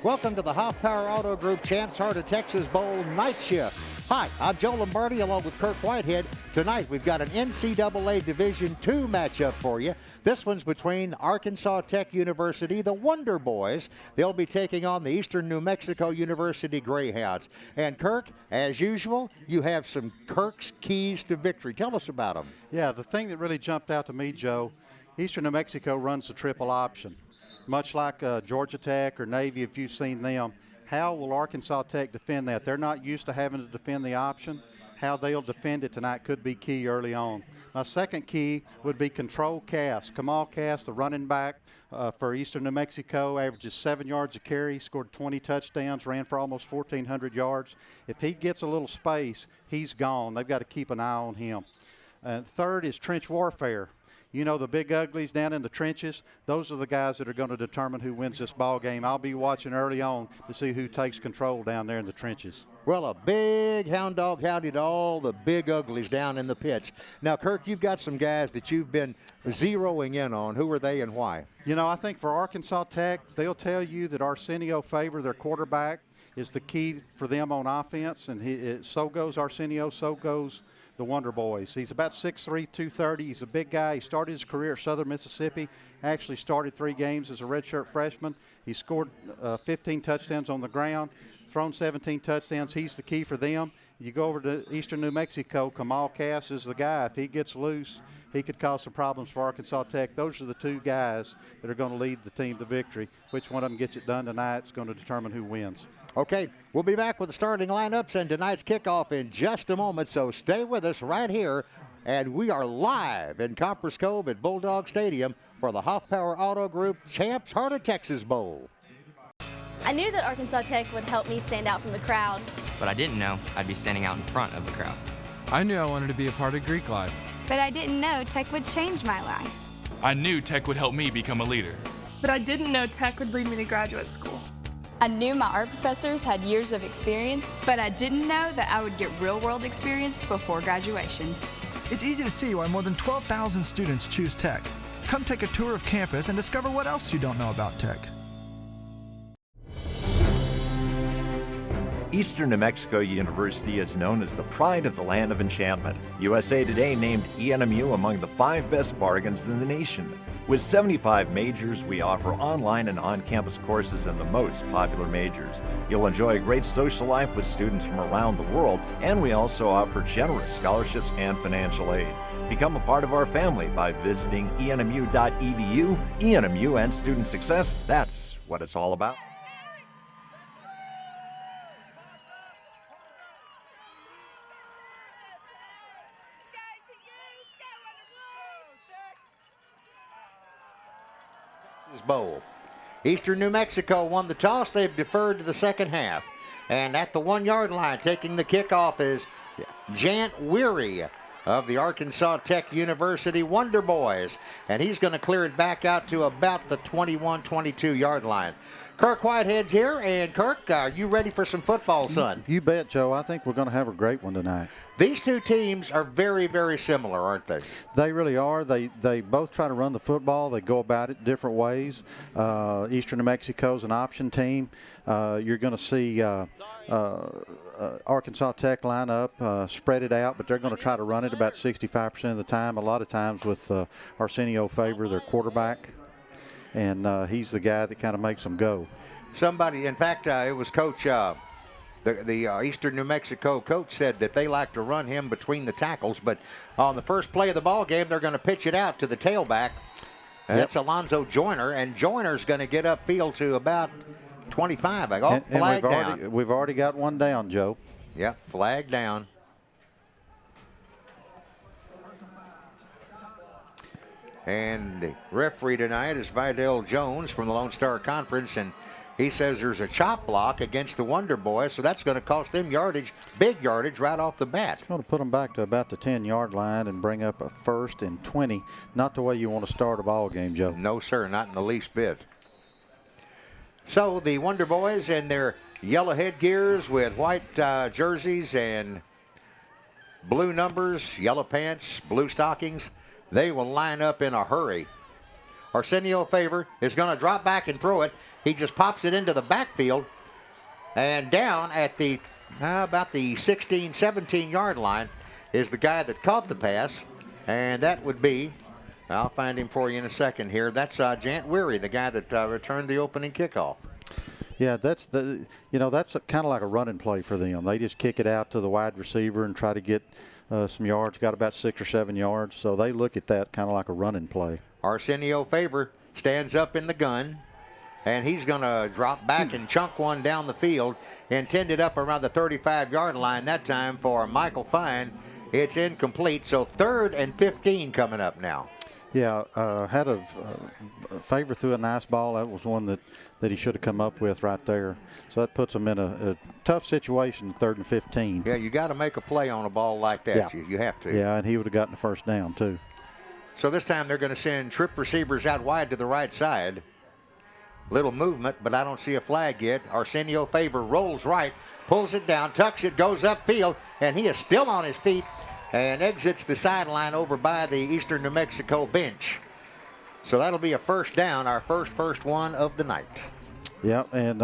Welcome to the Hoff Power Auto Group Champs Heart of Texas Bowl night shift. Hi, I'm Joe Lombardi along with Kirk Whitehead. Tonight we've got an NCAA Division II matchup for you. This one's between Arkansas Tech University, the Wonder Boys. They'll be taking on the Eastern New Mexico University Greyhounds. And Kirk, as usual, you have some Kirk's keys to victory. Tell us about them. Yeah, the thing that really jumped out to me, Joe, Eastern New Mexico runs the triple option. Much like Georgia Tech or Navy, if you've seen them, how will Arkansas Tech defend that? They're not used to having to defend the option. How they'll defend it tonight could be key early on. My second key would be control Cass. Kamal Cass, the running back for Eastern New Mexico, averages 7 yards a carry, scored 20 touchdowns, ran for almost 1,400 yards. If he gets a little space, he's gone. They've got to keep an eye on him. Third is trench warfare. You know, the big uglies down in the trenches, those are the guys that are going to determine who wins this ball game. I'll be watching early on to see who takes control down there in the trenches. Well, a big hound dog howdy to all the big uglies down in the pits. Now, Kirk, you've got some guys that you've been zeroing in on. Who are they and why? You know, I think for Arkansas Tech, they'll tell you that Arsenio Favor, their quarterback, is the key for them on offense, and so goes Arsenio, so goes the Wonder Boys. He's about 6'3", 230. He's a big guy. He started his career at Southern Mississippi, actually started 3 games as a redshirt freshman. He scored 15 touchdowns on the ground, thrown 17 touchdowns. He's the key for them. You go over to Eastern New Mexico, Kamal Cass is the guy. If he gets loose, he could cause some problems for Arkansas Tech. Those are the 2 guys that are going to lead the team to victory. Which one of them gets it done tonight is going to determine who wins. Okay, we'll be back with the starting lineups and tonight's kickoff in just a moment, so stay with us right here. And we are live in Copperas Cove at Bulldog Stadium for the Hoff Power Auto Group Champs Heart of Texas Bowl. I knew that Arkansas Tech would help me stand out from the crowd. But I didn't know I'd be standing out in front of the crowd. I knew I wanted to be a part of Greek life. But I didn't know Tech would change my life. I knew Tech would help me become a leader. But I didn't know Tech would lead me to graduate school. I knew my art professors had years of experience, but I didn't know that I would get real-world experience before graduation. It's easy to see why more than 12,000 students choose Tech. Come take a tour of campus and discover what else you don't know about Tech. Eastern New Mexico University is known as the pride of the land of enchantment. USA Today named ENMU among the 5 best bargains in the nation. With 75 majors, we offer online and on-campus courses in the most popular majors. You'll enjoy a great social life with students from around the world, and we also offer generous scholarships and financial aid. Become a part of our family by visiting enmu.edu. ENMU and student success, that's what it's all about. Bowl. Eastern New Mexico won the toss. They've deferred to the second half. And at the 1-yard line, taking the kickoff is Jant Weary of the Arkansas Tech University Wonder Boys. And he's going to clear it back out to about the 21, 22-yard line. Kirk Whitehead's here, and Kirk, are you ready for some football, son? You bet, Joe. I think we're going to have a great one tonight. These 2 teams are very, very similar, aren't they? They really are. They both try to run the football. They go about it different ways. Eastern New Mexico's an option team. You're going to see Arkansas Tech line up, spread it out, but they're going to try to run it about 65% of the time, a lot of times with Arsenio Favor, their quarterback. And he's the guy that kind of makes them go. Somebody, in fact, it was Coach, the Eastern New Mexico coach said that they like to run him between the tackles, but on the first play of the ball game, they're going to pitch it out to the tailback. That's Alonzo Joyner, and Joyner's going to get upfield to about 25. Flag down. We've already got one down, Joe. Yeah, flag down. And the referee tonight is Vidal Jones from the Lone Star Conference, and he says there's a chop block against the Wonder Boys, so that's going to cost them yardage, big yardage right off the bat. It's going to put them back to about the 10-yard line and bring up a 1st and 20. Not the way you want to start a ball game, Joe. No, sir, not in the least bit. So the Wonder Boys in their yellow headgears with white jerseys and blue numbers, yellow pants, blue stockings, they will line up in a hurry. Arsenio Favor is going to drop back and throw it. He just pops it into the backfield and down at the about the 16, 17-yard line is the guy that caught the pass, and that would be, I'll find him for you in a second here. That's Jant Weary, the guy that returned the opening kickoff. Yeah, that's kind of like a running play for them. They just kick it out to the wide receiver and try to get some yards. Got about 6 or 7 yards, so they look at that kind of like a running play. Arsenio Favor stands up in the gun, and he's going to drop back and chunk one down the field, intended up around the 35-yard line that time for Michael Fine. It's incomplete, so 3rd and 15 coming up now. Yeah, had a Favor threw a nice ball. That was one that he should have come up with right there. So that puts him in a tough situation, 3rd and 15. Yeah, you got to make a play on a ball like that. Yeah. You have to. Yeah, and he would have gotten the first down, too. So this time they're going to send trip receivers out wide to the right side. Little movement, but I don't see a flag yet. Arsenio Favor rolls right, pulls it down, tucks it, goes upfield, and he is still on his feet and exits the sideline over by the Eastern New Mexico bench. So that'll be a first down, our first one of the night. Yeah, and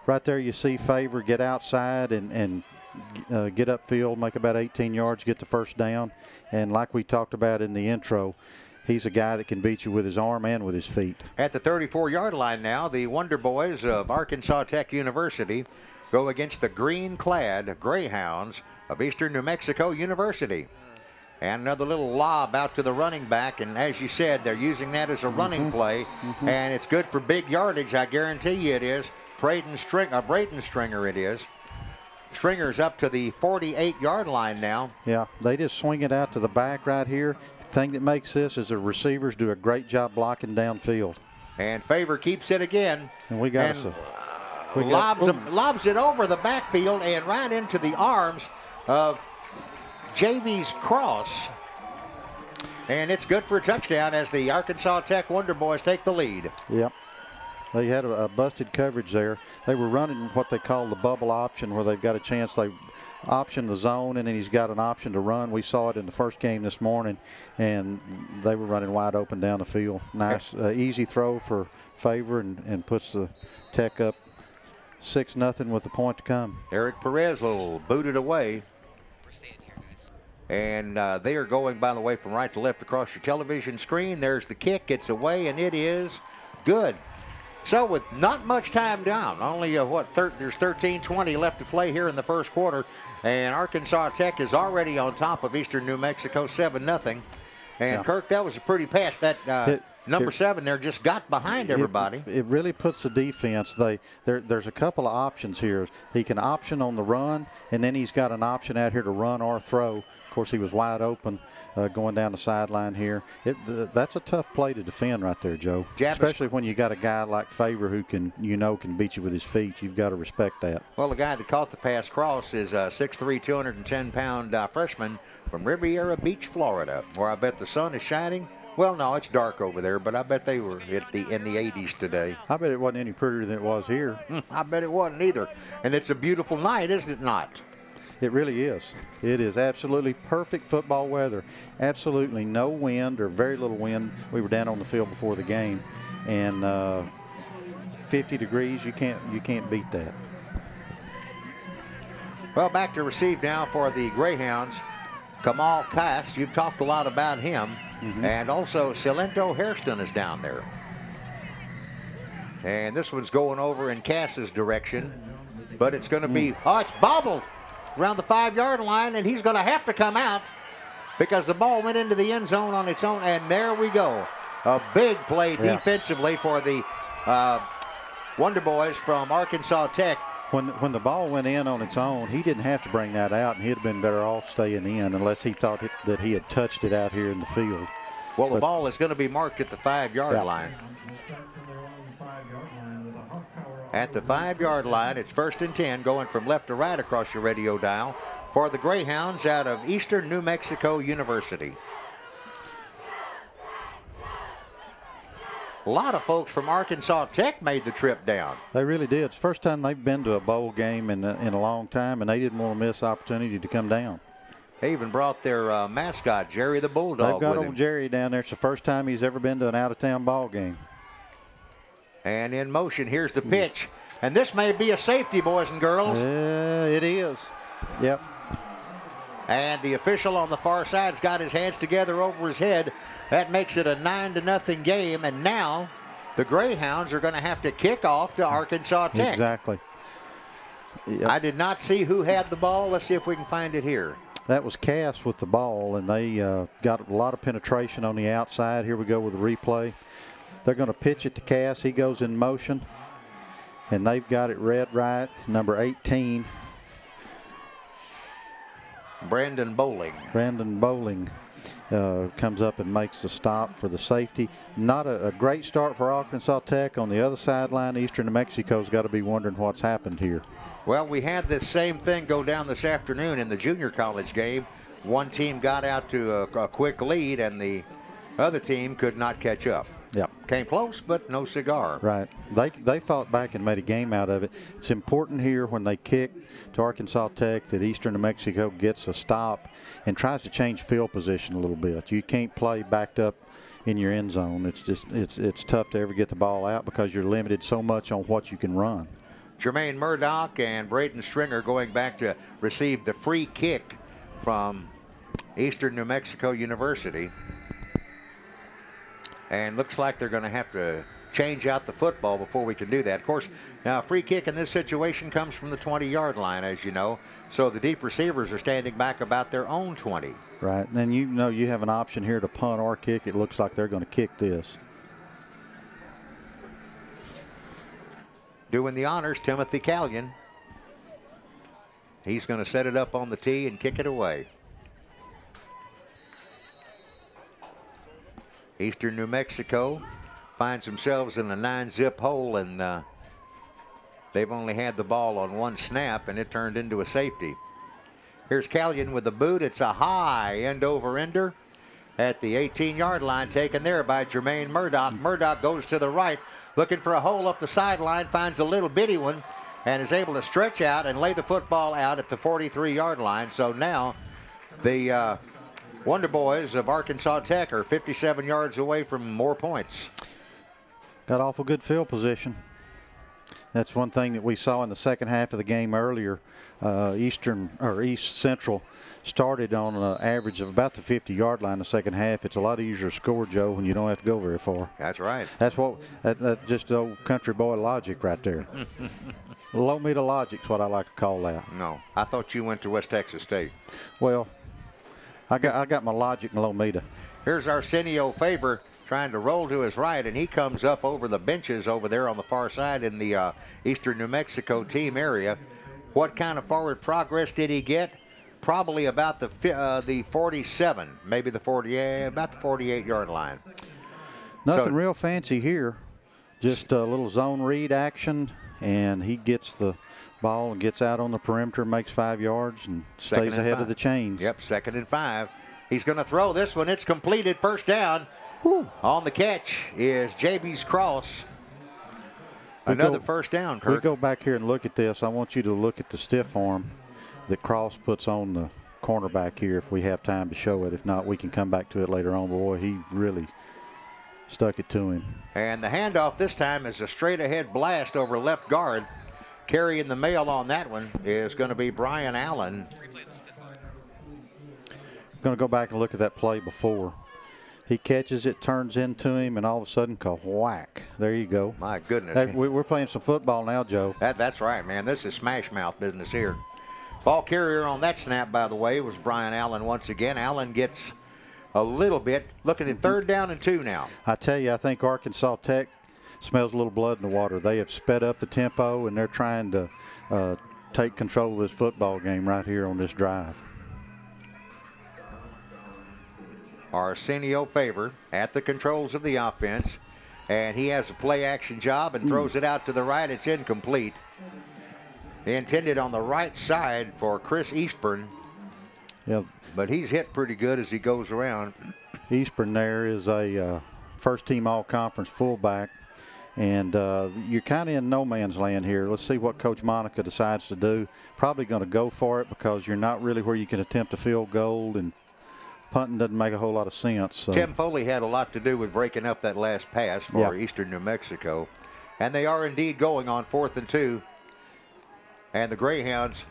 right there you see Favor get outside and get upfield, make about 18 yards, get the first down. And like we talked about in the intro, he's a guy that can beat you with his arm and with his feet. At the 34-yard line now, the Wonder Boys of Arkansas Tech University go against the green-clad Greyhounds of Eastern New Mexico University. And another little lob out to the running back, and as you said, they're using that as a running play, and it's good for big yardage, I guarantee you it is. Braden Stringer it is. Stringer's up to the 48-yard line now. Yeah, they just swing it out to the back right here. The thing that makes this is the receivers do a great job blocking downfield. And Favor keeps it again. And we got lobs it over the backfield and right into the arms of Javies Cross. And it's good for a touchdown as the Arkansas Tech Wonder Boys take the lead. Yep. They had a busted coverage there. They were running what they call the bubble option, where they've got a chance. They option the zone, and then he's got an option to run. We saw it in the first game this morning, and they were running wide open down the field. Nice, easy throw for Favor, and puts the Tech up 6-0 with a point to come. Eric Perez will boot it away. And they are going, by the way, from right to left across your television screen. There's the kick. It's away, and it is good. So with not much time down, only there's 13:20 left to play here in the first quarter, and Arkansas Tech is already on top of Eastern New Mexico 7-0. And Yeah. Kirk, that was a pretty pass. That number 7 there just got behind everybody. It really puts the defense. There's a couple of options here. He can option on the run, and then he's got an option out here to run or throw. Of course, he was wide open going down the sideline here. That's a tough play to defend right there, Joe. Especially when you got a guy like Favor who can beat you with his feet. You've got to respect that. Well, the guy that caught the pass cross is a 6'3", 210-pound freshman from Riviera Beach, Florida, where I bet the sun is shining. Well, no, it's dark over there, but I bet they were in the 80s today. I bet it wasn't any prettier than it was here. I bet it wasn't either. And it's a beautiful night, isn't it not? It really is. It is absolutely perfect football weather. Absolutely no wind or very little wind. We were down on the field before the game, and 50 degrees. You can't beat that. Well, back to receive now for the Greyhounds. Kamal Cass, you've talked a lot about him, and also Silento Hairston is down there. And this one's going over in Cass's direction, but it's going to be, it's bobbled around the 5-yard line, and he's going to have to come out because the ball went into the end zone on its own, and there we go. A big play defensively for the Wonder Boys from Arkansas Tech. When the ball went in on its own, he didn't have to bring that out, and he'd have been better off staying in unless he thought that he had touched it out here in the field. Well, the ball is going to be marked at the 5-yard line. At the 5-yard line, it's 1st and 10, going from left to right across your radio dial for the Greyhounds out of Eastern New Mexico University. A lot of folks from Arkansas Tech made the trip down. They really did. It's the first time they've been to a bowl game in a long time, and they didn't want to miss the opportunity to come down. They even brought their mascot, Jerry the Bulldog, They've got with old him. Jerry down there. It's the first time he's ever been to an out-of-town ball game. And in motion, here's the pitch. And this may be a safety, boys and girls. It is. Yep. And the official on the far side's got his hands together over his head. That makes it a 9-0 game. And now the Greyhounds are going to have to kick off to Arkansas Tech. Exactly. Yep. I did not see who had the ball. Let's see if we can find it here. That was Cass with the ball, and they got a lot of penetration on the outside. Here we go with the replay. They're going to pitch it to Cass. He goes in motion, and they've got it read right. Number 18. Brandon Bowling. Brandon Bowling comes up and makes the stop for the safety. Not a great start for Arkansas Tech. On the other sideline, Eastern New Mexico's got to be wondering what's happened here. Well, we had this same thing go down this afternoon in the junior college game. One team got out to a quick lead, and the other team could not catch up. Yep. Came close, but no cigar. Right. They fought back and made a game out of it. It's important here when they kick to Arkansas Tech that Eastern New Mexico gets a stop and tries to change field position a little bit. You can't play backed up in your end zone. It's just it's tough to ever get the ball out because you're limited so much on what you can run. Jermaine Murdoch and Braden Stringer going back to receive the free kick from Eastern New Mexico University. And looks like they're going to have to change out the football before we can do that. Of course, now a free kick in this situation comes from the 20-yard line, as you know. So the deep receivers are standing back about their own 20. Right. And then you know you have an option here to punt or kick. It looks like they're going to kick this. Doing the honors, Timothy Callion. He's going to set it up on the tee and kick it away. Eastern New Mexico finds themselves in a 9-zip hole, and they've only had the ball on one snap, and it turned into a safety. Here's Callion with the boot. It's a high end-over-ender at the 18-yard line, taken there by Jermaine Murdoch. Murdoch goes to the right, looking for a hole up the sideline, finds a little bitty one, and is able to stretch out and lay the football out at the 43-yard line. So now the Wonder Boys of Arkansas Tech are 57 yards away from more points. Got awful good field position. That's one thing that we saw in the second half of the game earlier. East Central started on an average of about the 50-yard line the second half. It's a lot easier to score, Joe, when you don't have to go very far. That's right. That's just old country boy logic right there. Low meter logic's what I like to call that. No, I thought you went to West Texas State. Well, I got my logic in low meter. Here's Arsenio Faber trying to roll to his right, and he comes up over the benches over there on the far side in the Eastern New Mexico team area. What kind of forward progress did he get? Probably about the 47, maybe the 40, about the 48-yard line. Nothing real fancy here. Just a little zone read action, and he gets the ball and gets out on the perimeter, makes 5 yards, and stays ahead of the chains. Yep, 2nd and 5. He's going to throw this one. It's completed. First down. Whew. On the catch is J.B.'s Cross. Another first down, Kirk. We go back here and look at this. I want you to look at the stiff arm that Cross puts on the cornerback here if we have time to show it. If not, we can come back to it later on. Boy, he really stuck it to him. And the handoff this time is a straight-ahead blast over left guard. Carrying the mail on that one is going to be Brian Allen. Going to go back and look at that play before. He catches it, turns into him, and all of a sudden, whack. There you go. My goodness. We're playing some football now, Joe. That's right, man. This is smash mouth business here. Ball carrier on that snap, by the way, was Brian Allen once again. Allen gets a little bit. Looking at 3rd down and 2 now. I tell you, I think Arkansas Tech smells a little blood in the water. They have sped up the tempo, and they're trying to take control of this football game right here on this drive. Arsenio Faber at the controls of the offense, and he has a play action job and throws it out to the right. It's incomplete. They intended on the right side for Chris Eastburn. Yeah, but he's hit pretty good as he goes around. Eastburn there is a first-team all-conference fullback. And you're kind of in no man's land here. Let's see what Coach Monica decides to do. Probably going to go for it because you're not really where you can attempt a field goal, and punting doesn't make a whole lot of sense. So. Tim Foley had a lot to do with breaking up that last pass for Eastern New Mexico. And they are indeed going on 4th and 2. And the Greyhounds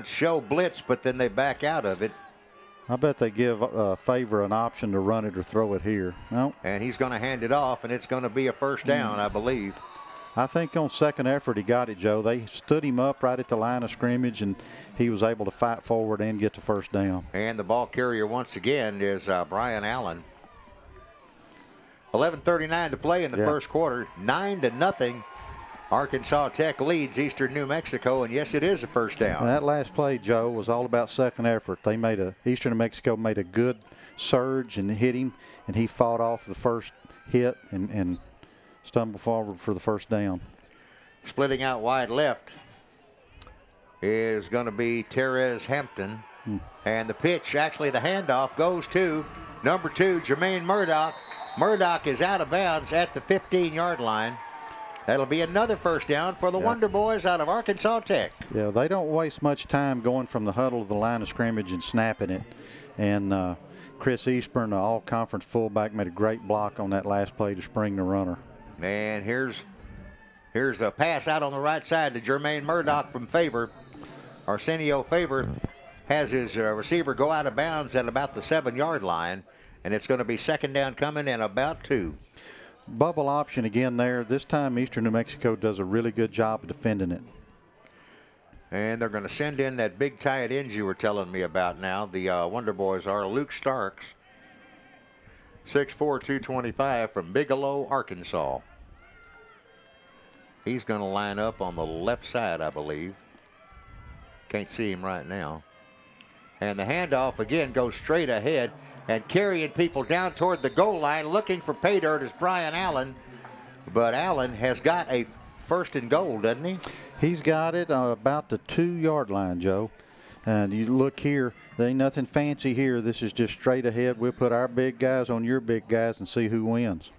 show blitz, but then they back out of it. I bet they give Favor an option to run it or throw it here. No. And he's going to hand it off, and it's going to be a first down, I believe. I think on second effort he got it, Joe. They stood him up right at the line of scrimmage, and he was able to fight forward and get the first down. And the ball carrier once again is Brian Allen. 11:39 to play in the first quarter. 9-0. Arkansas Tech leads Eastern New Mexico, and yes, it is a first down. And that last play, Joe, was all about second effort. Eastern New Mexico made a good surge and hit him, and he fought off the first hit and stumbled forward for the first down. Splitting out wide left is going to be Terez Hampton. And the pitch, actually the handoff, goes to number 2, Jermaine Murdoch. Murdoch is out of bounds at the 15-yard line. That'll be another first down for the Wonder Boys out of Arkansas Tech. Yeah, they don't waste much time going from the huddle to the line of scrimmage and snapping it. And Chris Eastburn, the all-conference fullback, made a great block on that last play to spring the runner. And here's a pass out on the right side to Jermaine Murdoch from Favor. Arsenio Favor has his receiver go out of bounds at about the 7-yard line, and it's going to be second down coming in about 2. Bubble option again there. This time Eastern New Mexico does a really good job of defending it. And they're going to send in that big tight end you were telling me about now. The Wonder Boys are Luke Starks, 6'4", 225 from Bigelow, Arkansas. He's going to line up on the left side, I believe. Can't see him right now. And the handoff again goes straight ahead. And carrying people down toward the goal line, looking for pay dirt is Brian Allen. But Allen has got a first and goal, doesn't he? He's got it about the 2-yard line, Joe. And you look here, there ain't nothing fancy here. This is just straight ahead. We'll put our big guys on your big guys and see who wins.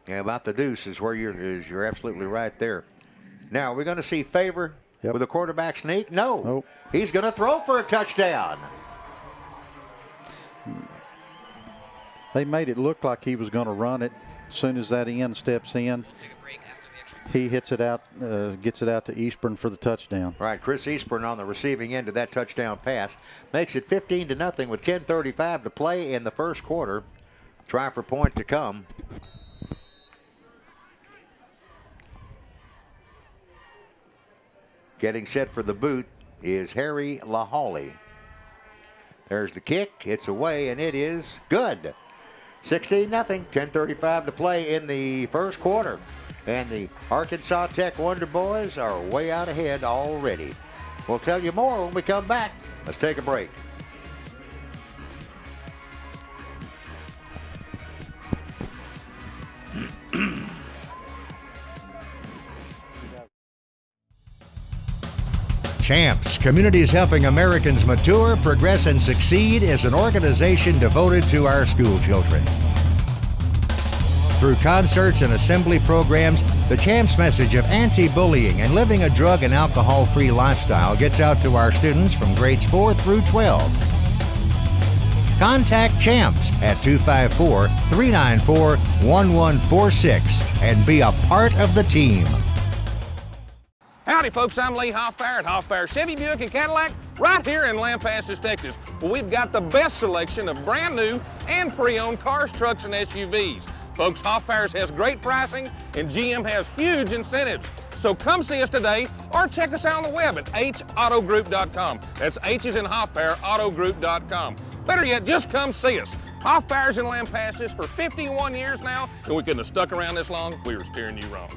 Yeah, about the deuce is where you're absolutely right there. Now, are we going to see Favor with a quarterback sneak? No. Nope. He's going to throw for a touchdown. They made it look like he was going to run it. As soon as that end steps in, he hits it out, gets it out to Eastburn for the touchdown. Right, Chris Eastburn on the receiving end of that touchdown pass. Makes it 15-0 with 10:35 to play in the first quarter. Try for point to come. Getting set for the boot is Harry LaHawley. There's the kick. It's away, and it is good. 16-0, 10:35 to play in the first quarter. And the Arkansas Tech Wonder Boys are way out ahead already. We'll tell you more when we come back. Let's take a break. Champs, Communities Helping Americans Mature, Progress, and Succeed is an organization devoted to our school children. Through concerts and assembly programs, the Champs message of anti-bullying and living a drug and alcohol-free lifestyle gets out to our students from grades 4 through 12. Contact Champs at 254-394-1146 and be a part of the team. Howdy folks, I'm Lee Hoffbauer at Hoffbauer Chevy, Buick and Cadillac right here in Lampasas, Texas. Well, we've got the best selection of brand new and pre-owned cars, trucks, and SUVs. Folks, Hoffbauer's has great pricing and GM has huge incentives. So come see us today or check us out on the web at hautogroup.com. That's H is in Hoffbauer, autogroup.com. Better yet, just come see us. Hoffbauer's in Lampasas for 51 years now, and we couldn't have stuck around this long if we were steering you wrong.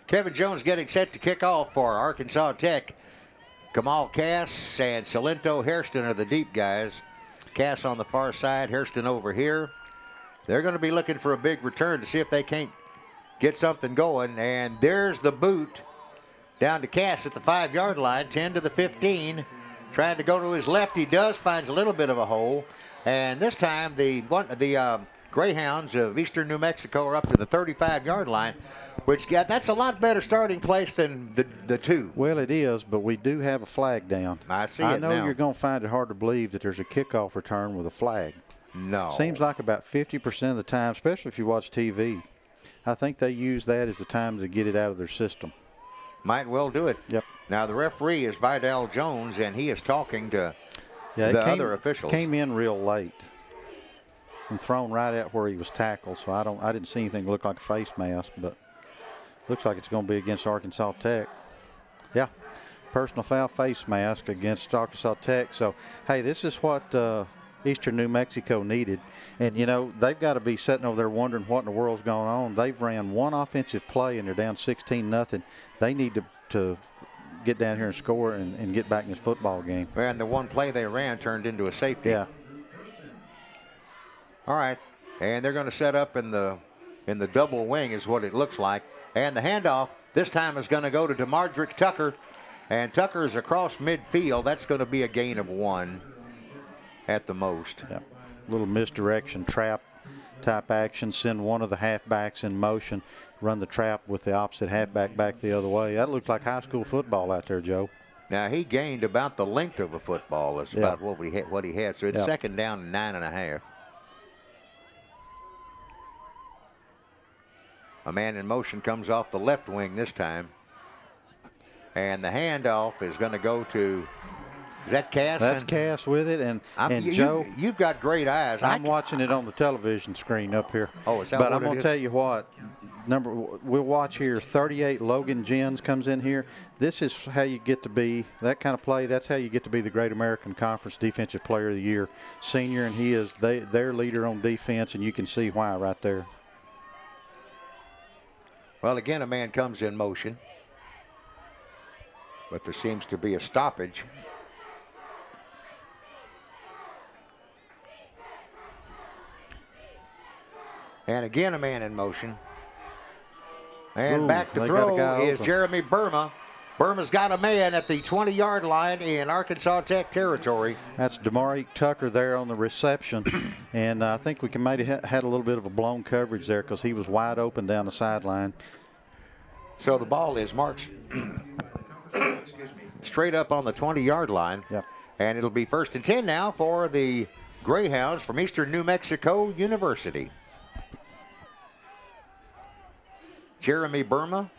Kevin Jones getting set to kick off for Arkansas Tech. Kamal Cass and Salento Hairston are the deep guys. Cass on the far side, Hairston over here. They're going to be looking for a big return to see if they can't get something going. And there's the boot down to Cass at the 5-yard line, 10 to the 15. Trying to go to his left. He does, finds a little bit of a hole. And this time the Greyhounds of Eastern New Mexico are up to the 35-yard line, which that's a lot better starting place than the 2. Well, it is, but we do have a flag down. I see I it know now. you're going to find it hard to believe that there's a kickoff return with a flag. No. Seems like about 50% of the time, especially if you watch TV, I think they use that as the time to get it out of their system. Might well do it. Yep. Now, the referee is Vidal Jones, and he is talking to the other officials. Came in real late and thrown right at where he was tackled, so I didn't see anything look like a face mask, but looks like it's going to be against Arkansas Tech. Yeah, personal foul, face mask against Arkansas Tech. So, hey, this is what Eastern New Mexico needed. And, you know, they've got to be sitting over there wondering what in the world's going on. They've ran one offensive play, and they're down 16-0. They need to get down here and score and get back in this football game. And the one play they ran turned into a safety. Yeah. All right, and they're going to set up in the double wing is what it looks like. And the handoff this time is going to go to DeMardrick Tucker, and Tucker is across midfield. That's going to be a gain of 1 at the most. Yeah. Little misdirection trap type action. Send one of the halfbacks in motion. Run the trap with the opposite halfback back the other way. That looked like high school football out there, Joe. Now he gained about the length of a football. Is about what he had. So it's second down and 9.5. A man in motion comes off the left wing this time. And the handoff is going to go to, is that Cass? That's Cass with it. And Joe, you've got great eyes. I'm watching it on the television screen up here. Oh, is that but what I'm going to tell you what. We'll watch here. 38 Logan Jens comes in here. This is how you get to be that kind of play. That's how you get to be the Great American Conference Defensive Player of the Year senior, and he is their leader on defense, and you can see why right there. Well, again, a man comes in motion, but there seems to be a stoppage. And again, a man in motion. And back to throw is Jeremy Burma. Burma's got a man at the 20-yard line in Arkansas Tech territory. That's DeMaric Tucker there on the reception. And I think we might have had a little bit of a blown coverage there because he was wide open down the sideline. So the ball is marked straight up on the 20-yard line. Yep. And it'll be 1st and 10 now for the Greyhounds from Eastern New Mexico University. Jeremy Burma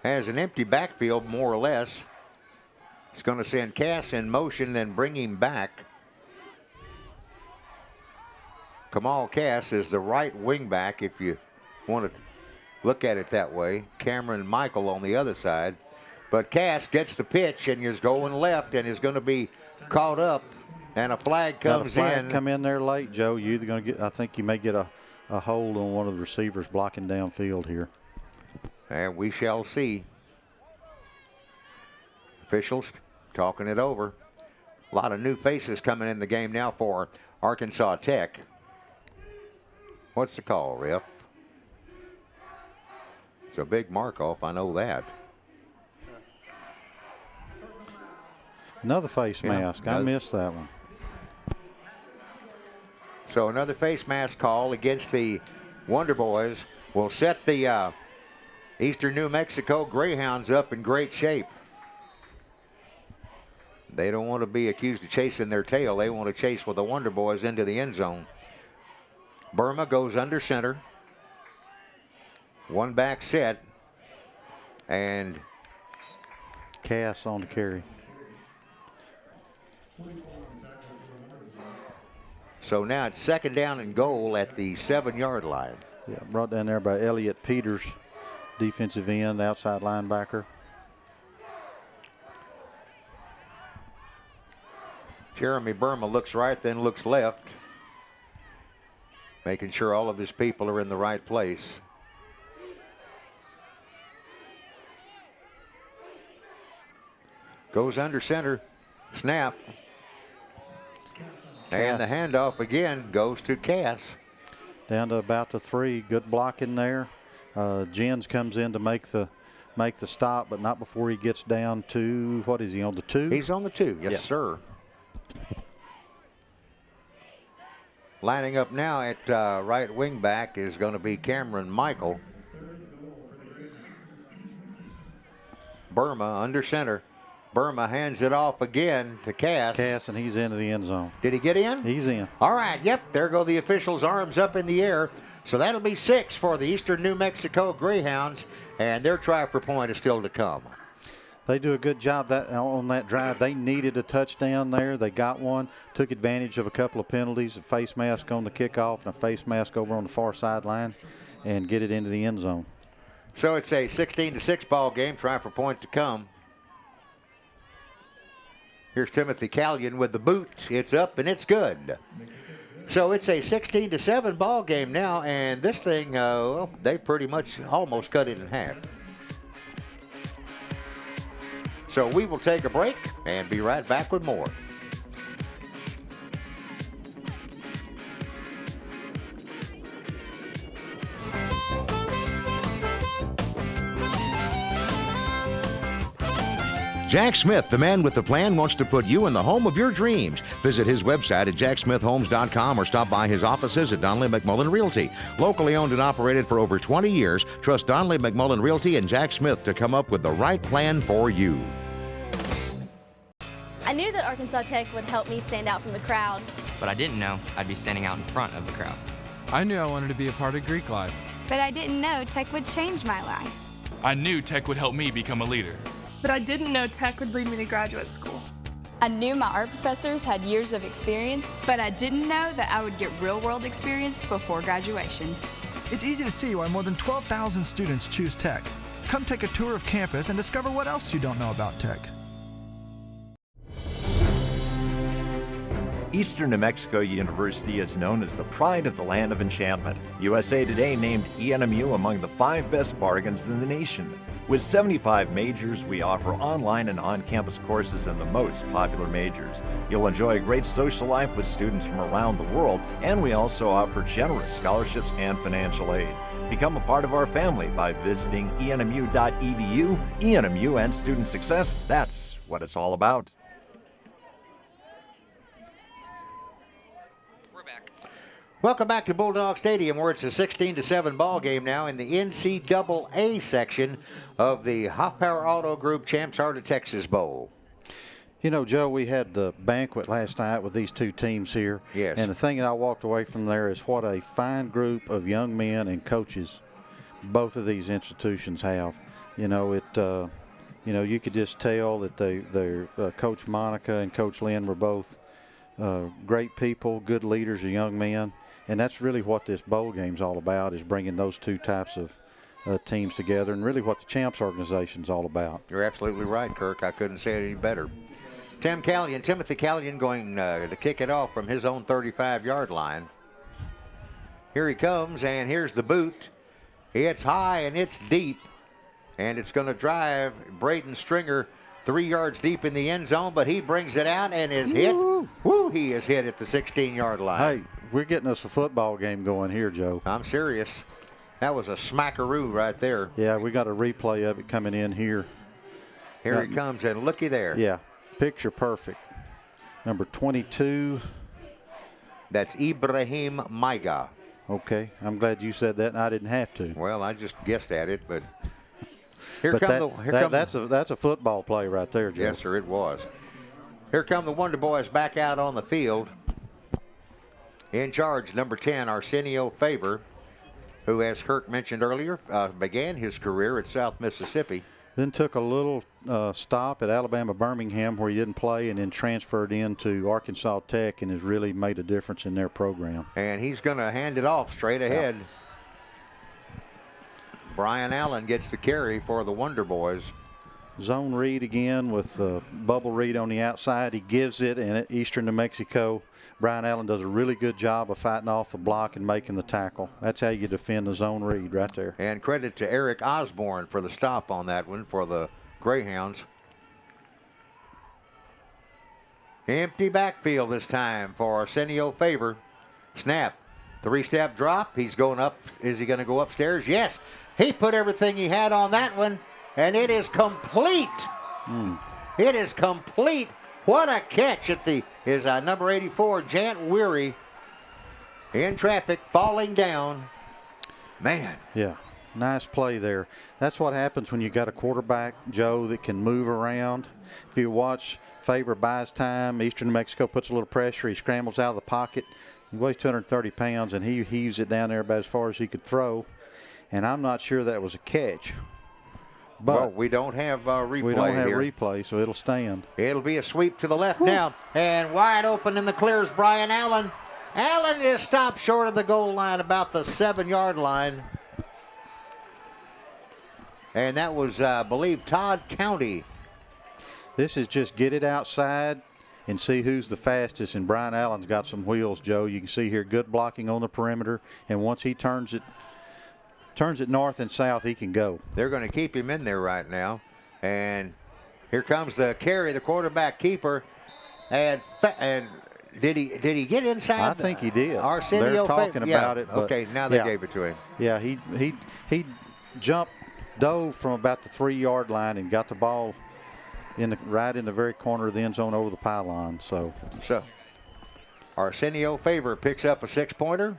has an empty backfield, more or less. He's going to send Cass in motion, then bring him back. Kamal Cass is the right wing back, if you want to look at it that way. Cameron Michael on the other side. But Cass gets the pitch and is going left and is going to be caught up, and a flag comes in. Come in there late, Joe. You're either going to get, I think you may get a hold on one of the receivers blocking downfield here. And we shall see. Officials talking it over. A lot of new faces coming in the game now for Arkansas Tech. What's the call, ref? It's a big mark-off, I know that. Another face mask. I missed that one. So another face mask call against the Wonder Boys will set the Eastern New Mexico Greyhounds up in great shape. They don't want to be accused of chasing their tail. They want to chase with the Wonder Boys into the end zone. Burma goes under center. One back set. And Cass on the carry. So now it's 2nd down and goal at the 7-yard line. Yeah, brought down there by Elliott Peters, defensive end, outside linebacker. Jeremy Burma looks right, then looks left, making sure all of his people are in the right place. Goes under center. Snap. And the handoff again goes to Cass. Down to about the 3. Good blocking there. Jens comes in to make the stop, but not before he gets down to, what is he, on the 2? He's on the 2, yes, sir. Lining up now at right wing back is going to be Cameron Michael. Burma under center. Burma hands it off again to Cass. Cass, and he's into the end zone. Did he get in? He's in. All right, yep, there go the officials' arms up in the air. So that'll be 6 for the Eastern New Mexico Greyhounds, and their try for point is still to come. They do a good job on that drive. They needed a touchdown there. They got one, took advantage of a couple of penalties, a face mask on the kickoff and a face mask over on the far sideline, and get it into the end zone. So it's a 16-6 ball game, try for point to come. Here's Timothy Callion with the boot. It's up and it's good. So it's a 16-7 ball game now, and this thing, well, they pretty much almost cut it in half. So we will take a break and be right back with more. Jack Smith, the man with the plan, wants to put you in the home of your dreams. Visit his website at jacksmithhomes.com or stop by his offices at Donnelly McMullen Realty. Locally owned and operated for over 20 years, trust Donnelly McMullen Realty and Jack Smith to come up with the right plan for you. I knew that Arkansas Tech would help me stand out from the crowd. But I didn't know I'd be standing out in front of the crowd. I knew I wanted to be a part of Greek life. But I didn't know Tech would change my life. I knew Tech would help me become a leader. But I didn't know Tech would lead me to graduate school. I knew my art professors had years of experience, but I didn't know that I would get real-world experience before graduation. It's easy to see why more than 12,000 students choose Tech. Come take a tour of campus and discover what else you don't know about Tech. Eastern New Mexico University is known as the pride of the land of enchantment. USA Today named ENMU among the 5 best bargains in the nation. With 75 majors, we offer online and on-campus courses in the most popular majors. You'll enjoy a great social life with students from around the world, and we also offer generous scholarships and financial aid. Become a part of our family by visiting enmu.edu. ENMU and student success, that's what it's all about. Welcome back to Bulldog Stadium, where it's a 16-7 ball game now in the NCAA section of the Hoffpower Auto Group Champs Heart of Texas Bowl. You know, Joe, we had the banquet last night with these 2 teams here. Yes. And the thing that I walked away from there is what a fine group of young men and coaches both of these institutions have. You know, you could just tell that they're Coach Monica and Coach Lynn were both great people, good leaders of young men. And that's really what this bowl game's all about, is bringing those 2 types of teams together, and really what the Champs organization's all about. You're absolutely right, Kirk. I couldn't say it any better. Timothy Callion going to kick it off from his own 35-yard line. Here he comes, and here's the boot. It's high and it's deep, and it's going to drive Braden Stringer 3 yards deep in the end zone, but he brings it out and is hit. Woo, he is hit at the 16-yard line. Hey, we're getting us a football game going here, Joe. I'm serious. That was a smackaroo right there. Yeah, we got a replay of it coming in here. Here he comes, and looky there. Yeah, picture perfect. Number 22. That's Ibrahim Maiga. Okay, I'm glad you said that, and I didn't have to. Well, I just guessed at it, but that's a football play right there, Joe. Yes, sir, it was. Here come the Wonder Boys back out on the field. In charge, number 10, Arsenio Faber, who, as Kirk mentioned earlier, began his career at South Mississippi. Then took a little stop at Alabama Birmingham, where he didn't play, and then transferred into Arkansas Tech and has really made a difference in their program. And he's going to hand it off straight ahead. Yeah. Brian Allen gets the carry for the Wonder Boys. Zone read again with bubble read on the outside. He gives it, and at Eastern New Mexico, Brian Allen does a really good job of fighting off the block and making the tackle. That's how you defend the zone read right there. And credit to Eric Osborne for the stop on that one for the Greyhounds. Empty backfield this time for Arsenio Favor. Snap. 3-step drop. He's going up. Is he going to go upstairs? Yes. He put everything he had on that one, and it is complete. It is complete. What a catch at the is number 84, Jant Weary, in traffic, falling down. Man. Yeah, nice play there. That's what happens when you got a quarterback, Joe, that can move around. If you watch Favor buys time, Eastern New Mexico puts a little pressure, he scrambles out of the pocket. He weighs 230 pounds, and he heaves it down there about as far as he could throw. And I'm not sure that was a catch. But well, we don't have replay We don't have here. replay, so it'll stand. It'll be a sweep to the left now. And wide open in the clear is Brian Allen. Allen is stopped short of the goal line, about the 7-yard line. And that was, I believe, Todd County. This is just get it outside and see who's the fastest. And Brian Allen's got some wheels, Joe. You can see here good blocking on the perimeter. And once he turns it north and south, he can go. They're going to keep him in there right now. And here comes the carry, the quarterback keeper. And did he get inside? I think he did. Arsenio They're talking about it. But okay, now they gave it to him. Yeah, he dove from about the 3-yard line and got the ball right in the very corner of the end zone over the pylon. So Arsenio Favor picks up a 6-pointer.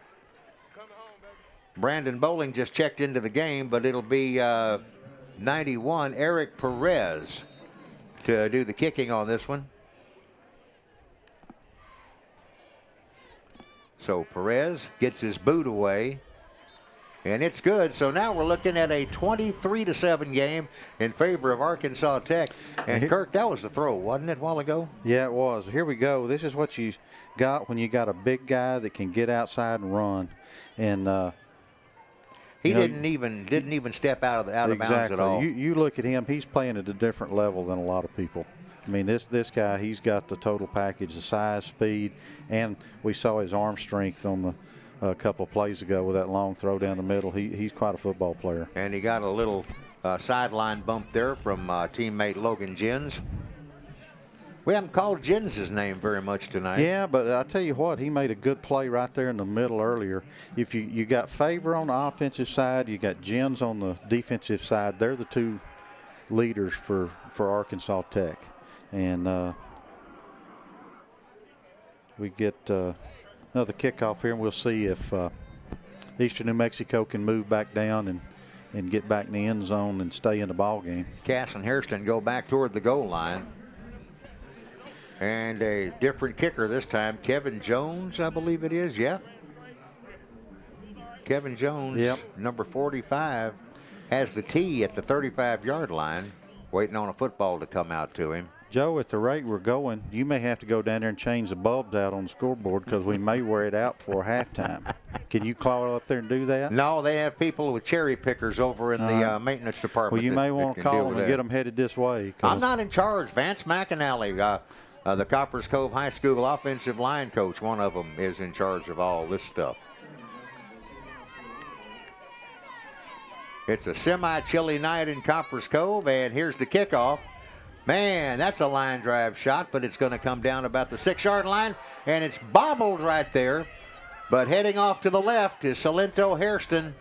Brandon Bowling just checked into the game, but it'll be 91, Eric Perez, to do the kicking on this one. So Perez gets his boot away, and it's good. So now we're looking at a 23-7 game in favor of Arkansas Tech. And Kirk, that was the throw, wasn't it, a while ago? Yeah, it was. Here we go. This is what you got when you got a big guy that can get outside and run. And he didn't even step out of bounds at all. You look at him; he's playing at a different level than a lot of people. I mean, this guy, he's got the total package: the size, speed, and we saw his arm strength on a couple of plays ago with that long throw down the middle. He's quite a football player. And he got a little sideline bump there from teammate Logan Jens. We haven't called Jens' name very much tonight. Yeah, but I tell you what, he made a good play right there in the middle earlier. If you got Favor on the offensive side, you got Jens on the defensive side. They're the two leaders for Arkansas Tech. And we get another kickoff here, and we'll see if Eastern New Mexico can move back down and get back in the end zone and stay in the ball game. Cass and Hairston go back toward the goal line. And a different kicker this time, Kevin Jones, I believe it is. Yeah. Kevin Jones, number 45, has the tee at the 35-yard line, waiting on a football to come out to him. Joe, at the rate we're going, you may have to go down there and change the bulbs out on the scoreboard because we may wear it out before halftime. Can you call up there and do that? No, they have people with cherry pickers over in the maintenance department. Well, you may want to call them and get them headed this way. I'm not in charge. Vance McAnally, the Coppers Cove High School offensive line coach, one of them is in charge of all this stuff. It's a semi-chilly night in Coppers Cove, and here's the kickoff. Man, that's a line drive shot, but it's going to come down about the 6-yard line, and it's bobbled right there. But heading off to the left is Salento Hairston,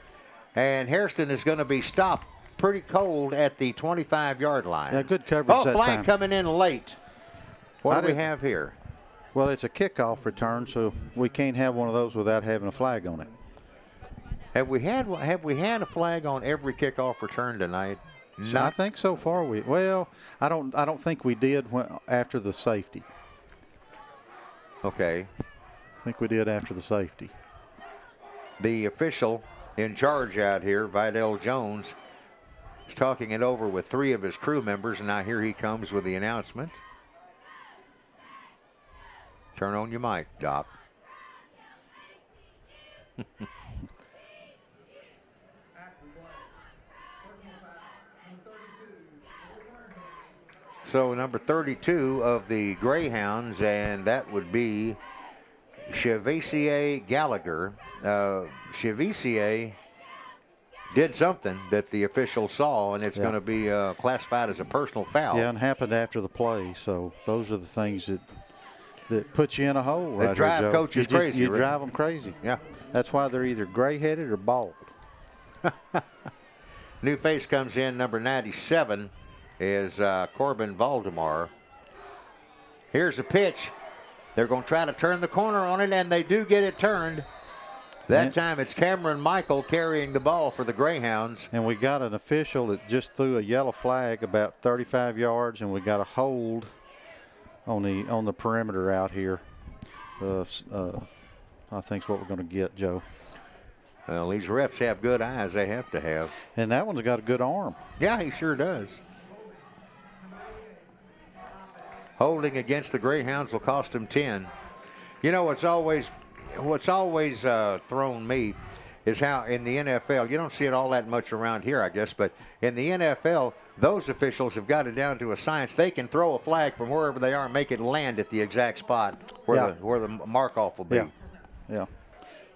and Hairston is going to be stopped pretty cold at the 25-yard line. Yeah, good coverage that flag time. Coming in late. What do we have here? Well, it's a kickoff return, so we can't have one of those without having a flag on it. Have we had a flag on every kickoff return tonight? So I think so far I don't think we did after the safety. Okay. I think we did after the safety. The official in charge out here, Vidal Jones, is talking it over with 3 of his crew members, and now here he comes with the announcement. Turn on your mic, Doc. So number 32 of the Greyhounds, and that would be Chevissier Gallagher. Chevissier did something that the official saw, and it's going to be classified as a personal foul. Yeah, and happened after the play. So those are the things that that puts you in a hole right That drive here, Joe. coach is crazy. You Rick. drive them crazy. Yeah. That's why they're either gray-headed or bald. New face comes in, number 97 is Corbin Valdemar. Here's a pitch. They're going to try to turn the corner on it, and they do get it turned. That time it's Cameron Michael carrying the ball for the Greyhounds. And we got an official that just threw a yellow flag about 35 yards, and we got a hold on the perimeter out here. I think is what we're going to get, Joe. Well, these refs have good eyes. They have to have. And that one's got a good arm. Yeah, he sure does. Holding against the Greyhounds will cost him 10. You know, what's always thrown me is how in the NFL, you don't see it all that much around here, I guess, but in the NFL, those officials have got it down to a science. They can throw a flag from wherever they are and make it land at the exact spot where the mark-off will be. Yeah.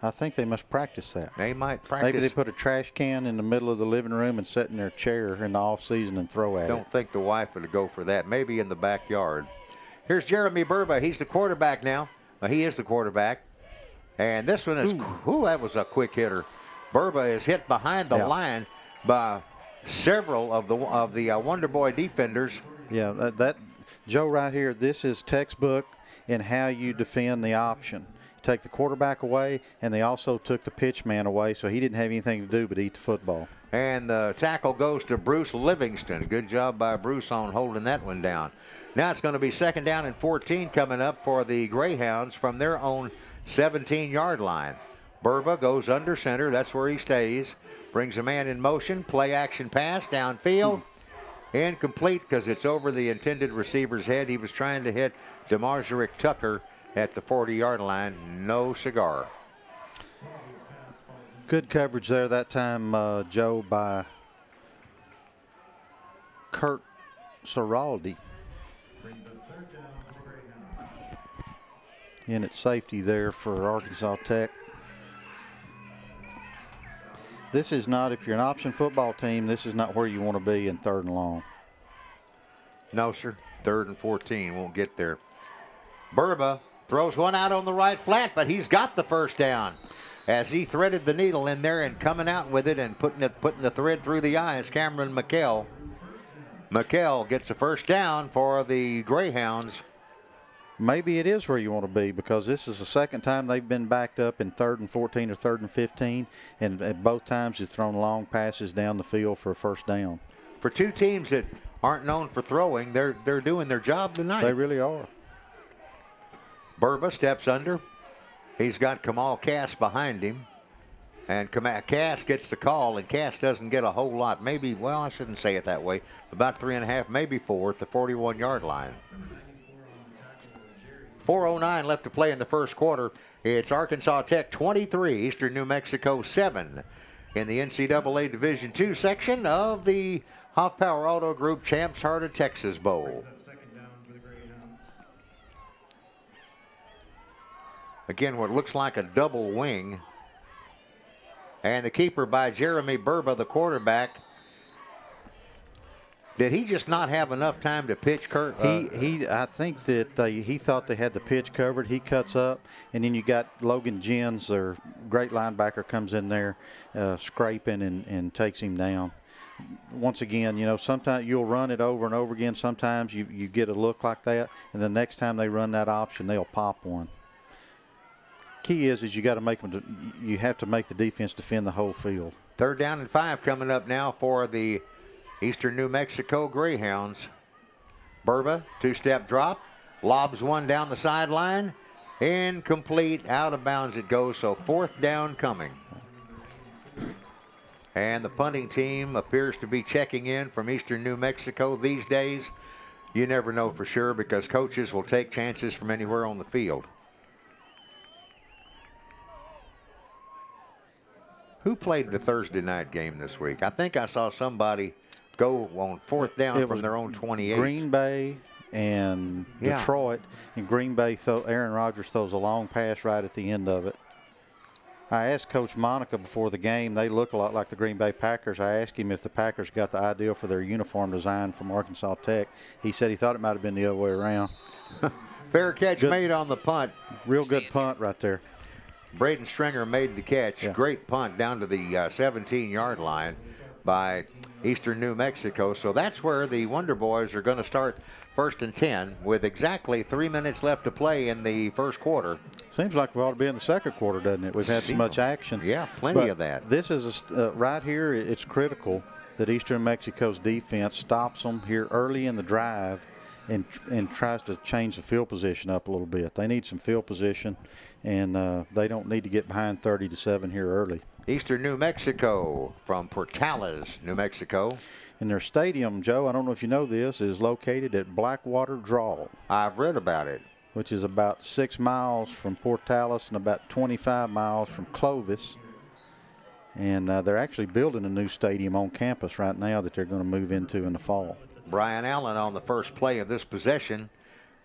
I think they must practice that. They might practice. Maybe they put a trash can in the middle of the living room and sit in their chair in the off season and throw at it. Don't think the wife would go for that. Maybe in the backyard. Here's Jeremy Burba. He's the quarterback now. He is the quarterback. And this one is, that was a quick hitter. Burba is hit behind the line by several of the Wonder Boy defenders. Yeah, that Joe right here, this is textbook in how you defend the option. Take the quarterback away, and they also took the pitch man away, so he didn't have anything to do but eat the football. And the tackle goes to Bruce Livingston. Good job by Bruce on holding that one down. Now it's going to be 2nd down and 14 coming up for the Greyhounds from their own 17-yard line. Burba goes under center. That's where he stays. Brings a man in motion. Play action pass downfield. Incomplete because it's over the intended receiver's head. He was trying to hit DeMarjorick Tucker at the 40-yard line. No cigar. Good coverage there that time, Joe, by Kurt Saraldi. In at safety there for Arkansas Tech. This is not, if you're an option football team, this is not where you want to be in 3rd and long. No, sir. 3rd and 14. Won't get there. Burba throws one out on the right flat, but he's got the first down as he threaded the needle in there and coming out with it and putting the thread through the eye is Cameron McKell. McKell gets a first down for the Greyhounds. Maybe it is where you want to be because this is the 2nd time they've been backed up in 3rd and 14 or 3rd and 15, and at both times he's thrown long passes down the field for a first down. For two teams that aren't known for throwing, they're doing their job tonight. They really are. Burba steps under. He's got Kamal Cass behind him. And Cass gets the call, and Cass doesn't get a whole lot. Maybe, well, I shouldn't say it that way. About 3.5, maybe 4 at the 41-yard line. 4:09 left to play in the first quarter. It's Arkansas Tech 23, Eastern New Mexico 7 in the NCAA Division II section of the Hoff Power Auto Group Champs Heart of Texas Bowl. Again, what looks like a double wing. And the keeper by Jeremy Burba, the quarterback. Did he just not have enough time to pitch, Kurt? I think that he thought they had the pitch covered. He cuts up, and then you got Logan Jens, their great linebacker, comes in there scraping and takes him down. Once again, you know, sometimes you'll run it over and over again. Sometimes you get a look like that, and the next time they run that option, they'll pop one. Key is you got to make them. You have to make the defense defend the whole field. 3rd down and 5 coming up now for the Eastern New Mexico Greyhounds. Burba, 2-step drop, lobs one down the sideline, incomplete, out of bounds it goes. So 4th down coming. And the punting team appears to be checking in from Eastern New Mexico these days. You never know for sure because coaches will take chances from anywhere on the field. Who played the Thursday night game this week? I think I saw somebody go on 4th down from their own 28. Green Bay and Detroit. And Green Bay, Aaron Rodgers throws a long pass right at the end of it. I asked Coach Monica before the game. They look a lot like the Green Bay Packers. I asked him if the Packers got the idea for their uniform design from Arkansas Tech. He said he thought it might have been the other way around. Fair catch made on the punt. Real good punt right there. Braden Stringer made the catch. Yeah. Great punt down to the 17-yard line by Eastern New Mexico. So that's where the Wonder Boys are going to start 1st and 10 with exactly 3 minutes left to play in the first quarter. Seems like we ought to be in the second quarter, doesn't it? We've had so much action. Yeah, plenty of that. This is right here. It's critical that Eastern Mexico's defense stops them here early in the drive and tries to change the field position up a little bit. They need some field position, and they don't need to get behind 30-7 here early. Eastern New Mexico from Portales, New Mexico. And their stadium, Joe, I don't know if you know this, is located at Blackwater Draw. I've read about it. Which is about 6 miles from Portales and about 25 miles from Clovis. And they're actually building a new stadium on campus right now that they're going to move into in the fall. Brian Allen on the first play of this possession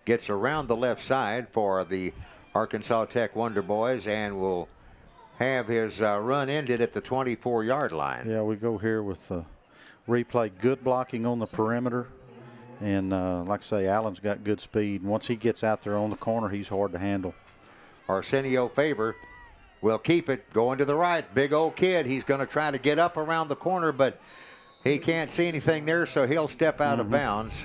gets around the left side for the Arkansas Tech Wonder Boys and will have his run ended at the 24-yard line. Yeah, we go here with replay. Good blocking on the perimeter. And like I say, Allen's got good speed. And once he gets out there on the corner, he's hard to handle. Arsenio Faber will keep it going to the right. Big old kid. He's going to try to get up around the corner, but he can't see anything there, so he'll step out of bounds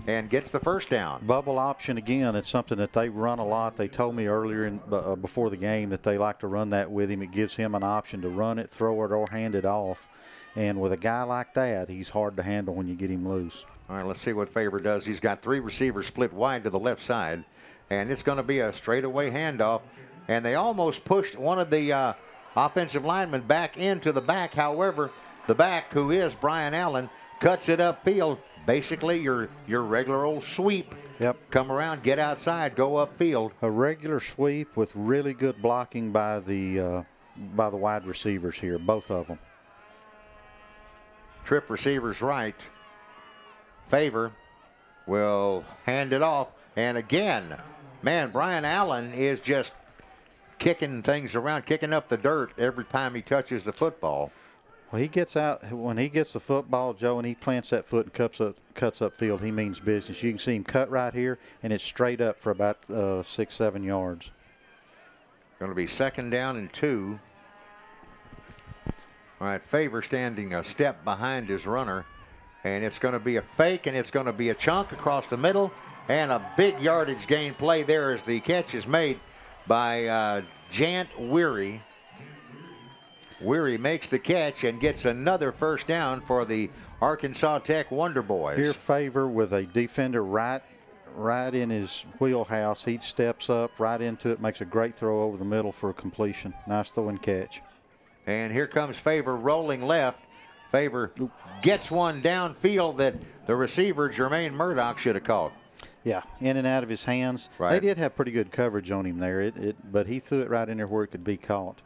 and gets the first down. Bubble option again. It's something that they run a lot. They told me earlier before the game that they like to run that with him. It gives him an option to run it, throw it, or hand it off. And with a guy like that, he's hard to handle when you get him loose. All right, let's see what Faber does. He's got 3 receivers split wide to the left side, and it's going to be a straightaway handoff. And they almost pushed one of the offensive linemen back into the back. However, the back, who is Brian Allen, cuts it upfield. Basically, your regular old sweep. Yep. Come around, get outside, go upfield. A regular sweep with really good blocking by the wide receivers here, both of them. Trip receivers right. Faber will hand it off. And again, man, Brian Allen is just kicking things around, kicking up the dirt every time he touches the football. Well, he gets out, when he gets the football, Joe, and he plants that foot and cuts up field, he means business. You can see him cut right here, and it's straight up for about 6-7 yards. Going to be 2nd down and 2. All right, Faber standing a step behind his runner, and it's going to be a fake, and it's going to be a chunk across the middle, and a big yardage gain play there as the catch is made by Jant Weary. Weary makes the catch and gets another first down for the Arkansas Tech Wonder Boys. Here, Faber with a defender right in his wheelhouse. He steps up right into it, makes a great throw over the middle for a completion. Nice throw and catch. And here comes Faber rolling left. Faber gets one downfield that the receiver, Jermaine Murdoch, should have caught. Yeah, in and out of his hands. Right. They did have pretty good coverage on him there, but he threw it right in there where it could be caught.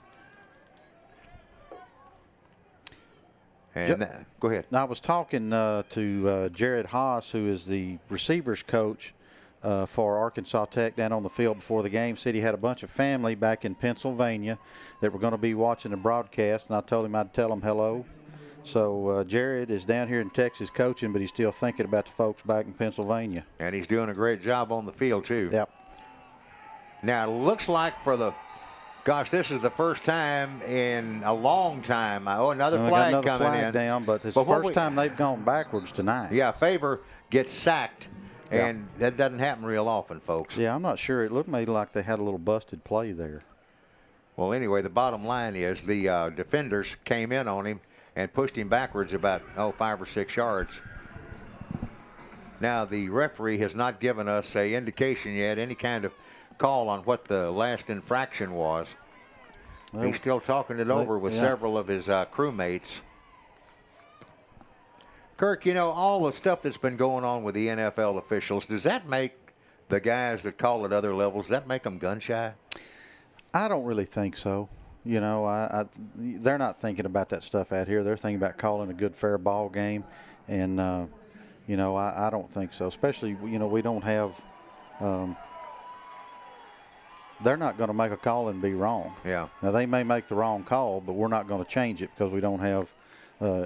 And go ahead. I was talking to Jared Haas, who is the receivers coach for Arkansas Tech down on the field before the game. Said he had a bunch of family back in Pennsylvania that were going to be watching the broadcast, and I told him I'd tell them hello. So Jared is down here in Texas coaching, but he's still thinking about the folks back in Pennsylvania. And he's doing a great job on the field, too. Yep. Now, it looks like gosh, this is the first time in a long time. Oh, another flag another coming flag in. down, but it's the first time they've gone backwards tonight. Yeah, Faber gets sacked, and that doesn't happen real often, folks. Yeah, I'm not sure. It looked to me like they had a little busted play there. Well, anyway, the bottom line is the defenders came in on him and pushed him backwards about 5 or 6 yards. Now, the referee has not given us an indication yet, any kind of call on what the last infraction was. Well, he's still talking it over with several of his crewmates. Kirk, all the stuff that's been going on with the NFL officials, does that make the guys that call at other levels, does that make them gun shy? I don't really think so. They're not thinking about that stuff out here. They're thinking about calling a good, fair ball game. And, I don't think so. Especially, we don't have they're not going to make a call and be wrong. Yeah. Now, they may make the wrong call, but we're not going to change it because we don't have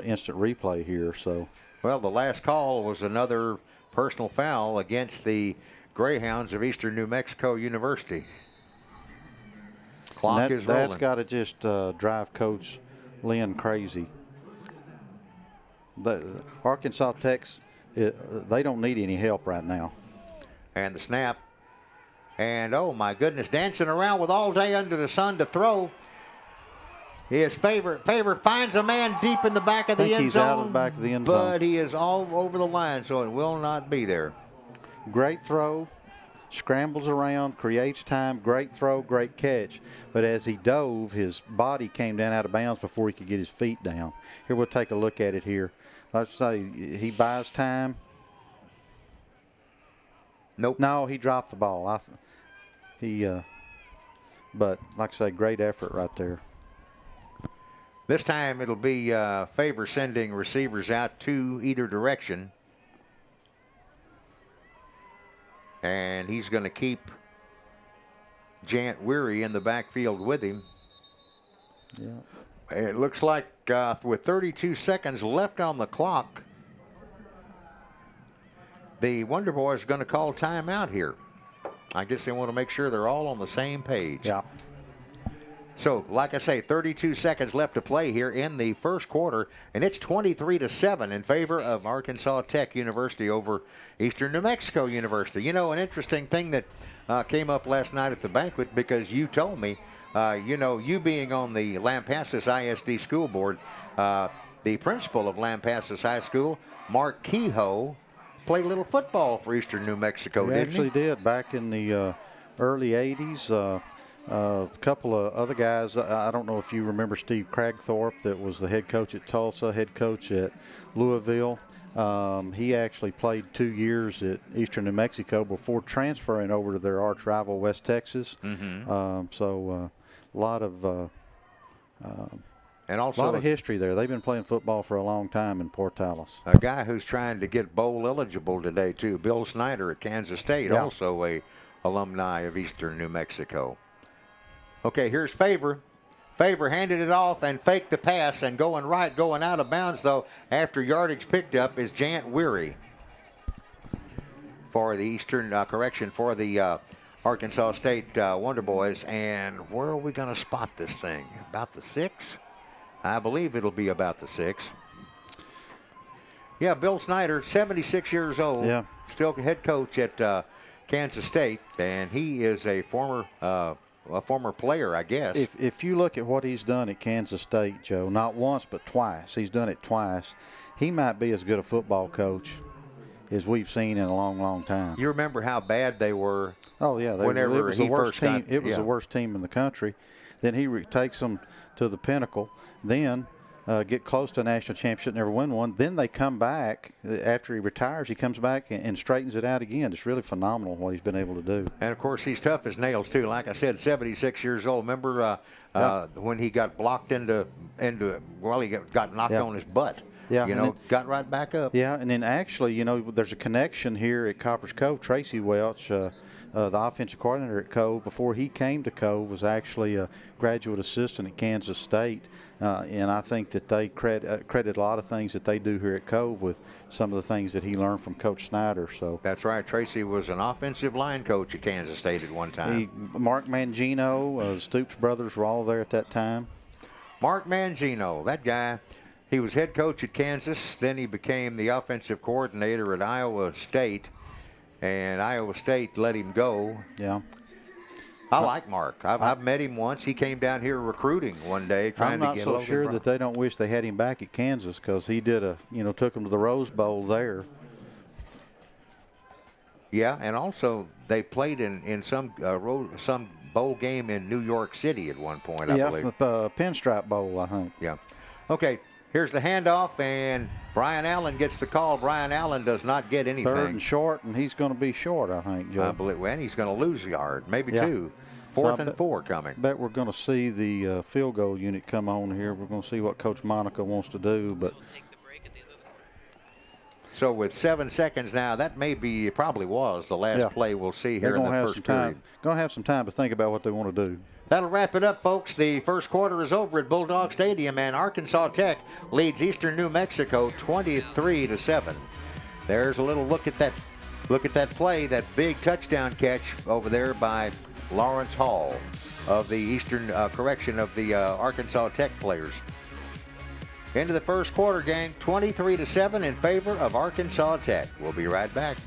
instant replay here. So, well, the last call was another personal foul against the Greyhounds of Eastern New Mexico University. Clock is rolling. That's got to just drive Coach Lynn crazy. Arkansas Tech's, they don't need any help right now. And the snap. And, oh, my goodness, dancing around with all day under the sun to throw. His favorite finds a man deep in the back of the end zone. He's out of the back of the end zone. But he is all over the line, so it will not be there. Great throw. Scrambles around, creates time, great throw, great catch. But as he dove, his body came down out of bounds before he could get his feet down. Here, we'll take a look at it here. Let's say he buys time. Nope. No, he dropped the ball. But like I say, great effort right there. This time it'll be Favor sending receivers out to either direction. And he's going to keep Jant Weary in the backfield with him. Yeah. It looks like with 32 seconds left on the clock, the Wonder Boys are going to call timeout here. I guess they want to make sure they're all on the same page. Yeah. So, like I say, 32 seconds left to play here in the first quarter, and it's 23-7 in favor of Arkansas Tech University over Eastern New Mexico University. You know, an interesting thing that came up last night at the banquet, because you told me, you being on the Lampasas ISD school board, the principal of Lampasas High School, Mark Kehoe, played a little football for Eastern New Mexico, He didn't actually did back in the early 80s. A couple of other guys, I don't know if you remember Steve Cragthorpe, that was the head coach at Tulsa, head coach at Louisville. He actually played 2 years at Eastern New Mexico before transferring over to their arch rival, West Texas. So a lot of and also a lot of history there. They've been playing football for a long time in Portales. A guy who's trying to get bowl eligible today, too, Bill Snyder at Kansas State, also a alumni of Eastern New Mexico. Okay, here's Favor. Favor handed it off and faked the pass, and going out of bounds, though, after yardage picked up is Jant Weary for the for the Arkansas State Wonder Boys. And where are we going to spot this thing? About the 6? I believe it'll be about the 6. Yeah, Bill Snyder, 76 years old, still head coach at Kansas State, and he is a former player, I guess. If you look at what he's done at Kansas State, Joe, not once but twice, he's done it twice, he might be as good a football coach as we've seen in a long, long time. You remember how bad they were? Oh, yeah. Whenever it was the worst team. It was the worst team in the country. Then he takes them to the pinnacle. Then get close to a national championship, never win one. Then they come back. After he retires, he comes back and straightens it out again. It's really phenomenal what he's been able to do. And, of course, he's tough as nails, too. Like I said, 76 years old. Remember when he got blocked he got knocked on his butt. Yeah, got right back up. Yeah, and then actually, there's a connection here at Copper's Cove. Tracy Welch, the offensive coordinator at Cove, before he came to Cove, was actually a graduate assistant at Kansas State. And I think that they credit a lot of things that they do here at Cove with some of the things that he learned from Coach Snyder. So that's right. Tracy was an offensive line coach at Kansas State at one time. Mark Mangino, the Stoops brothers were all there at that time. Mark Mangino, that guy. He was head coach at Kansas. Then he became the offensive coordinator at Iowa State. And Iowa State let him go. Yeah. I like Mark. I've met him once. He came down here recruiting one day trying to get I'm not so sure that they don't wish they had him back at Kansas, because he did took them to the Rose Bowl there. Yeah, and also they played in some bowl game in New York City at one point, I believe. Yeah, the Pinstripe Bowl, I think. Yeah. Okay, here's the handoff, and Brian Allen gets the call. Brian Allen does not get anything. 3rd and short, and he's going to be short, I think, Joe. I believe, and he's going to lose a yard, maybe 2. 4th and 4 coming. Bet we're going to see the field goal unit come on here. We're going to see what Coach Monica wants to do. But So with 7 seconds now, that probably was the last play we'll see here in the first period. Going to have some time to think about what they want to do. That'll wrap it up, folks. The first quarter is over at Bulldog Stadium, and Arkansas Tech leads Eastern New Mexico 23-7. There's a little look at that play, that big touchdown catch over there by Lawrence Hall of the of the Arkansas Tech players. Into the first quarter, gang, 23-7 in favor of Arkansas Tech. We'll be right back.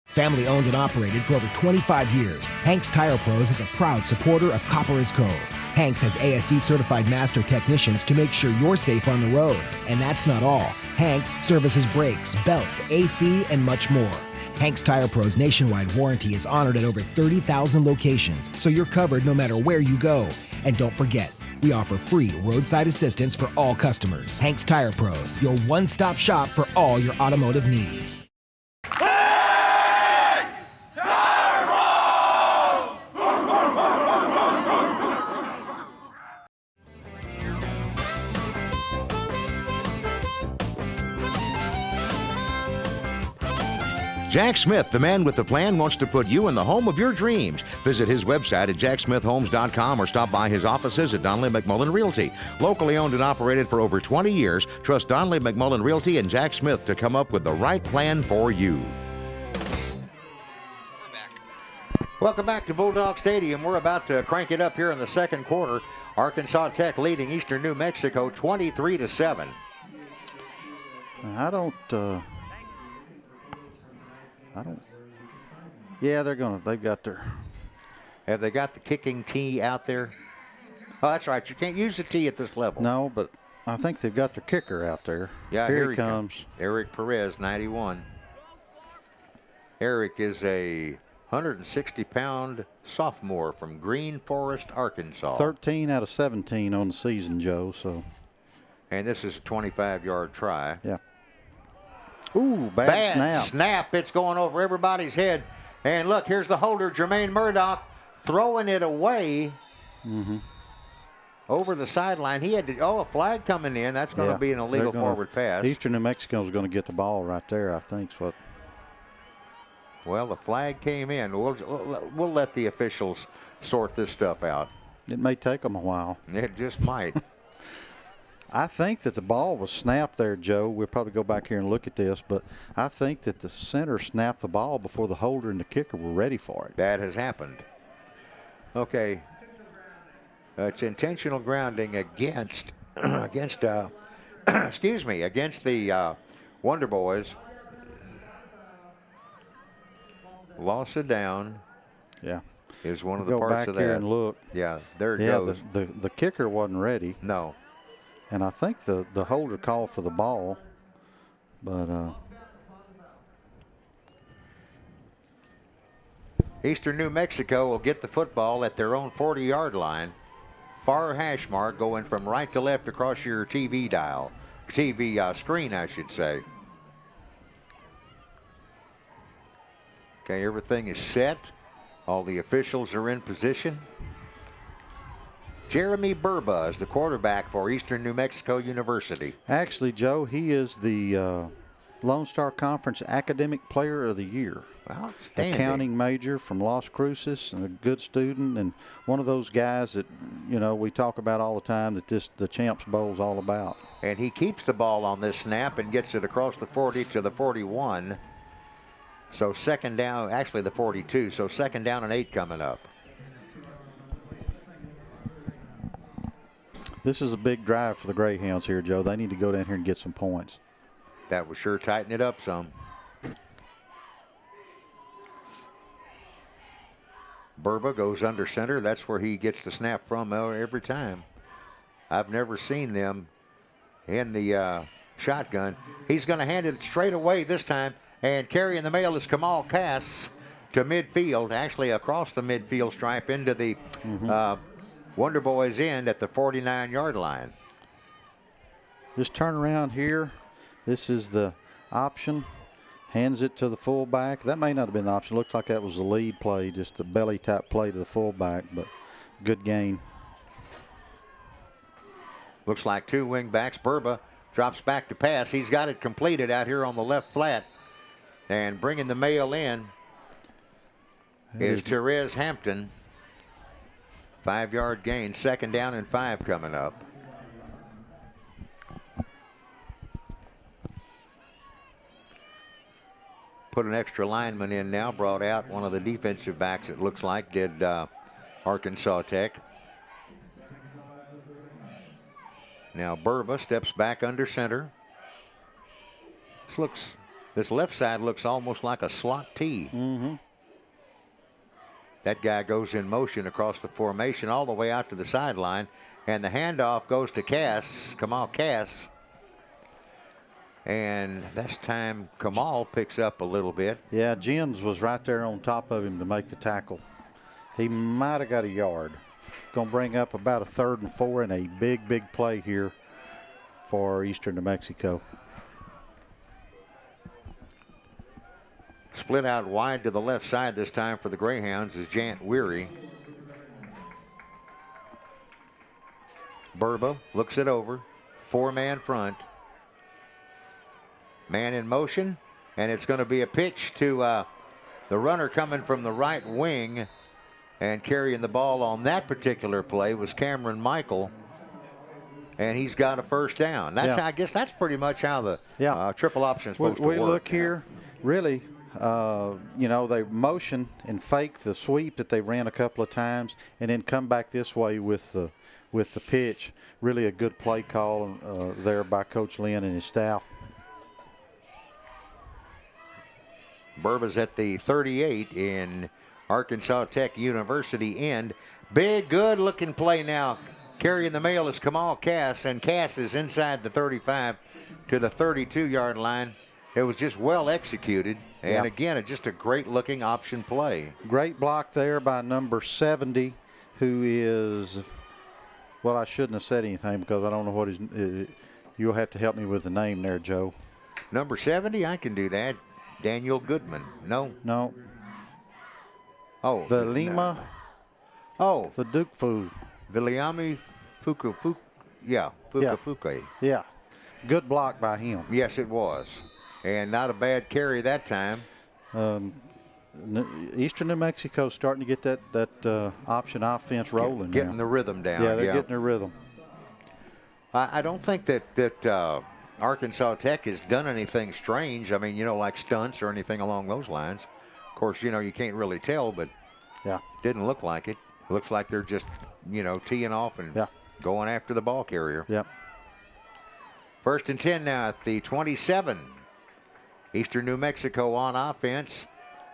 Family owned and operated for over 25 years, Hanks Tire Pros is a proud supporter of Copperas Cove. Hanks has ASE certified master technicians to make sure you're safe on the road. And that's not all. Hanks services brakes, belts, AC, and much more. Hanks Tire Pros nationwide warranty is honored at over 30,000 locations, so you're covered no matter where you go. And don't forget, we offer free roadside assistance for all customers. Hanks Tire Pros, your one-stop shop for all your automotive needs. Jack Smith, the man with the plan, wants to put you in the home of your dreams. Visit his website at jacksmithhomes.com or stop by his offices at Donnelly McMullen Realty. Locally owned and operated for over 20 years, trust Donnelly McMullen Realty and Jack Smith to come up with the right plan for you. Welcome back to Bulldog Stadium. We're about to crank it up here in the second quarter. Arkansas Tech leading Eastern New Mexico 23-7. Yeah, they've got their. Have they got the kicking tee out there? Oh, that's right. You can't use the tee at this level. No, but I think they've got their kicker out there. Yeah, here he comes. Eric Perez, 91. Eric is a 160-pound sophomore from Green Forest, Arkansas. 13 out of 17 on the season, Joe. So. And this is a 25-yard try. Yeah. Ooh, bad snap. It's going over everybody's head. And look, here's the holder, Jermaine Murdoch, throwing it away over the sideline. He had to, a flag coming in. That's going to be an illegal forward pass. Eastern New Mexico is going to get the ball right there, I think. Well, the flag came in. We'll let the officials sort this stuff out. It may take them a while. It just might. I think that the ball was snapped there, Joe. We'll probably go back here and look at this, but I think that the center snapped the ball before the holder and the kicker were ready for it. That has happened. Okay. It's intentional grounding against against the Wonder Boys. Loss of down. Yeah. Is one of the parts of that. Go back here and look. Yeah, there it goes. The kicker wasn't ready. No. And I think the holder called for the ball, but Eastern New Mexico will get the football at their own 40-yard line. Far hash mark going from right to left across your TV dial. TV screen, I should say. Okay, everything is set. All the officials are in position. Jeremy Burba is the quarterback for Eastern New Mexico University. Actually, Joe, he is the Lone Star Conference Academic Player of the Year. Outstanding. Accounting major from Las Cruces and a good student, and one of those guys that, we talk about all the time that the Champs Bowl is all about. And he keeps the ball on this snap and gets it across the 40 to the 41. So second down, actually the 42, so second down and 8 coming up. This is a big drive for the Greyhounds here, Joe. They need to go down here and get some points. That would sure tighten it up some. Burba goes under center. That's where he gets the snap from every time. I've never seen them in the shotgun. He's going to hand it straight away this time. And carrying the mail is Kamal Cass to midfield, actually across the midfield stripe into the Wonder Boys end at the 49-yard line. Just turn around here. This is the option. Hands it to the fullback. That may not have been an option. Looks like that was the lead play, just the belly tap play to the fullback, but good gain. Looks like two wing backs. Burba drops back to pass. He's got it completed out here on the left flat. And bringing the mail in is Therese Hampton. 5-yard gain. 2nd down and 5 coming up. Put an extra lineman in now. Brought out one of the defensive backs, it looks like, did Arkansas Tech. Now Burba steps back under center. This left side looks almost like a slot T. That guy goes in motion across the formation all the way out to the sideline, and the handoff goes to Kamal Cass. And this time Kamal picks up a little bit. Yeah, Jens was right there on top of him to make the tackle. He might have got a yard. Going to bring up about a 3rd and 4 and a big, big play here for Eastern New Mexico. Split out wide to the left side this time for the Greyhounds is Jant Weary. Burba looks it over. 4-man front. Man in motion, and it's going to be a pitch to the runner coming from the right wing, and carrying the ball on that particular play was Cameron Michael, and he's got a 1st down. That's I guess that's pretty much how the triple option is supposed to work. We look here, really, you know, they motion and fake the sweep that they ran a couple of times, and then come back this way with the pitch. Really a good play call there by Coach Lynn and his staff. Burba's at the 38 in Arkansas Tech University end. Big, good-looking play now. Carrying the mail is Kamal Cass, and Cass is inside the 35 to the 32-yard line. It was just well executed, and again, just a great-looking option play. Great block there by number 70, who is, well, I shouldn't have said anything because I don't know what his, you'll have to help me with the name there, Joe. Number 70, I can do that. Daniel Goodman. No. Oh. Velima. Oh. Fadukfu. Viliami Fuku. Yeah. Fuka. Yeah. Good block by him. Yes, it was. And not a bad carry that time. Eastern New Mexico starting to get that option offense rolling. Getting the rhythm down. Yeah, they're getting their rhythm. I don't think that Arkansas Tech has done anything strange. I mean, you know, like stunts or anything along those lines. Of course, you know, you can't really tell, but didn't look like it. Looks like they're just, you know, teeing off and going after the ball carrier. 1st and 10 now at the 27. Eastern New Mexico on offense.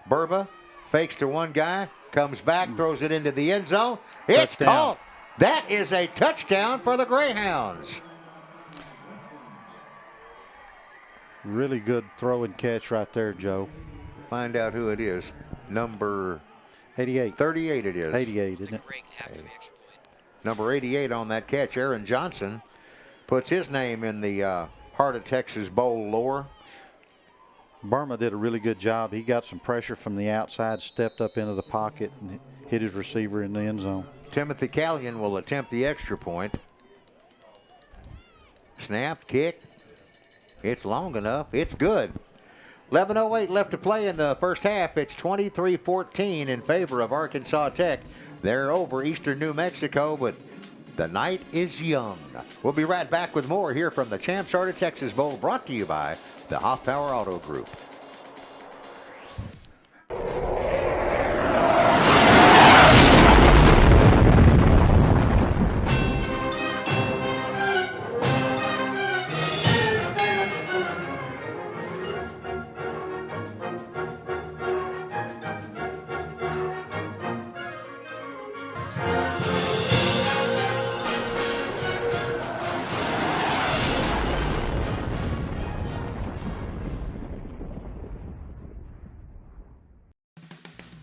Burba fakes to one guy, comes back, throws it into the end zone. It's caught. That is a touchdown for the Greyhounds. Really good throw and catch right there, Joe. Find out who it is. Number 88. 38 it is. 88, isn't it? Number 88 on that catch, Aaron Johnson, puts his name in the Heart of Texas Bowl lore. Burma did a really good job. He got some pressure from the outside, stepped up into the pocket, and hit his receiver in the end zone. Timothy Callion will attempt the extra point. Snap, kick. It's long enough. It's good. 11:08 left to play in the first half. It's 23-14 in favor of Arkansas Tech. They're over Eastern New Mexico, but the night is young. We'll be right back with more here from the Champs Heart of Texas Bowl, brought to you by the Hoff Power Auto Group.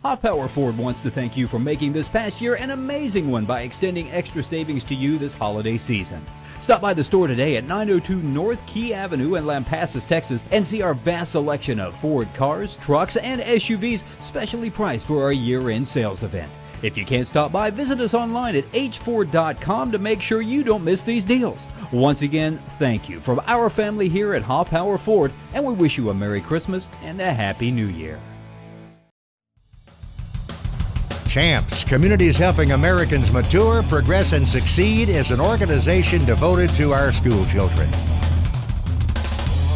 Hoff Power Ford wants to thank you for making this past year an amazing one by extending extra savings to you this holiday season. Stop by the store today at 902 North Key Avenue in Lampasas, Texas, and see our vast selection of Ford cars, trucks, and SUVs specially priced for our year-end sales event. If you can't stop by, visit us online at hford.com to make sure you don't miss these deals. Once again, thank you from our family here at Ha Power Ford, and we wish you a Merry Christmas and a Happy New Year. Champs, Communities Helping Americans Mature, Progress, and Succeed is an organization devoted to our school children.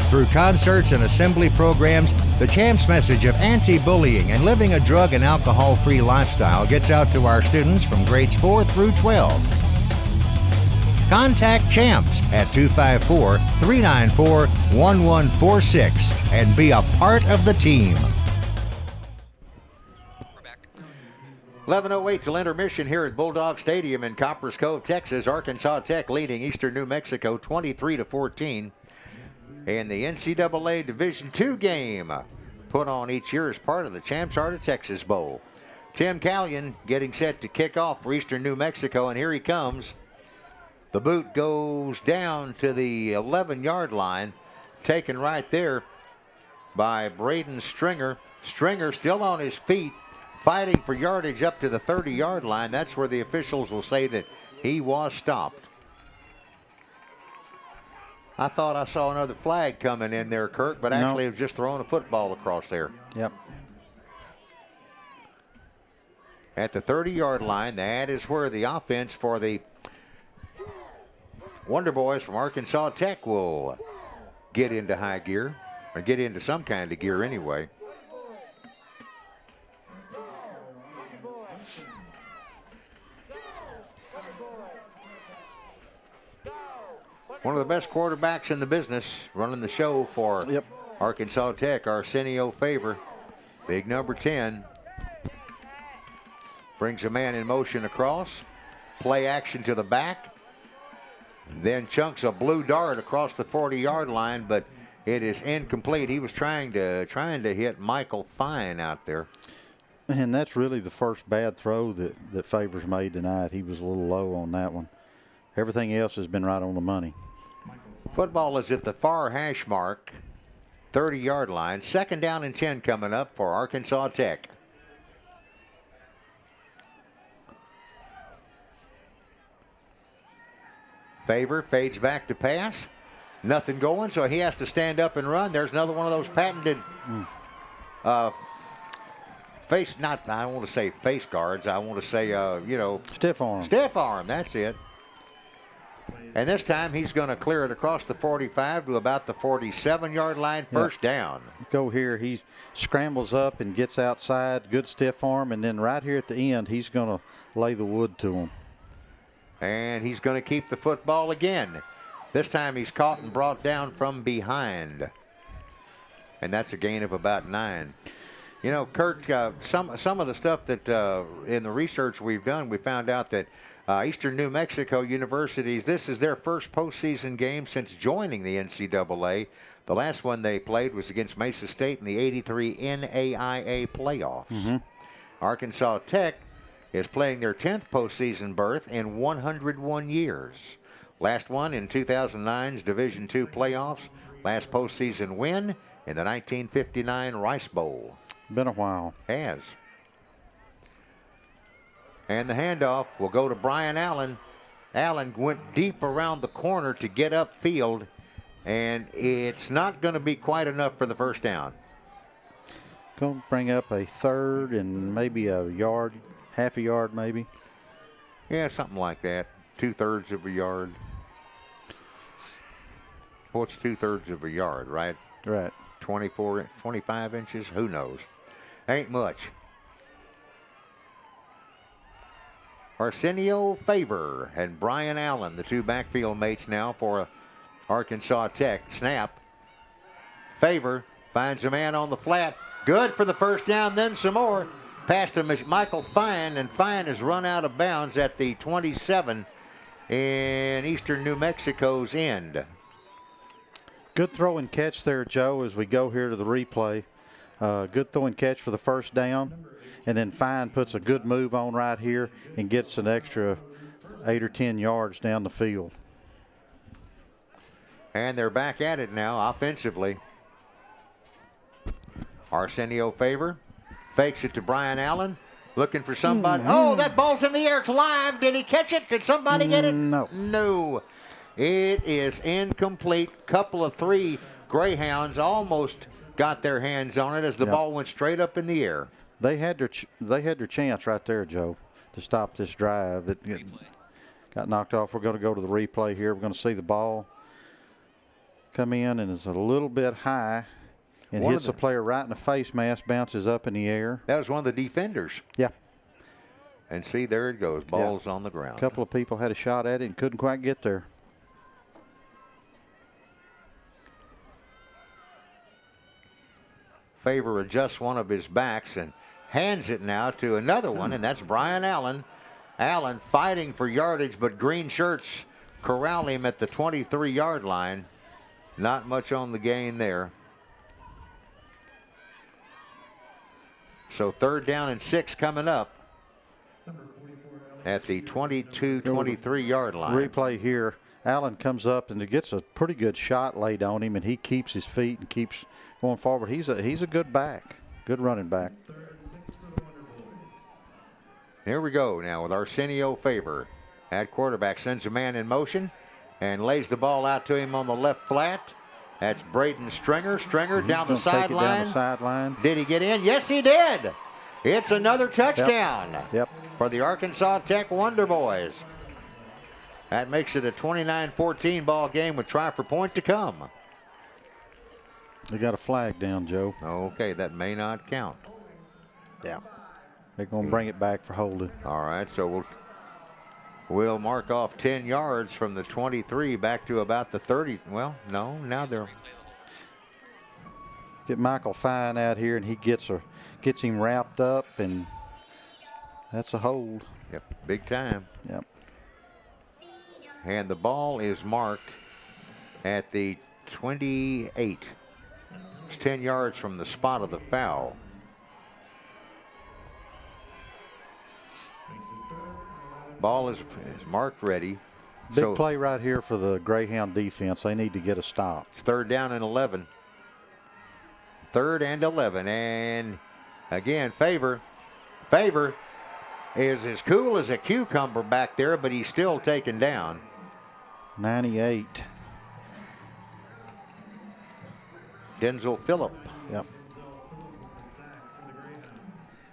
Through concerts and assembly programs, the Champs message of anti-bullying and living a drug and alcohol-free lifestyle gets out to our students from grades 4 through 12. Contact Champs at 254-394-1146 and be a part of the team. 11:08 till intermission here at Bulldog Stadium in Copperas Cove, Texas. Arkansas Tech leading Eastern New Mexico 23-14 in the NCAA Division II game put on each year as part of the Champs Heart of Texas Bowl. Tim Callion getting set to kick off for Eastern New Mexico, and here he comes. The boot goes down to the 11-yard line, taken right there by Braden Stringer. Stringer still on his feet, fighting for yardage up to the 30-yard line. That's where the officials will say that he was stopped. I thought I saw another flag coming in there, Kirk, but actually it was just throwing a football across there. Yep. At the 30-yard line, that is where the offense for the Wonder Boys from Arkansas Tech will get into high gear, or get into some kind of gear anyway. One of the best quarterbacks in the business running the show for Arkansas Tech, Arsenio Favor. Big number 10. Brings a man in motion across. Play action to the back. Then chunks a blue dart across the 40-yard line, but it is incomplete. He was trying to hit Michael Fine out there. And that's really the first bad throw that Favors made tonight. He was a little low on that one. Everything else has been right on the money. Football is at the far hash mark, 30-yard line. 2nd down and 10 coming up for Arkansas Tech. Favor fades back to pass. Nothing going, so he has to stand up and run. There's another one of those patented I don't want to say face guards. I want to say, stiff arm. Stiff arm, that's it. And this time he's going to clear it across the 45 to about the 47-yard line, first down. Go here. He scrambles up and gets outside. Good stiff arm. And then right here at the end, he's going to lay the wood to him. And he's going to keep the football again. This time he's caught and brought down from behind. And that's a gain of about 9. You know, Kurt, some of the stuff that in the research we've done, we found out that Eastern New Mexico Universities, this is their first postseason game since joining the NCAA. The last one they played was against Mesa State in the '83 NAIA playoffs. Arkansas Tech is playing their 10th postseason berth in 101 years. Last one in 2009's Division II playoffs. Last postseason win in the 1959 Rice Bowl. Been a while. Has. And the handoff will go to Brian Allen. Allen went deep around the corner to get upfield, and it's not going to be quite enough for the first down. Going to bring up a 3rd and maybe a yard, half a yard maybe. Yeah, something like that. 2/3 of a yard. What's 2/3 of a yard, right? Right. 24, 25 inches? Who knows? Ain't much. Arsenio Favor and Brian Allen, the two backfield mates now for Arkansas Tech. Snap. Favor finds a man on the flat. Good for the first down, then some more. Past him is Michael Fine, and Fine is run out of bounds at the 27 in Eastern New Mexico's end. Good throw and catch there, Joe, as we go here to the replay. Good throw and catch for the first down. And then Fine puts a good move on right here and gets an extra 8 or 10 yards down the field. And they're back at it now offensively. Arsenio Favor fakes it to Brian Allen. Looking for somebody. Oh, that ball's in the air. It's live. Did he catch it? Did somebody get it? No. No. It is incomplete. Couple of three Greyhounds almost got their hands on it as the ball went straight up in the air. They had their chance right there, Joe, to stop this drive. That got knocked off. We're going to go to the replay here. We're going to see the ball come in, and it's a little bit high. And hits the player right in the face mask, bounces up in the air. That was one of the defenders. Yeah. And see, there it goes. Ball's on the ground. A couple of people had a shot at it and couldn't quite get there. Favor adjusts one of his backs and hands it now to another one, and that's Brian Allen. Allen fighting for yardage, but green shirts corral him at the 23-yard line. Not much on the gain there. So 3rd down and 6 coming up at the 23-yard line. Replay here. Allen comes up and gets a pretty good shot laid on him, and he keeps his feet and keeps going forward. He's a good back, good running back. Here we go now with Arsenio Favor at quarterback. Sends a man in motion and lays the ball out to him on the left flat. That's Braden Stringer. Stringer down the sideline. Did he get in? Yes, he did. It's another touchdown for the Arkansas Tech Wonder Boys. That makes it a 29-14 ball game with try for point to come. They got a flag down, Joe. Okay, that may not count. Yeah. They're going to bring it back for holding. All right, so we'll mark off 10 yards from the 23 back to about the 30. Well, no, now they're. Get Michael Fine out here, and he gets him wrapped up, and that's a hold. Yep, big time. Yep. And the ball is marked at the 28. It's 10 yards from the spot of the foul. Ball is marked ready. Big play right here for the Greyhound defense. They need to get a stop. It's 3rd down and 11. 3rd and 11. And again, Favor is as cool as a cucumber back there, but he's still taken down. 98. Denzel Phillip. Yep.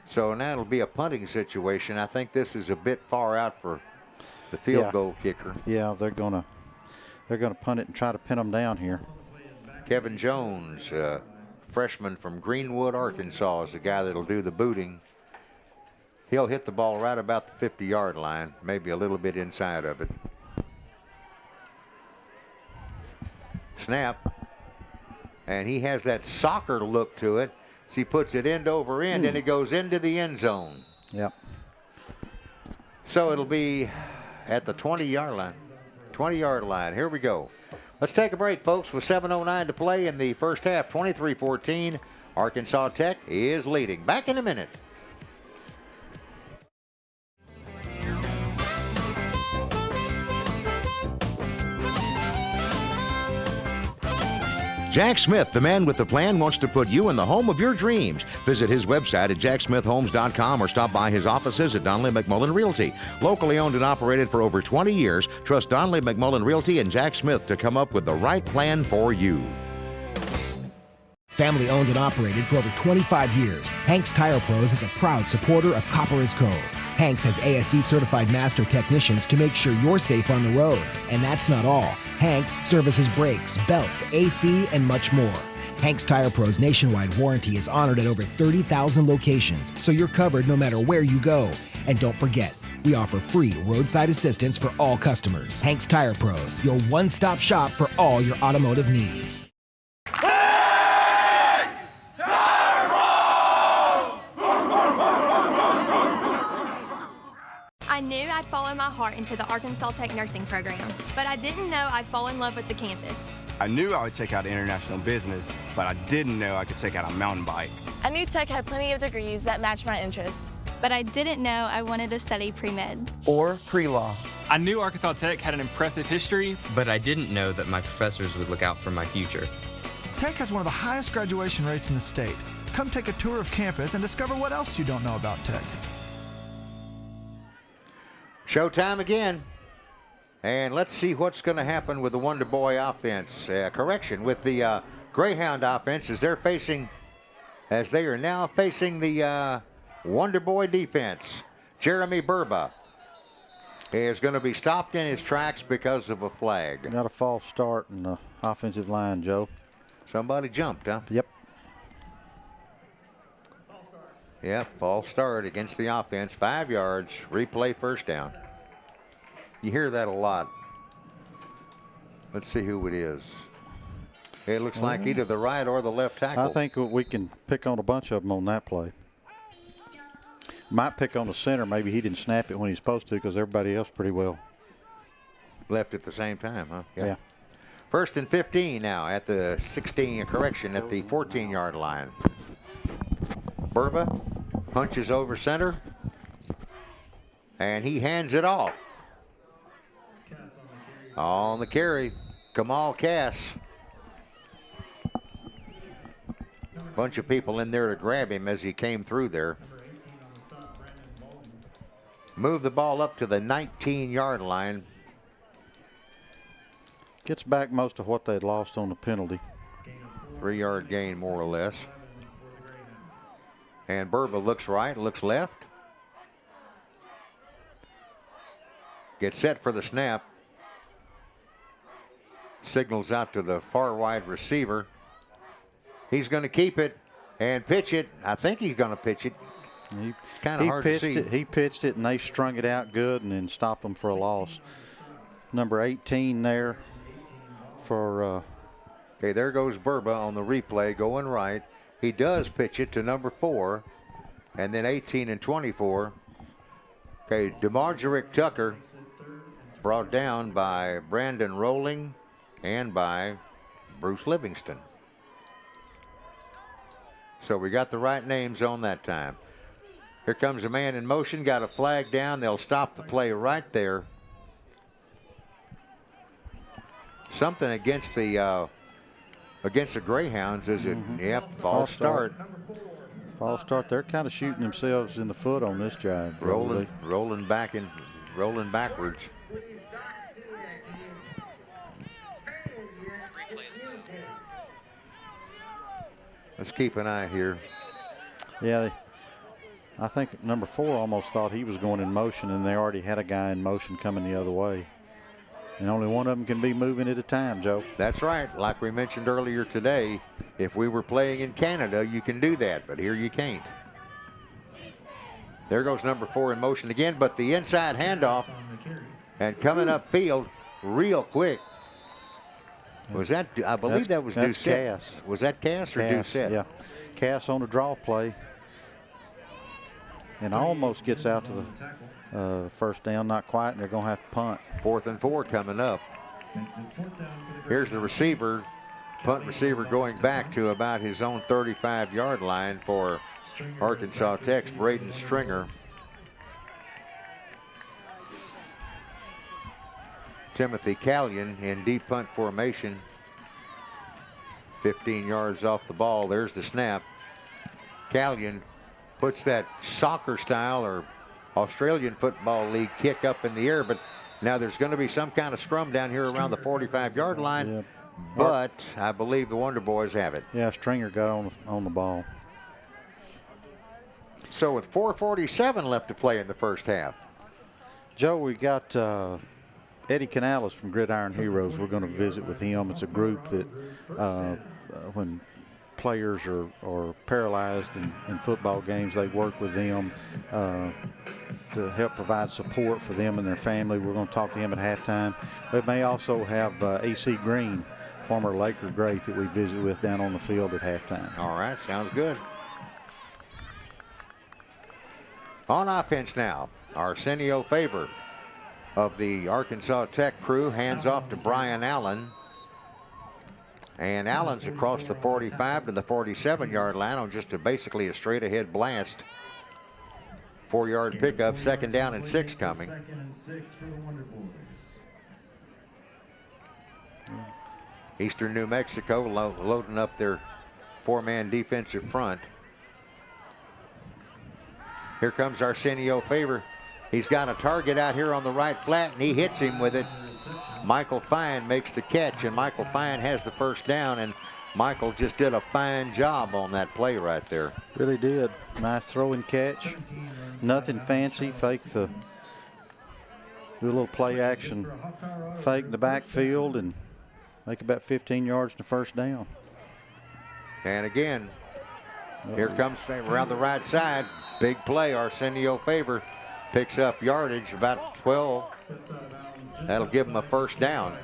So now it'll be a punting situation. I think this is a bit far out for the field goal kicker. Yeah, they're gonna punt it and try to pin them down here. Kevin Jones, freshman from Greenwood, Arkansas, is the guy that'll do the booting. He'll hit the ball right about the 50-yard line, maybe a little bit inside of it. Snap. And he has that soccer look to it. So he puts it end over end, and it goes into the end zone. Yep. So it'll be at the 20-yard line. 20-yard line. Here we go. Let's take a break, folks, with 7:09 to play in the first half. 23-14. Arkansas Tech is leading. Back in a minute. Jack Smith, the man with the plan, wants to put you in the home of your dreams. Visit his website at jacksmithhomes.com or stop by his offices at Donnelly McMullen Realty. Locally owned and operated for over 20 years, trust Donnelly McMullen Realty and Jack Smith to come up with the right plan for you. Family owned and operated for over 25 years, Hanks Tire Pros is a proud supporter of Copperas Cove. Hanks has ASE certified master technicians to make sure you're safe on the road. And that's not all. Hanks services brakes, belts, AC, and much more. Hanks Tire Pros nationwide warranty is honored at over 30,000 locations, so you're covered no matter where you go. And don't forget, we offer free roadside assistance for all customers. Hanks Tire Pros, your one-stop shop for all your automotive needs. I knew I'd follow my heart into the Arkansas Tech nursing program, but I didn't know I'd fall in love with the campus. I knew I would check out international business, but I didn't know I could check out a mountain bike. I knew Tech had plenty of degrees that matched my interest. But I didn't know I wanted to study pre-med. Or pre-law. I knew Arkansas Tech had an impressive history, but I didn't know that my professors would look out for my future. Tech has one of the highest graduation rates in the state. Come take a tour of campus and discover what else you don't know about Tech. Showtime again. And let's see what's going to happen with the Wonder Boy offense. Correction, with the Greyhound offense as they are now facing the Wonder Boy defense. Jeremy Burba is going to be stopped in his tracks because of a flag. Got a false start in the offensive line, Joe. Somebody jumped, huh? Yep. Yep, false start against the offense. 5 yards, replay first down. You hear that a lot. Let's see who it is. It looks like either the right or the left tackle. I think we can pick on a bunch of them on that play. Might pick on the center. Maybe he didn't snap it when he's supposed to because everybody else pretty well left at the same time, huh? Yeah. First and 15 now at the 16, correction, at the 14-yard line. Burba punches over center, and he hands it off. On the carry, Kamal Cass. Bunch of people in there to grab him as he came through there. Move the ball up to the 19-yard line. Gets back most of what they'd lost on the penalty. 3-yard gain, more or less. And Burba looks right, looks left. Gets set for the snap. Signals out to the far wide receiver. He's going to keep it and pitch it. I think he's going to pitch it. It's kind of hard to see. He pitched it, and they strung it out good and then stopped them for a loss. Number 18 there for... Okay, there goes Burba on the replay going right. He does pitch it to number 4, and then 18 and 24. Okay, DeMarjorick Tucker brought down by Brandon Rolling and by Bruce Livingston. So we got the right names on that time. Here comes a man in motion, got a flag down. They'll stop the play right there. Something against the Greyhounds, is it? Yep, false start. False start. They're kind of shooting themselves in the foot on this drive. Rolling backwards. Let's keep an eye here. Yeah, I think number 4 almost thought he was going in motion, and they already had a guy in motion coming the other way. And only one of them can be moving at a time, Joe. That's right. Like we mentioned earlier today, if we were playing in Canada, you can do that, but here you can't. There goes number 4 in motion again, but the inside handoff and coming upfield real quick. Was that, I believe that was That's Doucette. Cass. Was that Cass or Doucette? Yeah. Cass on the draw play. And almost gets out to the first down, not quite, and they're going to have to punt. 4th and 4 coming up. Here's the receiver, punt receiver going back to about his own 35-yard line for Arkansas Tech's Braden Stringer. Timothy Callion in deep punt formation. 15 yards off the ball. There's the snap. Callion puts that soccer style or Australian Football League kick up in the air, but now there's going to be some kind of scrum down here around the 45-yard line, Yep. but I believe the Wonder Boys have it. Yeah, Stringer got on the ball. So with 4:47 left to play in the first half. Joe, we got Eddie Canales from Gridiron Heroes. We're going to visit with him. It's a group that when players are paralyzed in football games, they work with them to help provide support for them and their family. We're going to talk to him at halftime. We may also have A.C. Green, former Laker great, that we visit with down on the field at halftime. All right, sounds good. On offense now, Arsenio Faber of the Arkansas Tech crew hands off to Brian Allen. And Allen's across the 45 to the 47-yard line on just basically a straight-ahead blast. 4-yard pickup, 2nd down and 6 coming. Eastern New Mexico loading up their 4-man defensive front. Here comes Arsenio Favor. He's got a target out here on the right flat, and he hits him with it. Michael Fine makes the catch, and Michael Fine has the first down, and Michael just did a fine job on that play right there. Really did. Nice throw and catch. Nothing fancy. Fake do a little play action fake in the backfield and make about 15 yards to first down. And again, here comes Favor around the right side. Big play. Arsenio Favor picks up yardage, about 12. That'll give him a first down.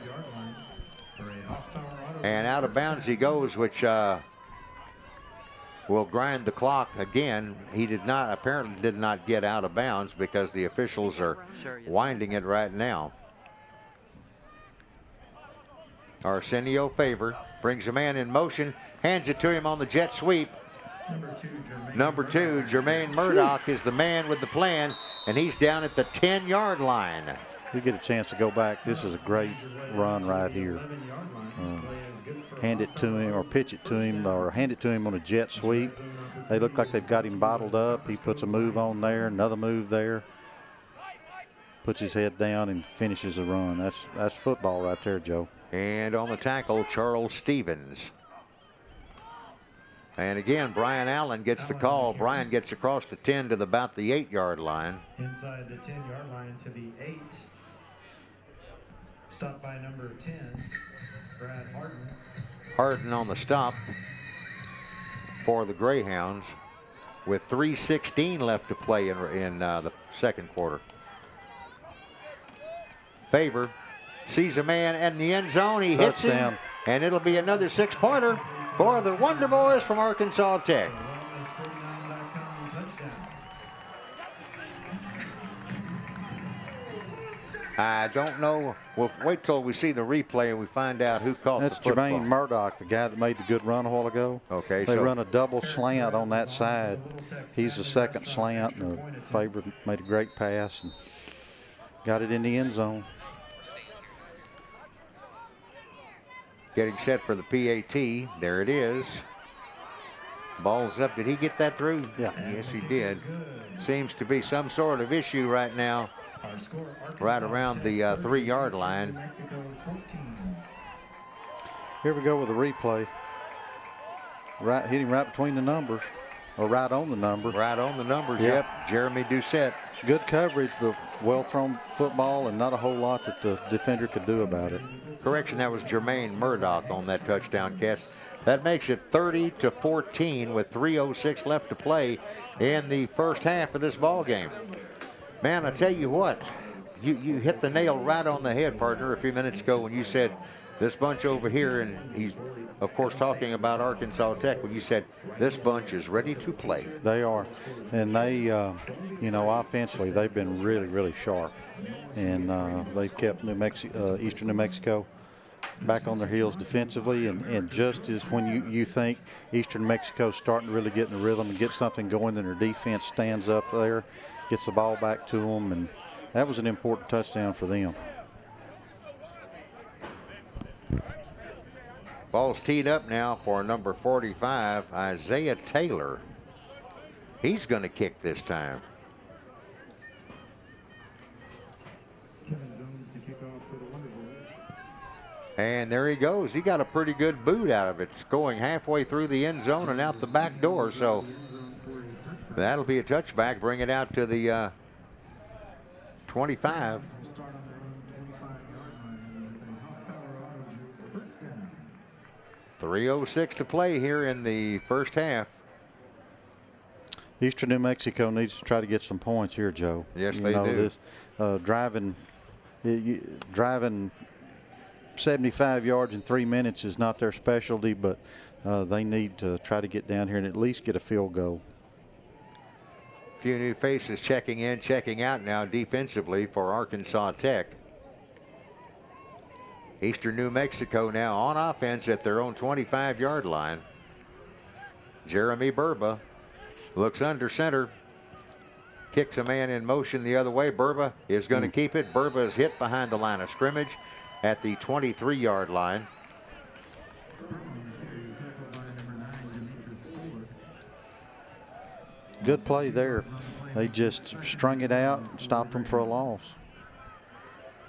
And out of bounds he goes, which will grind the clock again. He apparently did not get out of bounds because the officials are winding it right now. Arsenio Favor brings a man in motion, hands it to him on the jet sweep. Number 2, Jermaine Murdoch, is the man with the plan, and he's down at the 10-yard line. We get a chance to go back. This is a great run right here. Hand it to him or pitch it to him or hand it to him on a jet sweep. They look like they've got him bottled up. He puts a move on there, another move there. Puts his head down and finishes the run. That's football right there, Joe. And on the tackle, Charles Stevens. And again, Brian Allen gets the call. Brian gets across the 10 to about the 8-yard line. Inside the 10-yard line to the 8. Stopped by number 10, Brad Harden. Harden on the stop for the Greyhounds with 3:16 left to play in the second quarter. Favor sees a man in the end zone. He hits him, and it'll be another 6-pointer for the Wonder Boys from Arkansas Tech. I don't know. We'll wait till we see the replay and we find out who caught the football. That's Jermaine Murdoch, the guy that made the good run a while ago. Okay. They run a double slant on that side. He's the second slant, and Favor made a great pass and got it in the end zone. Getting set for the PAT. There it is. Ball's up. Did he get that through? Yeah. Yes, he did. Seems to be some sort of issue right now, right around the 3-yard line. Here we go with a replay. Right, hit him right between the numbers, or right on the number. Right on the numbers, yep. Jeremy Doucette. Good coverage, but well-thrown football and not a whole lot that the defender could do about it. Correction, that was Jermaine Murdoch on that touchdown catch. That makes it 30-14 with 3:06 left to play in the first half of this ball game. Man, I tell you what, you hit the nail right on the head, partner, a few minutes ago when you said this bunch over here, and he's, of course, talking about Arkansas Tech, when you said this bunch is ready to play. They are, and they, you know, offensively, they've been really, really sharp, and they've kept Eastern New Mexico back on their heels defensively, and just as when you think Eastern New Mexico's starting to really get in the rhythm and get something going, then their defense stands up there, gets the ball back to them, and that was an important touchdown for them. Ball's teed up now for number 45, Isaiah Taylor. He's going to kick this time. And there he goes. He got a pretty good boot out of it. It's going halfway through the end zone and out the back door. So that'll be a touchback. Bring it out to the 25. .306 to play here in the first half. Eastern New Mexico needs to try to get some points here, Joe. Yes, they do. Driving 75 yards in 3 minutes is not their specialty, but they need to try to get down here and at least get a field goal. A few new faces checking in, checking out now defensively for Arkansas Tech. Eastern New Mexico now on offense at their own 25-yard line. Jeremy Burba looks under center. kicks a man in motion the other way. Burba is going to keep it. Burba is hit behind the line of scrimmage at the 23-yard line. Good play there. They just strung it out and stopped them for a loss.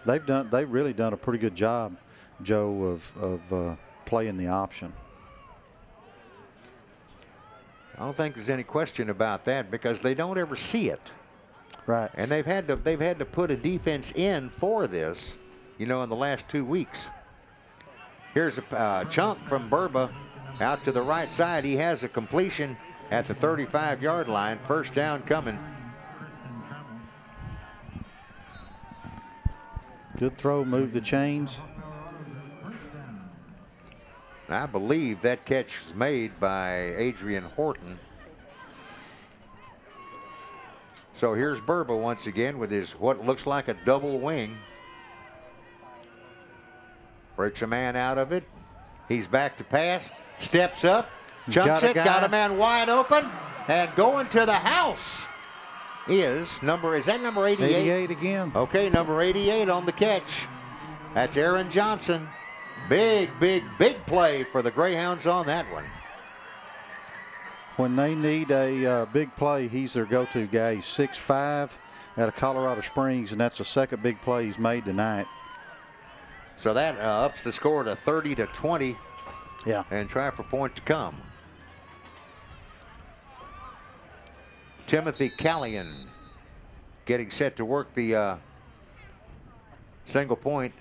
They've really done a pretty good job, Joe, of playing the option. I don't think there's any question about that because they don't ever see it. Right. And they've had to put a defense in for this, in the last 2 weeks. Here's a chunk from Burba out to the right side. He has a completion at the 35-yard line. First down coming. Good throw, move the chains. I believe that catch was made by Adrian Horton. So here's Burba once again with his what looks like a double wing. Breaks a man out of it. He's back to pass. Steps up. Chunks it. Got a man wide open. And going to the house is number 88? 88 again. Okay, number 88 on the catch. That's Aaron Johnson. Big play for the Greyhounds on that one. When they need a big play, he's their go-to guy. He's 6'5", out of Colorado Springs, and that's the second big play he's made tonight. So that ups the score to 30-20. Yeah. And try for point to come. Timothy Callion getting set to work the single point.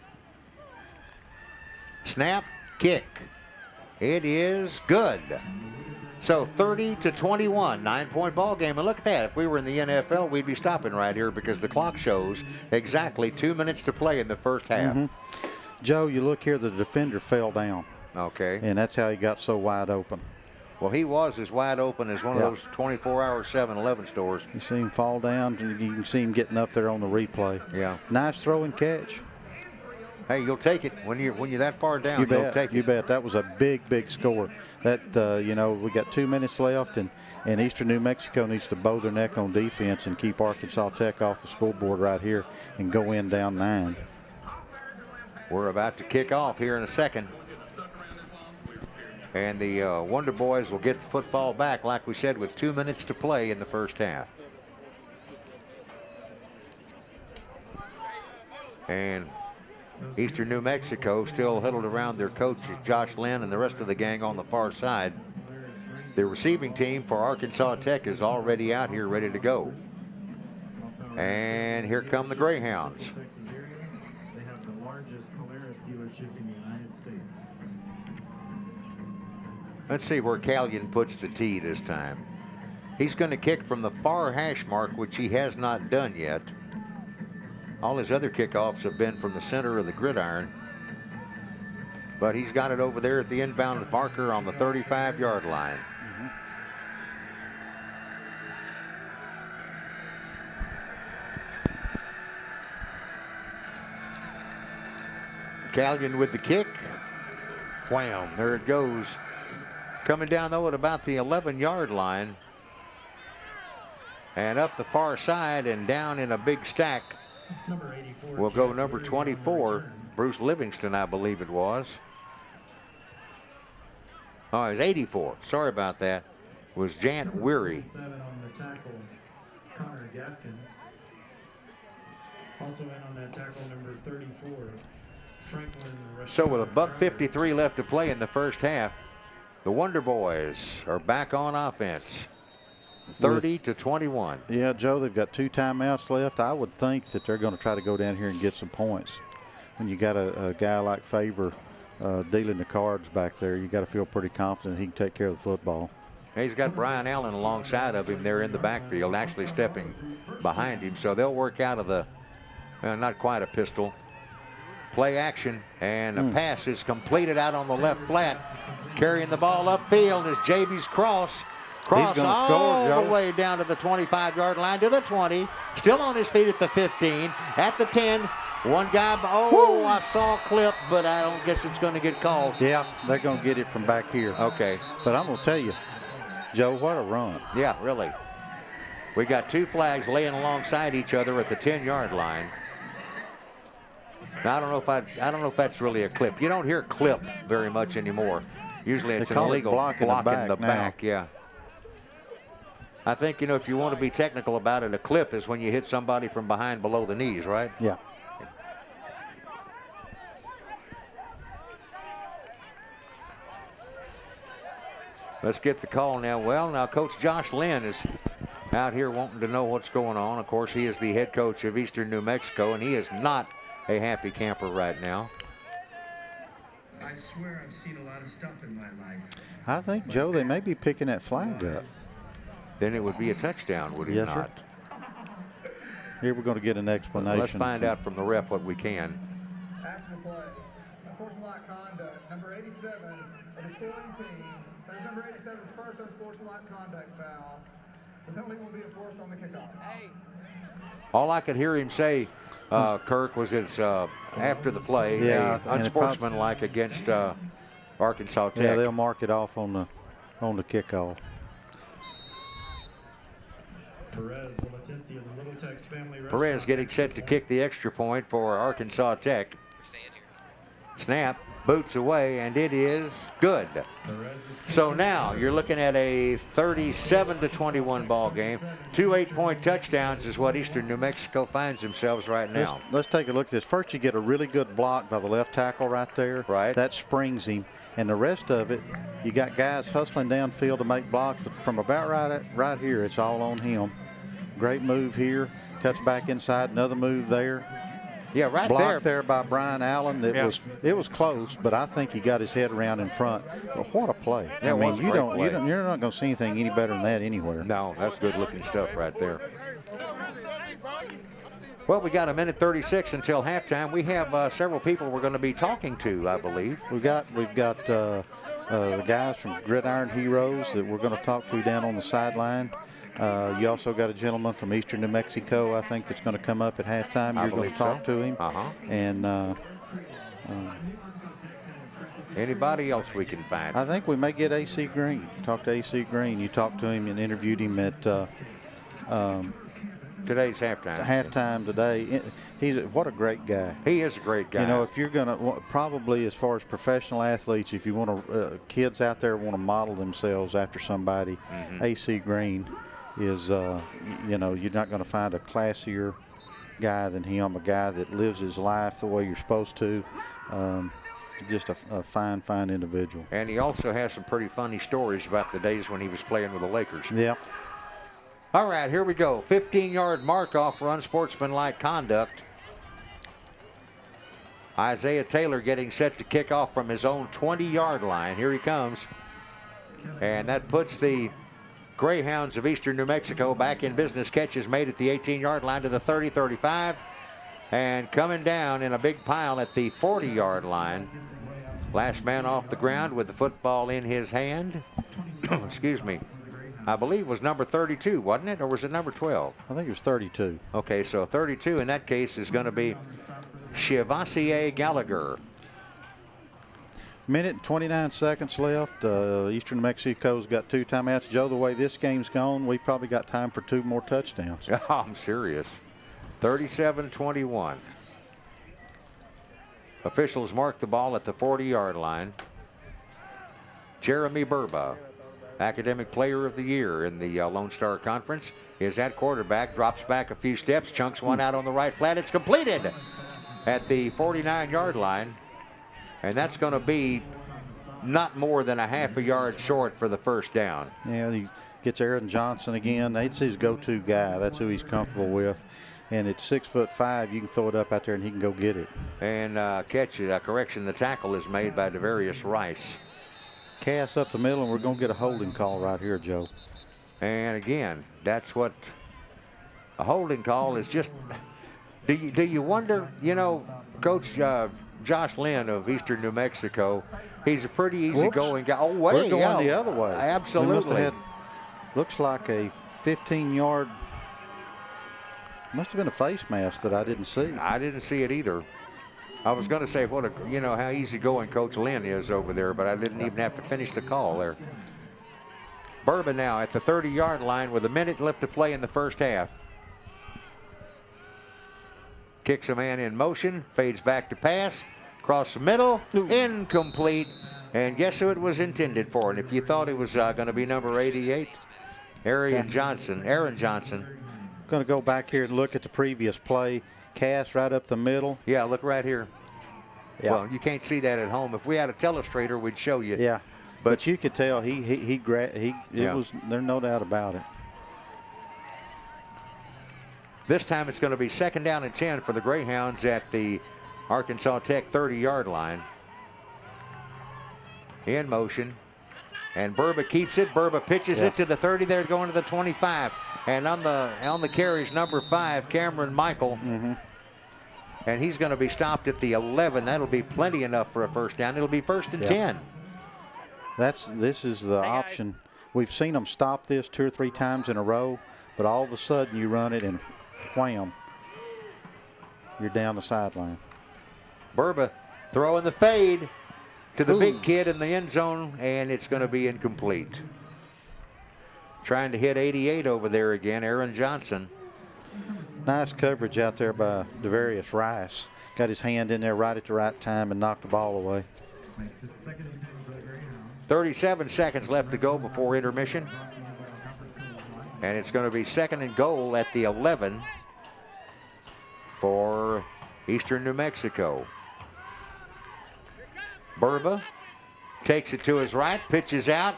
Snap, kick. It is good. So 30-21, 9-point ball game. And look at that. If we were in the NFL, we'd be stopping right here because the clock shows exactly 2 minutes to play in the first half. Joe, you look here, the defender fell down. Okay. And that's how he got so wide open. Well, he was as wide open as one of those 24-hour 7-Eleven stores. You see him fall down, and you can see him getting up there on the replay. Yeah. Nice throw and catch. Hey, you'll take it when you're that far down. You'll take it. You bet. That was a big score. That we got 2 minutes left, and Eastern New Mexico needs to bow their neck on defense and keep Arkansas Tech off the scoreboard right here and go in down 9. We're about to kick off here in a second. And the Wonder Boys will get the football back, like we said, with 2 minutes to play in the first half. And Eastern New Mexico still huddled around their coach, Josh Lynn, and the rest of the gang on the far side. The receiving team for Arkansas Tech is already out here ready to go. And here come the Greyhounds. They have the largest Polaris dealership in the United States. Let's see where Callion puts the tee this time. He's going to kick from the far hash mark, which he has not done yet. All his other kickoffs have been from the center of the gridiron. But he's got it over there at the inbound marker on the 35-yard line. Callion with the kick. Wham, there it goes. Coming down, though, at about the 11-yard line. And up the far side and down in a big stack. Will go number 24, Bruce Livingston, I believe it was. Oh, it was 84. Sorry about that. It was Jant Weary. Also in on that tackle, number 34. So with $1:53 left to play in the first half, the Wonder Boys are back on offense. 30-21. Yeah, Joe, they've got 2 timeouts left. I would think that they're going to try to go down here and get some points. When you got a guy like Favor dealing the cards back there, you got to feel pretty confident he can take care of the football. He's got Brian Allen alongside of him there in the backfield, actually stepping behind him. So they'll work out of the, not quite a pistol, play action, and a pass is completed out on the left flat. Carrying the ball upfield is Javies Cross. Cross all score, the way down to the 25-yard line, to the 20. Still on his feet at the 15, at the 10. One guy, I saw a clip, but I don't guess it's going to get called. Yeah, they're going to get it from back here. Okay. But I'm going to tell you, Joe, what a run. Yeah, really. We got two flags laying alongside each other at the 10-yard line. Now, I don't know if that's really a clip. You don't hear clip very much anymore. Usually it's an illegal block in the back. Yeah. I think, you know, if you want to be technical about it, a clip is when you hit somebody from behind below the knees, right? Yeah. Let's get the call now. Well, now Coach Josh Lynn is out here wanting to know what's going on. Of course, he is the head coach of Eastern New Mexico, and he is not a happy camper right now. I swear I've seen a lot of stuff in my life. I think, Joe, they may be picking that flag up. Then it would be a touchdown, would it yes, not? Sir. Here we're going to get an explanation. Let's find out from the ref what we can. After play, unsportsmanlike conduct, number 87 of the scoring team. There's number 87's first unsportsmanlike conduct foul. The penalty will be enforced on the kickoff. All I could hear him say, Kirk, was it's after the play, unsportsmanlike against Arkansas Tech. Yeah, they'll mark it off on the kickoff. Perez getting set to kick the extra point for Arkansas Tech. Snap, boots away, and it is good. So now you're looking at a 37-21 ball game. 2 8-point touchdowns is what Eastern New Mexico finds themselves right now. Let's take a look at this. First, you get a really good block by the left tackle right there. Right. That springs him. And the rest of it, you got guys hustling downfield to make blocks, but from about right here, it's all on him. Great move here. Cuts back inside. Another move there. Yeah, right Blocked there by Brian Allen. It was close, but I think he got his head around in front. But what a play! Yeah, I mean, you're not going to see anything any better than that anywhere. No, that's good-looking stuff right there. Well, we got a minute 36 until halftime. We have several people we're going to be talking to, I believe. We've got the guys from Gridiron Heroes that we're going to talk to down on the sideline. You also got a gentleman from Eastern New Mexico, I think, that's going to come up at halftime. You're going to talk to him. And anybody else we can find? I think we may get AC Green. Talk to AC Green. You talked to him and interviewed him at today's halftime. Halftime today. What a great guy. He is a great guy. You know, if you're going to, probably as far as professional athletes, if you want to, kids out there want to model themselves after somebody, AC Green is, you know, you're not going to find a classier guy than him, a guy that lives his life the way you're supposed to. Just a fine individual. And he also has some pretty funny stories about the days when he was playing with the Lakers. Yeah. All right, here we go. 15-yard mark-off for unsportsmanlike conduct. Isaiah Taylor getting set to kick off from his own 20-yard line. Here he comes. And that puts the Greyhounds of Eastern New Mexico back in business. Catches made at the 18-yard line to the 30, 35. And coming down in a big pile at the 40-yard line. Last man off the ground with the football in his hand. Excuse me. I believe was number 32, wasn't it? Or was it number 12? I think it was 32. Okay, so 32 in that case is going to be Chevasier Gallagher. Minute and 29 seconds left. Eastern New Mexico's got 2 timeouts. Joe, the way this game's gone, we've probably got time for 2 more touchdowns. I'm serious. 37-21. Officials mark the ball at the 40-yard line. Jeremy Burba, Academic Player of the Year in the Lone Star Conference, is at quarterback, drops back a few steps, chunks one out on the right flat. It's completed at the 49-yard line, and that's going to be not more than a half a yard short for the first down. Yeah, he gets Aaron Johnson again. That's his go-to guy. That's who he's comfortable with. And it's 6'5". You can throw it up out there, and he can go get it. And catch it. Correction, the tackle is made by Devarius Rice. Cast up the middle, and we're going to get a holding call right here, Joe. And again, that's what a holding call is. Just do you wonder, you know, Coach Josh Lynn of Eastern New Mexico, he's a pretty easygoing guy. Oh, wait, we're going the other way. Absolutely. We must have had, looks like a 15-yard, must have been a face mask that I didn't see. I didn't see it either. I was going to say how easygoing Coach Lynn is over there, but I didn't even have to finish the call there. Bourbon now at the 30-yard line with a minute left to play in the first half. Kicks a man in motion, fades back to pass, across the middle, incomplete. And guess who it was intended for? And if you thought it was going to be number 88, Aaron Johnson. Going to go back here and look at the previous play. Cast right up the middle. Yeah, look right here. Yeah. Well, you can't see that at home. If we had a telestrator, we'd show you. Yeah, but you could tell there's no doubt about it. This time it's going to be 2nd down and 10 for the Greyhounds at the Arkansas Tech 30-yard line. In motion. And Burba keeps it. Burba pitches it to the 30. They're going to the 25. And on the carries, number 5, Cameron Michael. And he's going to be stopped at the 11. That'll be plenty enough for a first down. It'll be 1st and 10. This is the option. We've seen them stop this 2 or 3 times in a row, but all of a sudden you run it and wham, you're down the sideline. Burba throwing the fade to the big kid in the end zone, and it's going to be incomplete. Trying to hit 88 over there again, Aaron Johnson. Nice coverage out there by Devarius Rice. Got his hand in there right at the right time and knocked the ball away. 37 seconds left to go before intermission. And it's going to be 2nd and goal at the 11 for Eastern New Mexico. Burba takes it to his right, pitches out,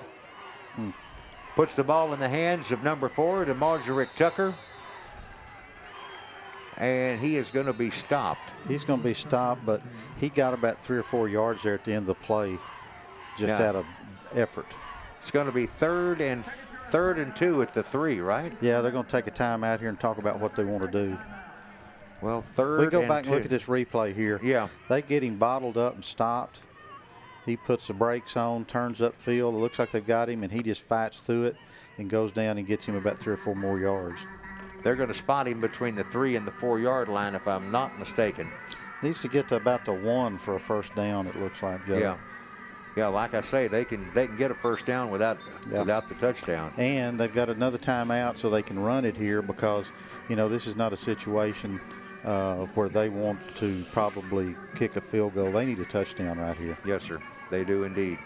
puts the ball in the hands of number 4, to Marjorick Tucker. And he is going to be stopped. He's going to be stopped, but he got about 3 or 4 yards there at the end of the play, just out of effort. It's going to be 3rd and 2 at the 3, right? Yeah, they're going to take a time out here and talk about what they want to do. Well, 3rd We go and back and 2. look at this replay here. Yeah. They get him bottled up and stopped. He puts the brakes on, turns upfield. It looks like they've got him, and he just fights through it and goes down and gets him about 3 or 4 more yards. They're going to spot him between the 3 and the 4-yard line, if I'm not mistaken. Needs to get to about the 1 for a first down, it looks like, Joe. Yeah, like I say, they can get a first down without the touchdown. And they've got another timeout so they can run it here because, this is not a situation where they want to probably kick a field goal. They need a touchdown right here. Yes, sir. They do indeed.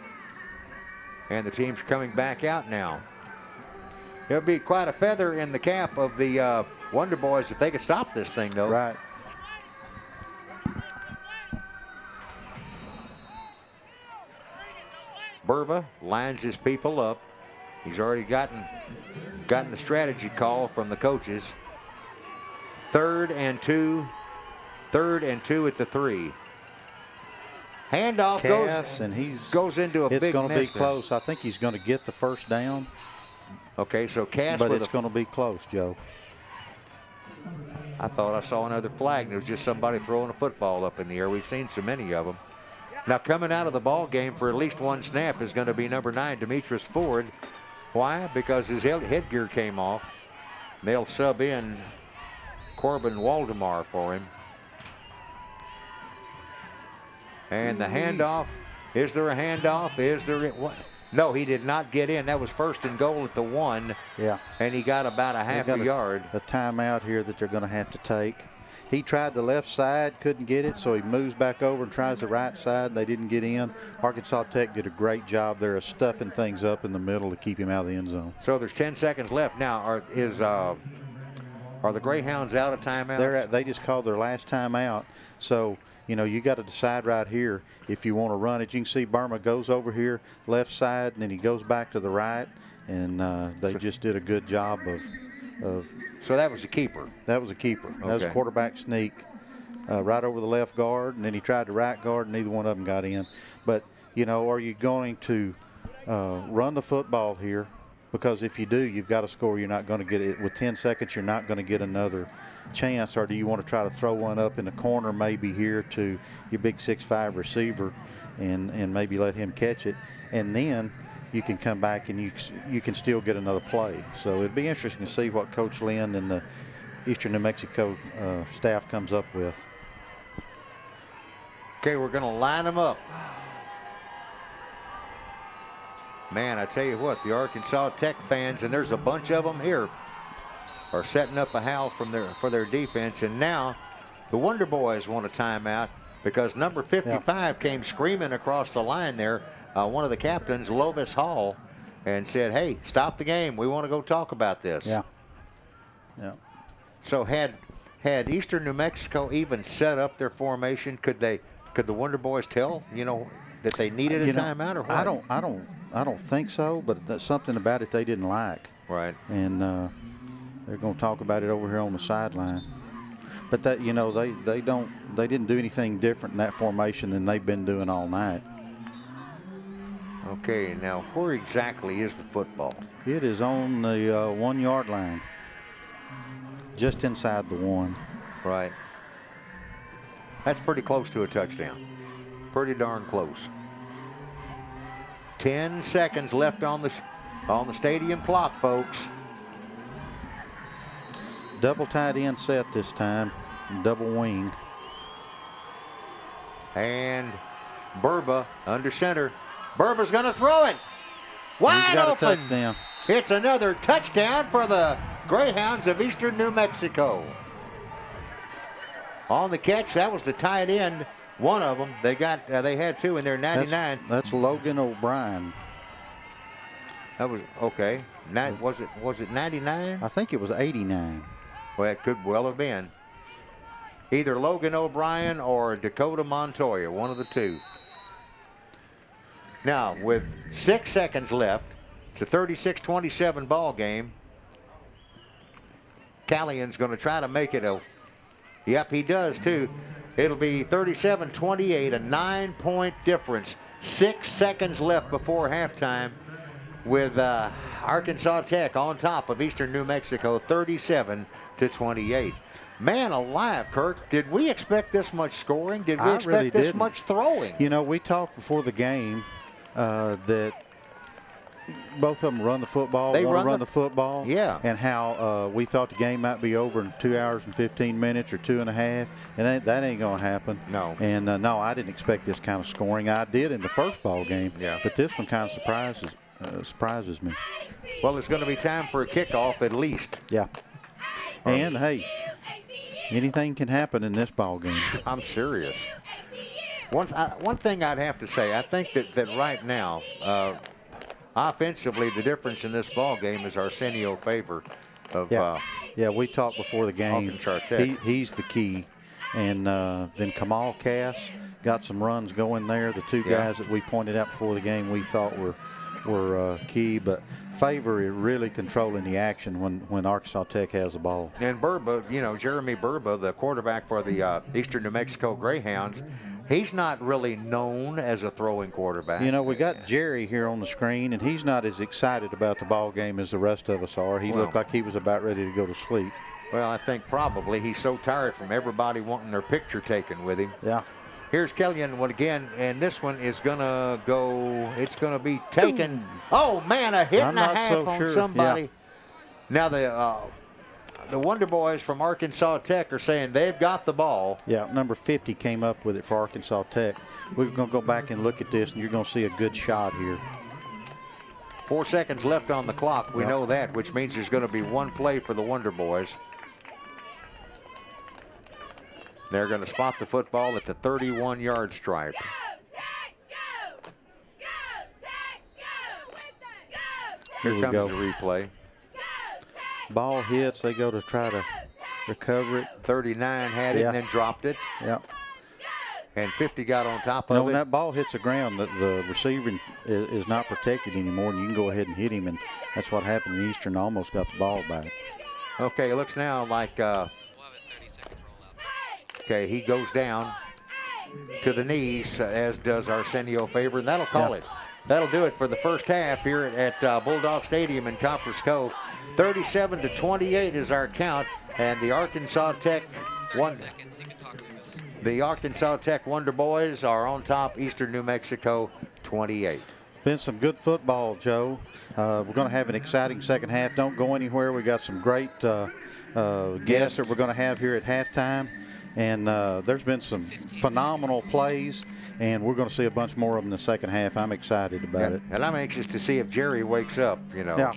And the team's coming back out now. It'll be quite a feather in the cap of the Wonder Boys if they could stop this thing, though. Right. Burba lines his people up. He's already gotten the strategy call from the coaches. 3rd and 2 at the 3. Handoff goes into a big It's going to be miss there. close. I think he's going to get the first down. Okay, so Cass. But it's going to be close, Joe. I thought I saw another flag, and it was just somebody throwing a football up in the air. We've seen so many of them. Now coming out of the ball game for at least 1 snap is going to be number 9, Demetrius Ford. Why? Because his headgear came off. They'll sub in Corbin Waldemar for him. And the handoff. Is there a handoff? Is there what? No, he did not get in. That was 1st and goal at the 1. Yeah. And he got about a half a yard. A timeout here that they're going to have to take. He tried the left side, couldn't get it, so he moves back over and tries the right side. They didn't get in. Arkansas Tech did a great job there of stuffing things up in the middle to keep him out of the end zone. So there's 10 seconds left. Now, are the Greyhounds out of timeouts? They just called their last timeout. So, you got to decide right here if you want to run it. You can see Burma goes over here, left side, and then he goes back to the right, and they just did a good job of. So that was a keeper. That was a keeper. Okay. That was a quarterback sneak right over the left guard, and then he tried the right guard, and neither one of them got in. But, are you going to run the football here? Because if you do, you've got to score. You're not going to get it. With 10 seconds, you're not going to get another chance. Or do you want to try to throw one up in the corner maybe here to your big 6'5" receiver and maybe let him catch it? And then you can come back and you can still get another play. So it'd be interesting to see what Coach Lynn and the Eastern New Mexico staff comes up with. Okay, we're going to line them up. Man, I tell you what, the Arkansas Tech fans, and there's a bunch of them here, are setting up a howl for their defense. And now the Wonder Boys want a timeout because number 55 came screaming across the line there, one of the captains, Lovis Hall, and said, hey, stop the game. We want to go talk about this. Yeah. So had Eastern New Mexico even set up their formation, could the Wonder Boys tell, that they needed a timeout or what? I don't think so, but that's something about it they didn't like. Right. And they're going to talk about it over here on the sideline. But that they didn't do anything different in that formation than they've been doing all night. Okay, now where exactly is the football? It is on the 1 yard line, just inside the 1. Right. That's pretty close to a touchdown. Pretty darn close. 10 seconds left on the stadium clock, folks. Double tight end set this time, double wing. And Burba under center. Burba's going to throw it. Wide He's got open. a touchdown. It's another touchdown for the Greyhounds of Eastern New Mexico. On the catch, that was the tight end. One of them. They had two in their 99. That's Logan O'Brien. That was okay. Was it 99? I think it was 89. Well, it could well have been. Either Logan O'Brien or Dakota Montoya, one of the two. Now, with 6 seconds left, it's a 36-27 ball game. Callian's going to try to make it a. Yep, he does too. It'll be 37-28, a 9-point difference. 6 seconds left before halftime, with Arkansas Tech on top of Eastern New Mexico, 37-28. Man alive, Kirk, did we expect this much scoring? Did we expect this much throwing? We talked before the game that both of them run the football, run the football. Yeah. And how we thought the game might be over in 2 hours and 15 minutes or 2.5. And that ain't going to happen. No. And no, I didn't expect this kind of scoring. I did in the first ball game. Yeah. But this one kind of surprises me. Well, it's going to be time for a kickoff at least. Yeah. And, hey, anything can happen in this ball game. I'm serious. One thing I'd have to say, I think that right now, offensively, the difference in this ball game is Arsenio Favor of yeah, we talked before the game. He's the key. And then Kamal Cass got some runs going there. The two guys that we pointed out before the game we thought were key. But Favor is really controlling the action when Arkansas Tech has the ball. And Burba, Jeremy Burba, the quarterback for the Eastern New Mexico Greyhounds, he's not really known as a throwing quarterback. We got Jerry here on the screen, and he's not as excited about the ball game as the rest of us are. He looked like he was about ready to go to sleep. Well, I think probably he's so tired from everybody wanting their picture taken with him. Yeah. Here's Kellyan again, and this one is going to go, it's going to be taken. Oh, man, a hit and a half on somebody. Yeah. Now, the Wonder Boys from Arkansas Tech are saying they've got the ball. Yeah, number 50 came up with it for Arkansas Tech. We're going to go back and look at this, and you're going to see a good shot here. 4 seconds left on the clock. We know that, which means there's going to be one play for the Wonder Boys. They're going to spot the football at the 31-yard stripe. Here comes the replay. Ball hits. They go to try to recover it. 39 had it and then dropped it. Yep. And 50 got on top of it. When that ball hits the ground, the receiver is not protected anymore, and you can go ahead and hit him, and that's what happened in Eastern. Almost got the ball back. Okay, it looks now like okay, he goes down to the knees, as does Arsenio Favor, and that'll call it. That'll do it for the first half here at Bulldog Stadium in Copperas Cove. 37-28 is our count, and the Arkansas Tech Wonder Boys are on top. Eastern New Mexico 28. Been some good football, Joe. We're going to have an exciting second half. Don't go anywhere. We got some great guests that we're going to have here at halftime. And there's been some phenomenal plays, and we're going to see a bunch more of them in the second half. I'm excited about it. And I'm anxious to see if Jerry wakes up, you know. Yeah.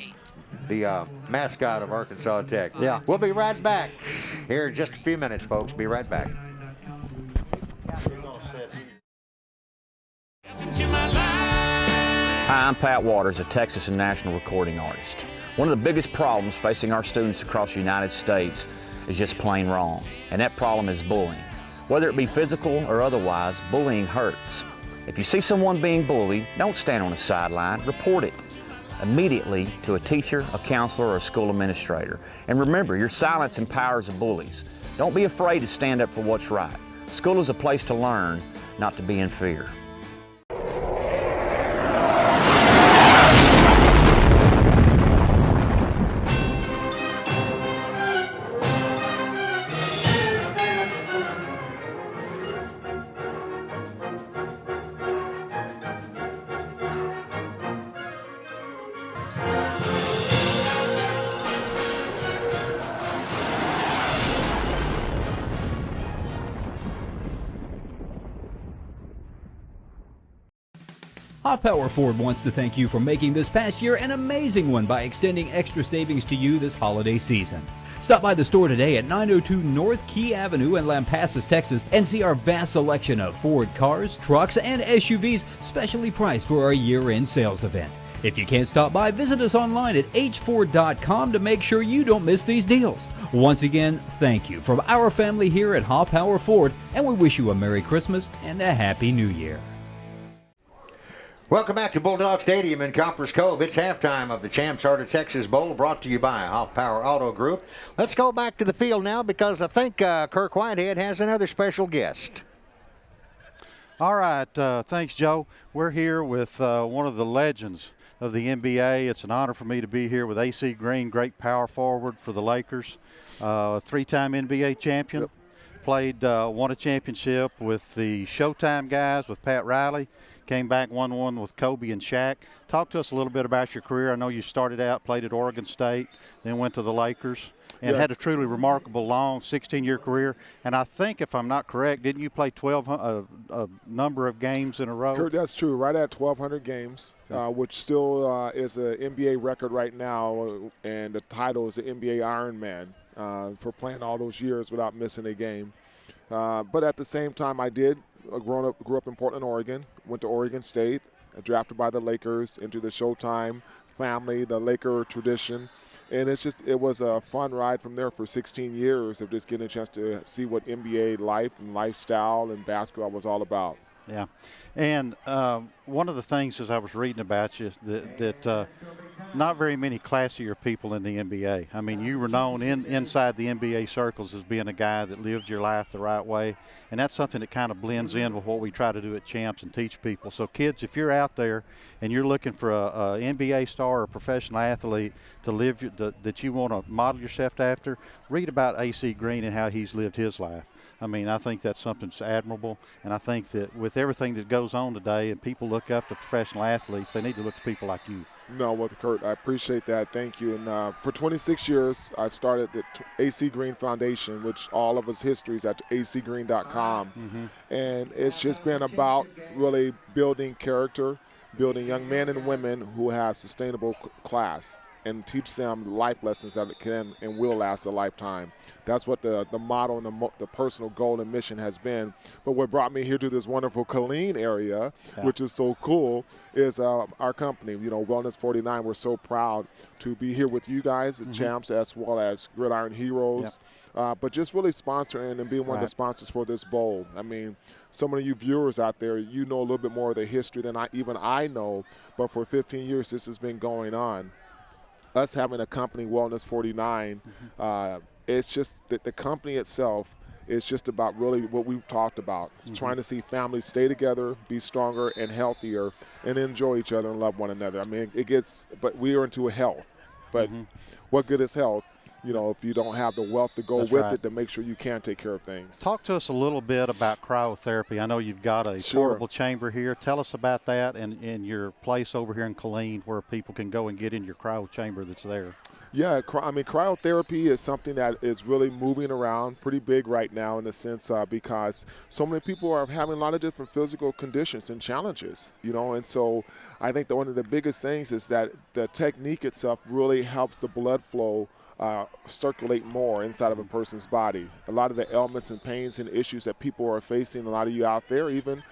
The mascot of Arkansas Tech. Yeah. We'll be right back here in just a few minutes, folks. Be right back. Hi, I'm Pat Waters, a Texas and national recording artist. One of the biggest problems facing our students across the United States is just plain wrong, and that problem is bullying. Whether it be physical or otherwise, bullying hurts. If you see someone being bullied, don't stand on the sideline, report it immediately to a teacher, a counselor, or a school administrator. And remember, your silence empowers the bullies. Don't be afraid to stand up for what's right. School is a place to learn, not to be in fear. Hot Power Ford wants to thank you for making this past year an amazing one by extending extra savings to you this holiday season. Stop by the store today at 902 North Key Avenue in Lampasas, Texas, and see our vast selection of Ford cars, trucks, and SUVs specially priced for our year-end sales event. If you can't stop by, visit us online at hford.com to make sure you don't miss these deals. Once again, thank you from our family here at Hot Power Ford, and we wish you a Merry Christmas and a Happy New Year. Welcome back to Bulldog Stadium in Copperas Cove. It's halftime of the Champs Heart of Texas Bowl, brought to you by Hot Power Auto Group. Let's go back to the field now because I think Kirk Whitehead has another special guest. All right, thanks, Joe. We're here with one of the legends of the NBA. It's an honor for me to be here with AC Green, great power forward for the Lakers, three-time NBA champion. Yep. Played, won a championship with the Showtime guys, with Pat Riley. Came back, won one with Kobe and Shaq. Talk to us a little bit about your career. I know you started out, played at Oregon State, then went to the Lakers, and had a truly remarkable long 16-year career. And I think, if I'm not correct, didn't you play a number of games in a row? Kurt, that's true. Right at 1,200 games, which still is an NBA record right now, and the title is the NBA Ironman for playing all those years without missing a game. But at the same time, I did grew up in Portland, Oregon, went to Oregon State, drafted by the Lakers into the Showtime family, the Laker tradition. And it was a fun ride from there for 16 years of just getting a chance to see what NBA life and lifestyle and basketball was all about. Yeah. And one of the things as I was reading about you is that not very many classier people in the NBA. I mean, you were known inside the NBA circles as being a guy that lived your life the right way, and that's something that kind of blends in with what we try to do at Champs and teach people. So kids, if you're out there and you're looking for a NBA star or a professional athlete to live that you want to model yourself after, read about AC Green and how he's lived his life. I mean, I think that's something that's admirable, and I think that with everything that goes on today and people look up to professional athletes, they need to look to people like you. No, well, Kurt, I appreciate that. Thank you. And for 26 years, I've started the AC Green Foundation, which all of us history is at acgreen.com. Mm-hmm. And it's just been about really building character, building young men and women who have sustainable class, and teach them life lessons that can and will last a lifetime. That's what the motto and the personal goal and mission has been. But what brought me here to this wonderful Killeen area, which is so cool, is our company, Wellness 49. We're so proud to be here with you guys at Champs, as well as Gridiron Heroes. But just really sponsoring and being one of the sponsors for this bowl. I mean, so many of you viewers out there, you know a little bit more of the history than I know. But for 15 years, this has been going on. Us having a company, Wellness 49, it's just that the company itself is just about really what we've talked about, trying to see families stay together, be stronger and healthier, and enjoy each other and love one another. I mean, but we are into health. But what good is health if you don't have the wealth to go That's with right. it, to make sure you can take care of things. Talk to us a little bit about cryotherapy. I know you've got a portable chamber here. Tell us about that and your place over here in Killeen where people can go and get in your cryo chamber that's there. Yeah, cryotherapy is something that is really moving around pretty big right now in the sense because so many people are having a lot of different physical conditions and challenges, and so I think that one of the biggest things is that the technique itself really helps the blood flow circulate more inside of a person's body. A lot of the ailments and pains and issues that people are facing, a lot of you out there even,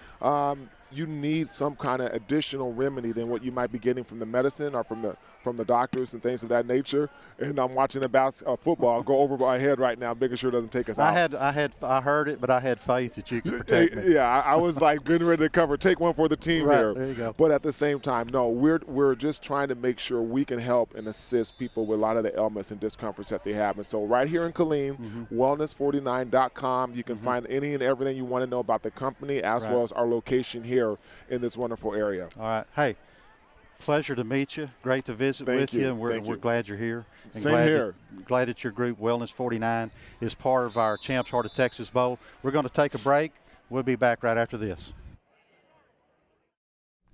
you need some kind of additional remedy than what you might be getting from the medicine or from the doctors and things of that nature. And I'm watching the football go over my head right now, making sure it doesn't take us out. I heard it, but I had faith that you could protect me. Yeah, I was like getting ready to cover, take one for the team right, here. There you go. But at the same time, no, we're just trying to make sure we can help and assist people with a lot of the ailments and discomforts that they have. And so right here in Killeen, wellness49.com, you can find any and everything you want to know about the company as well as our location here in this wonderful area. All right. Hey, pleasure to meet you. Great to visit with you. And we're glad you're here. And Same here. Glad that your group, Wellness 49, is part of our Champs Heart of Texas Bowl. We're going to take a break. We'll be back right after this.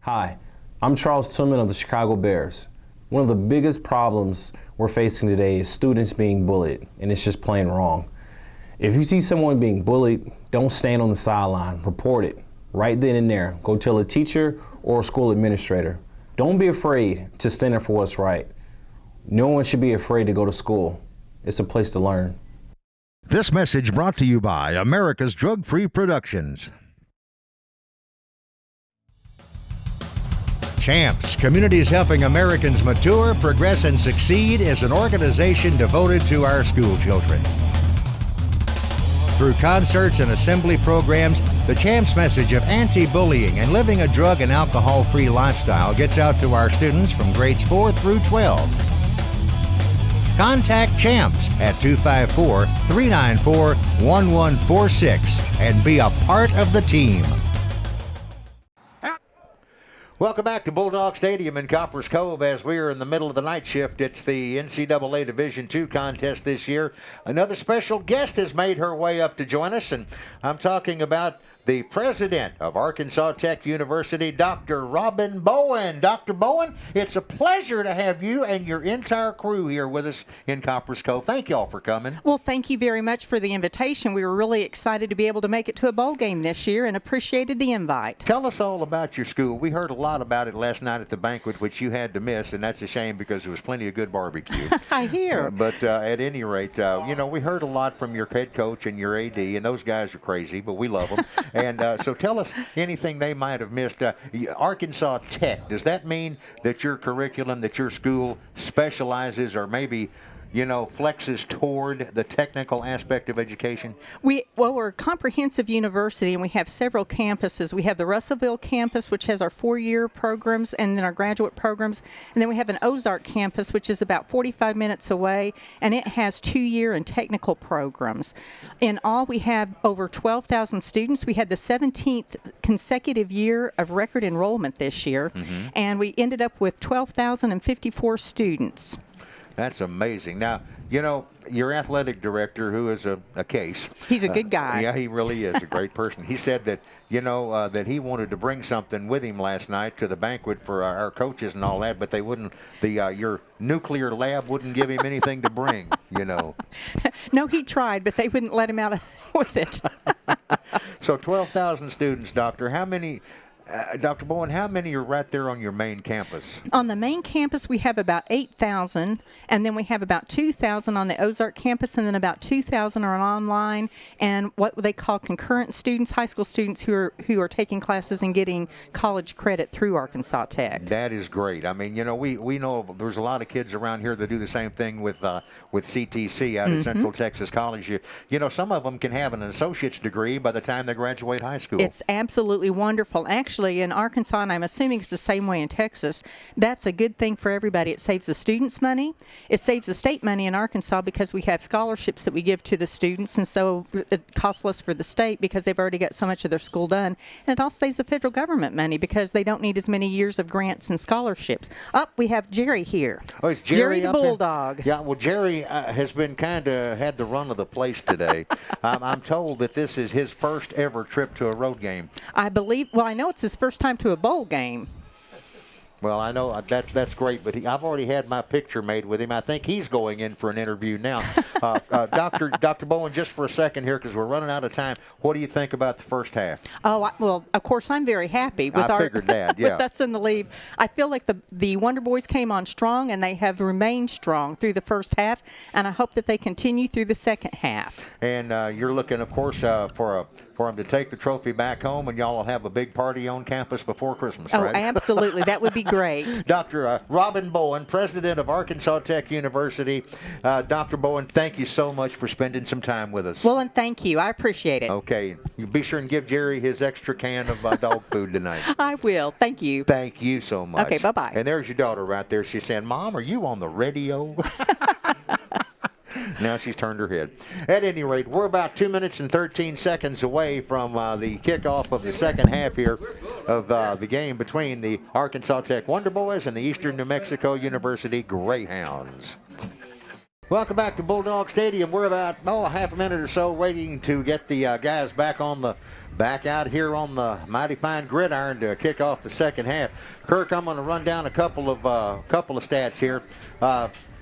Hi, I'm Charles Tillman of the Chicago Bears. One of the biggest problems we're facing today is students being bullied, and it's just plain wrong. If you see someone being bullied, don't stand on the sideline. Report it. Right then and there. Go tell a teacher or a school administrator. Don't be afraid to stand up for what's right. No one should be afraid to go to school. It's a place to learn. This message brought to you by America's Drug-Free Productions. Champs, Communities Helping Americans Mature, Progress, and Succeed is an organization devoted to our school children. Through concerts and assembly programs, the Champs message of anti-bullying and living a drug and alcohol-free lifestyle gets out to our students from grades 4 through 12. Contact Champs at 254-394-1146 and be a part of the team. Welcome back to Bulldog Stadium in Coppers Cove as we are in the middle of the night shift. It's the NCAA Division II contest this year. Another special guest has made her way up to join us, and I'm talking about the president of Arkansas Tech University, Dr. Robin Bowen. Dr. Bowen, it's a pleasure to have you and your entire crew here with us in Coppers Cove. Thank you all for coming. Well, thank you very much for the invitation. We were really excited to be able to make it to a bowl game this year and appreciated the invite. Tell us all about your school. We heard a lot about it last night at the banquet, which you had to miss, and that's a shame because there was plenty of good barbecue. I hear. But at any rate, we heard a lot from your head coach and your AD, and those guys are crazy, but we love them. And so tell us anything they might have missed. Arkansas Tech, does that mean that your curriculum, that your school specializes or maybe, flexes toward the technical aspect of education? We're a comprehensive university, and we have several campuses. We have the Russellville campus, which has our 4-year programs, and then our graduate programs. And then we have an Ozark campus, which is about 45 minutes away, and it has 2-year and technical programs. In all, we have over 12,000 students. We had the 17th consecutive year of record enrollment this year, and we ended up with 12,054 students. That's amazing. Now, your athletic director, who is a case. He's a good guy. Yeah, he really is a great person. He said that, that he wanted to bring something with him last night to the banquet for our coaches and all that, but they wouldn't, your nuclear lab wouldn't give him anything to bring, No, he tried, but they wouldn't let him out with it. So 12,000 students, Doctor. How many... Dr. Bowen, how many are right there on your main campus? On the main campus, we have about 8,000, and then we have about 2,000 on the Ozark campus, and then about 2,000 are online, and what they call concurrent students, high school students who are taking classes and getting college credit through Arkansas Tech. That is great. I mean, we know there's a lot of kids around here that do the same thing with CTC out at Central Texas College. Some of them can have an associate's degree by the time they graduate high school. It's absolutely wonderful. Actually, actually in Arkansas, and I'm assuming it's the same way in Texas, that's a good thing for everybody. It saves the students money. It saves the state money in Arkansas because we have scholarships that we give to the students, and so it costs less for the state because they've already got so much of their school done. And it also saves the federal government money because they don't need as many years of grants and scholarships. We have Jerry here. Oh, is Jerry the up here? Bulldog. Yeah, well, Jerry has been kind of had the run of the place today. I'm told that this is his first ever trip to a road game. I know it's his first time to a bowl game. Well, I know that's great, but I've already had my picture made with him. I think he's going in for an interview now. Dr. Bowen, just for a second here, because we're running out of time. What do you think about the first half? Well, of course, I'm very happy with figured that, yeah. with us in the lead. I feel like the Wonder Boys came on strong, and they have remained strong through the first half, and I hope that they continue through the second half. And you're looking, of course, for them to take the trophy back home, and y'all will have a big party on campus before Christmas, right? Oh, absolutely. That would be great. Dr. Robin Bowen, president of Arkansas Tech University. Dr. Bowen, thank you so much for spending some time with us. Well, and thank you. I appreciate it. Okay. You be sure and give Jerry his extra can of dog food tonight. I will. Thank you. Thank you so much. Okay, bye-bye. And there's your daughter right there. She's saying, Mom, are you on the radio? Now she's turned her head. At any rate, we're about 2 minutes and 13 seconds away from the kickoff of the second half here of the game between the Arkansas Tech Wonder Boys and the Eastern New Mexico University Greyhounds. Welcome back to Bulldog Stadium. We're about a half a minute or so waiting to get the guys back out here on the mighty fine gridiron to kick off the second half. Kirk, I'm going to run down a couple of stats here.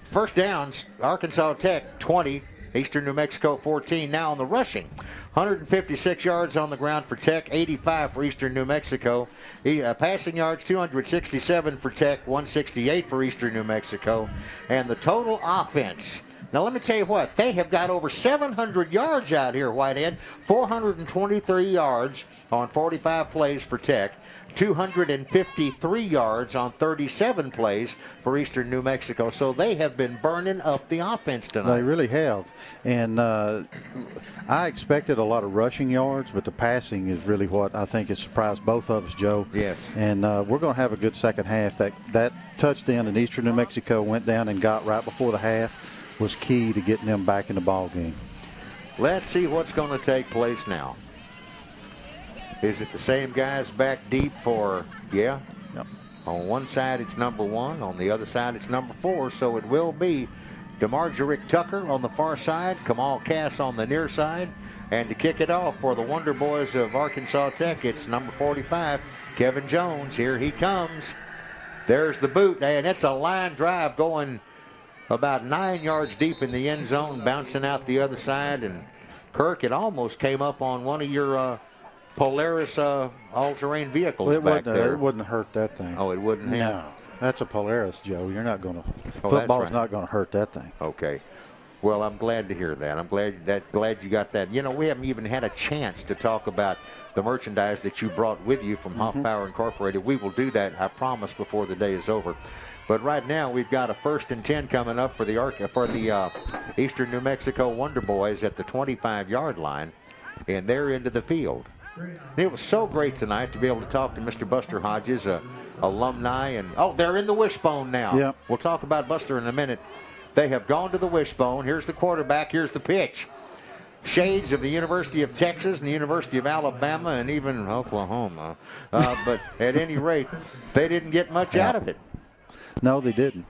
First downs, Arkansas Tech 20, Eastern New Mexico 14. Now on the rushing, 156 yards on the ground for Tech, 85 for Eastern New Mexico. Passing yards, 267 for Tech, 168 for Eastern New Mexico. And the total offense. Now, let me tell you what, they have got over 700 yards out here, Whitehead. 423 yards on 45 plays for Tech. 253 yards on 37 plays for Eastern New Mexico. So they have been burning up the offense tonight. They really have. And I expected a lot of rushing yards, but the passing is really what I think has surprised both of us, Joe. Yes. And we're going to have a good second half. That touchdown in Eastern New Mexico went down and got right before the half was key to getting them back in the ball game. Let's see what's going to take place now. Is it the same guys back deep for, Yep. On one side it's number 1, on the other side it's number 4, so it will be DeMarjorick Tucker on the far side, Kamal Cass on the near side, and to kick it off for the Wonder Boys of Arkansas Tech, it's number 45, Kevin Jones. Here he comes. There's the boot, and it's a line drive going about 9 yards deep in the end zone, bouncing out the other side, and Kirk, it almost came up on one of your Polaris all-terrain vehicles back there. It wouldn't hurt that thing. Oh, it wouldn't? No. That's a Polaris, Joe. You're not going to. Oh, football's not going to hurt that thing. Okay. Well, I'm glad to hear that. I'm glad you got that. You know, we haven't even had a chance to talk about the merchandise that you brought with you from Hoff Power Incorporated. We will do that, I promise, before the day is over. But right now, we've got a 1st and 10 coming up for the Eastern New Mexico Wonder Boys at the 25-yard line, and they're into the field. It was so great tonight to be able to talk to Mr. Buster Hodges, alumni, and they're in the wishbone now. Yep. We'll talk about Buster in a minute. They have gone to the wishbone. Here's the quarterback. Here's the pitch. Shades of the University of Texas and the University of Alabama and even Oklahoma. But at any rate, they didn't get much out of it. No, they didn't.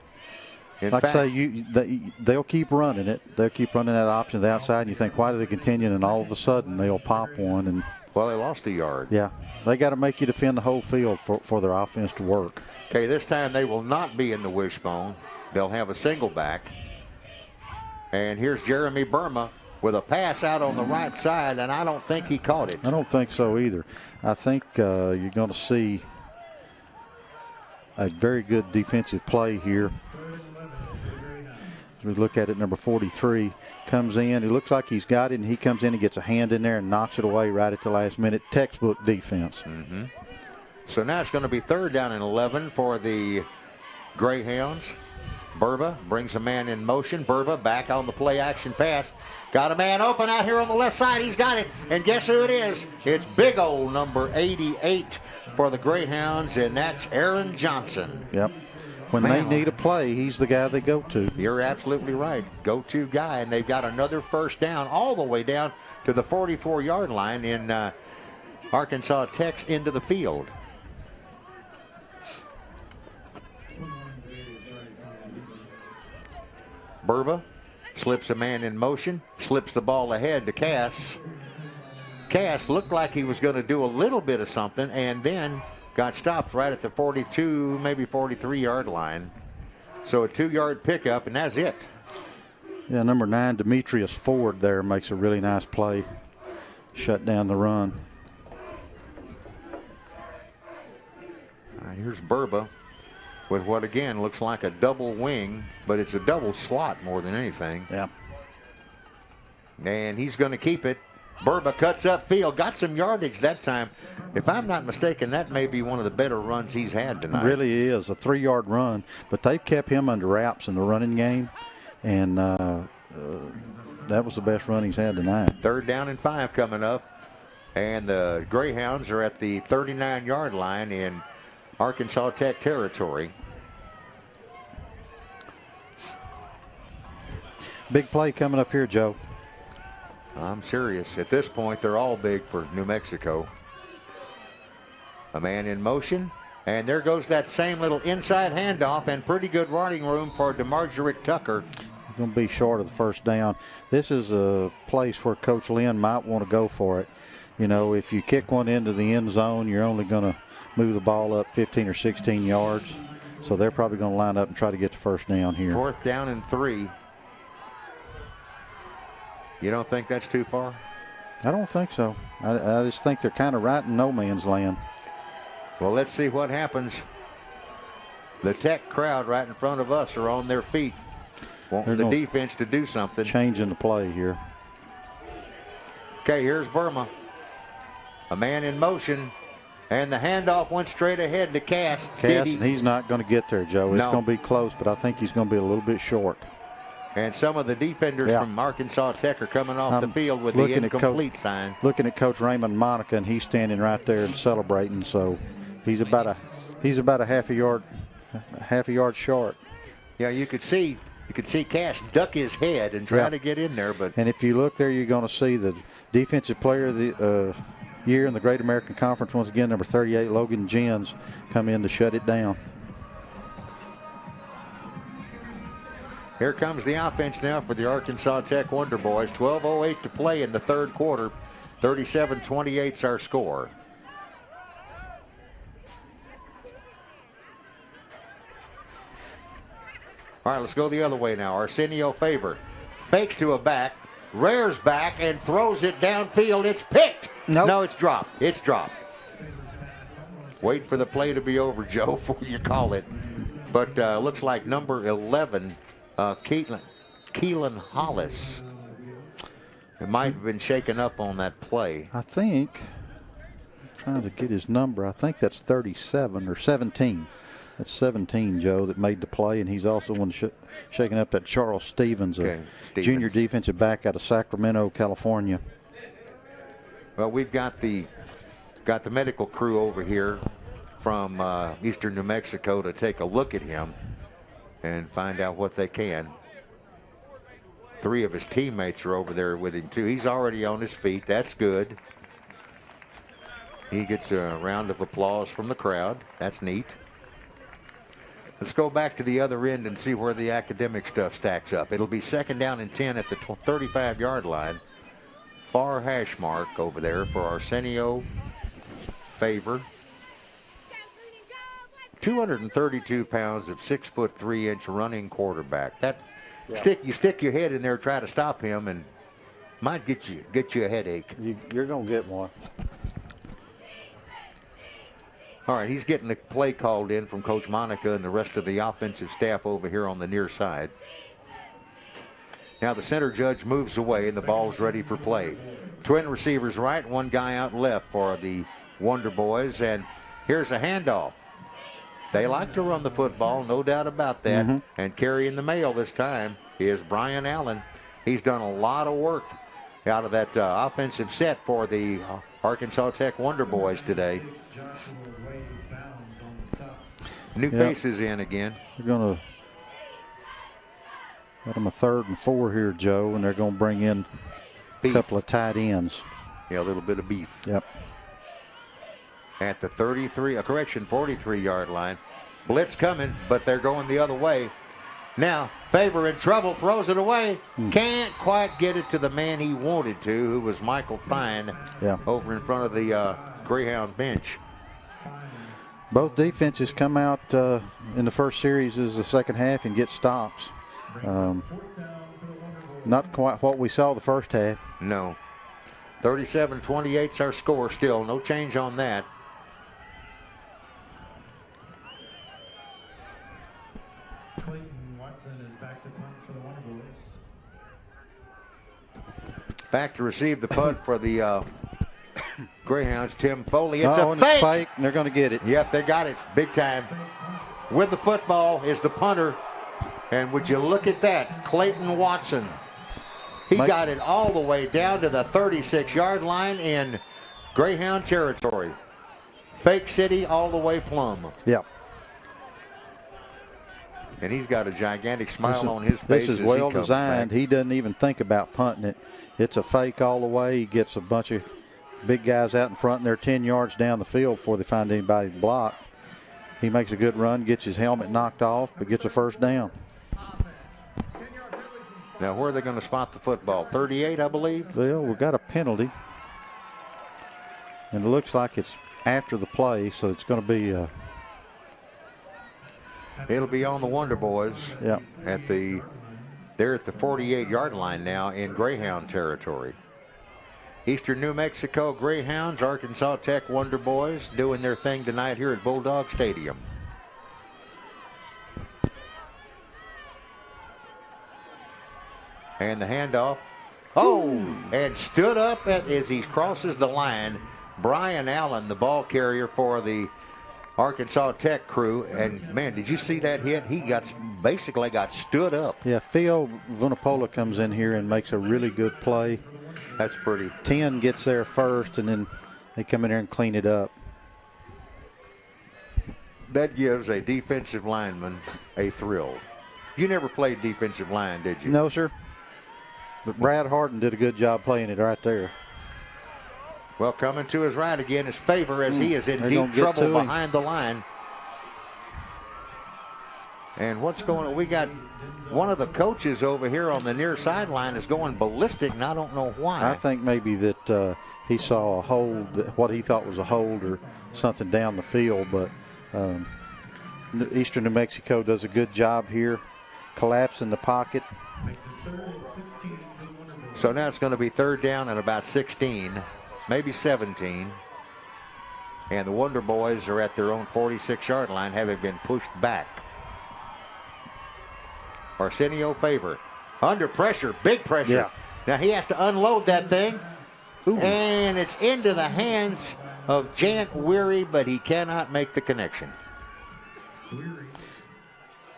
Like I say, they'll keep running it. They'll keep running that option to the outside, and you think, why do they continue? And all of a sudden, they'll pop one. And well, they lost a yard. Yeah, they got to make you defend the whole field for their offense to work. Okay, this time they will not be in the wishbone. They'll have a single back. And here's Jeremy Burma with a pass out on the right side, and I don't think he caught it. I don't think so either. I think you're going to see a very good defensive play here. As we look at it, number 43 comes in. He looks like he's got it, and he comes in and gets a hand in there and knocks it away right at the last minute. Textbook defense. Mm-hmm. So now it's going to be 3rd down and 11 for the Greyhounds. Burba brings a man in motion. Burba back on the play action pass. Got a man open out here on the left side. He's got it. And guess who it is? It's big old number 88, for the Greyhounds, and that's Aaron Johnson. Yep. When they need a play, he's the guy they go to. You're absolutely right. Go-to guy, and they've got another first down all the way down to the 44-yard line in Arkansas Tech's into the field. Burba slips a man in motion, slips the ball ahead to Cass. Cass looked like he was going to do a little bit of something and then got stopped right at the 42, maybe 43-yard line. So a 2-yard pickup, and that's it. Yeah, number 9, Demetrius Ford there makes a really nice play. Shut down the run. All right, here's Burba with what, again, looks like a double wing, but it's a double slot more than anything. Yeah. And he's going to keep it. Burba cuts upfield, got some yardage that time. If I'm not mistaken, that may be one of the better runs he's had tonight. It really is, a 3-yard run. But they've kept him under wraps in the running game, and that was the best run he's had tonight. 3rd down and 5 coming up. And the Greyhounds are at the 39-yard line in Arkansas Tech territory. Big play coming up here, Joe. I'm serious. At this point, they're all big for New Mexico. A man in motion, and there goes that same little inside handoff, and pretty good running room for DeMarjorick Tucker. He's going to be short of the first down. This is a place where Coach Lynn might want to go for it. You know, if you kick one into the end zone, you're only going to move the ball up 15 or 16 yards. So they're probably going to line up and try to get the first down here. 4th down and 3. You don't think that's too far? I don't think so. I just think they're kind of right in no man's land. Well, let's see what happens. The Tech crowd right in front of us are on their feet, wanting the defense to do something. Changing the play here. Okay, here's Burma. A man in motion, and the handoff went straight ahead to Cass. He's not going to get there, Joe. It's going to be close, but I think he's going to be a little bit short. And some of the defenders from Arkansas Tech are coming off the field with the incomplete sign. Looking at Coach Raymond Monica, and he's standing right there and celebrating. So he's about a half a yard short. Yeah, you could see Cass duck his head and try to get in there, but and if you look there, you're going to see the defensive player of the year in the Great American Conference once again, number 38, Logan Jens, come in to shut it down. Here comes the offense now for the Arkansas Tech Wonder Boys. 12:08 to play in the 3rd quarter. 37-28 is our score. All right, let's go the other way now. Arsenio Faber fakes to a back, rears back, and throws it downfield. It's picked. Nope. No, it's dropped. It's dropped. Wait for the play to be over, Joe, before you call it. But looks like number 11, Keelan Hollis. It might have been shaken up on that play. I think, I'm trying to get his number, I think that's 37 or 17. That's 17, Joe, that made the play, and he's also one shaking up that Charles Stevens, junior defensive back out of Sacramento, California. Well, we've got the medical crew over here from eastern New Mexico to take a look at him and find out what they can. 3 of his teammates are over there with him, too. He's already on his feet. That's good. He gets a round of applause from the crowd. That's neat. Let's go back to the other end and see where the academic stuff stacks up. It'll be 2nd down and 10 at the 35-yard line. Far hash mark over there for Arsenio Faber. 232 pounds of 6'3" running quarterback. You stick your head in there, try to stop him, and might get you a headache. You're gonna get one. All right, he's getting the play called in from Coach Monica and the rest of the offensive staff over here on the near side. Now the center judge moves away and the ball's ready for play. Twin receivers right, one guy out left for the Wonder Boys, and here's a handoff. They like to run the football, no doubt about that. And carrying the mail this time is Brian Allen. He's done a lot of work out of that offensive set for the Arkansas Tech Wonder Boys today. New faces in again. They're going to let them a 3rd and 4 here, Joe, and they're going to bring in a couple of tight ends. Yeah, a little bit of beef. Yep. At the 43-yard line. Blitz coming, but they're going the other way. Now, Favor in trouble, throws it away. Can't quite get it to the man he wanted to, who was Michael Fine over in front of the Greyhound bench. Both defenses come out in the first series as the second half and get stops. Not quite what we saw the first half. No. 37-28's our score still. No change on that. Back to receive the punt for the Greyhounds, Tim Foley. It's a fake. It's fake, and they're going to get it. Yep, they got it big time. With the football is the punter. And would you look at that, Clayton Watson. He got it all the way down to the 36-yard line in Greyhound territory. Fake City all the way plumb. Yep. And he's got a gigantic smile on his face. This is well designed. He doesn't even think about punting it. It's a fake all the way. He gets a bunch of big guys out in front, and they're 10 yards down the field before they find anybody to block. He makes a good run, gets his helmet knocked off, but gets a first down. Now, where are they going to spot the football? 38, I believe? Well, we've got a penalty. And it looks like it's after the play, so it's going to be... It'll be on the Wonder Boys. Yep. They're at the 48-yard line now in Greyhound territory. Eastern New Mexico Greyhounds, Arkansas Tech Wonder Boys doing their thing tonight here at Bulldog Stadium. And the handoff. Oh, and stood up as he crosses the line. Brian Allen, the ball carrier for the Arkansas Tech crew. And, man, did you see that hit? He basically got stood up. Yeah, Phil Vunapola comes in here and makes a really good play. That's pretty. 10 gets there first, and then they come in there and clean it up. That gives a defensive lineman a thrill. You never played defensive line, did you? No, sir. But Brad Harden did a good job playing it right there. Well, coming to his right again is Favor as he is in deep trouble behind the line. And what's going on? We got one of the coaches over here on the near sideline is going ballistic, and I don't know why. I think maybe that he saw a hold, what he thought was a hold or something down the field, but Eastern New Mexico does a good job here, collapsing the pocket. So now it's going to be third down and about 16, maybe 17. And the Wonder Boys are at their own 46-yard line, having been pushed back. Arsenio Favor under pressure, big pressure. Yeah. Now he has to unload that thing. Ooh. And it's into the hands of Jant Weary, but he cannot make the connection.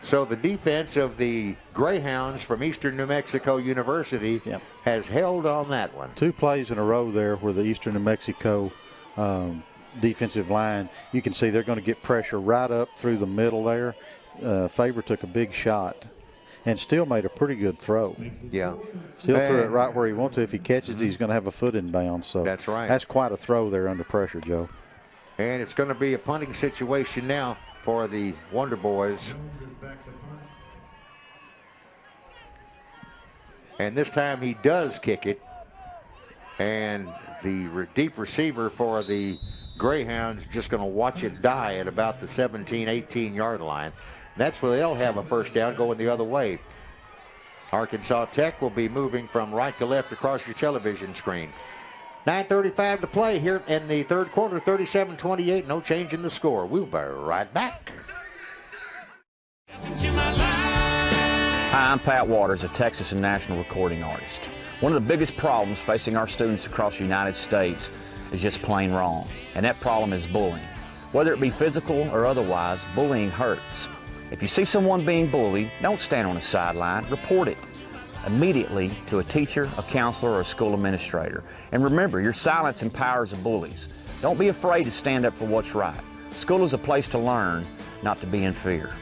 So the defense of the Greyhounds from Eastern New Mexico University has held on that one. 2 plays in a row there where the Eastern New Mexico defensive line, you can see they're going to get pressure right up through the middle there. Favor took a big shot and still made a pretty good throw. Yeah. Still threw it right where he wants to. If he catches it, he's going to have a foot in bounds. So that's right. That's quite a throw there under pressure, Joe. And it's going to be a punting situation now for the Wonder Boys. And this time he does kick it. And the deep receiver for the Greyhounds just going to watch it die at about the 17, 18-yard line. That's where they'll have a first down going the other way. Arkansas Tech will be moving from right to left across your television screen. 9:35 to play here in the third quarter, 37-28, no change in the score. We'll be right back. Hi, I'm Pat Waters, a Texas and national recording artist. One of the biggest problems facing our students across the United States is just plain wrong, and that problem is bullying. Whether it be physical or otherwise, bullying hurts. If you see someone being bullied, don't stand on the sideline, report it. immediately to a teacher, a counselor, or a school administrator. And remember, your silence empowers the bullies. Don't be afraid to stand up for what's right. School is a place to learn, not to be in fear.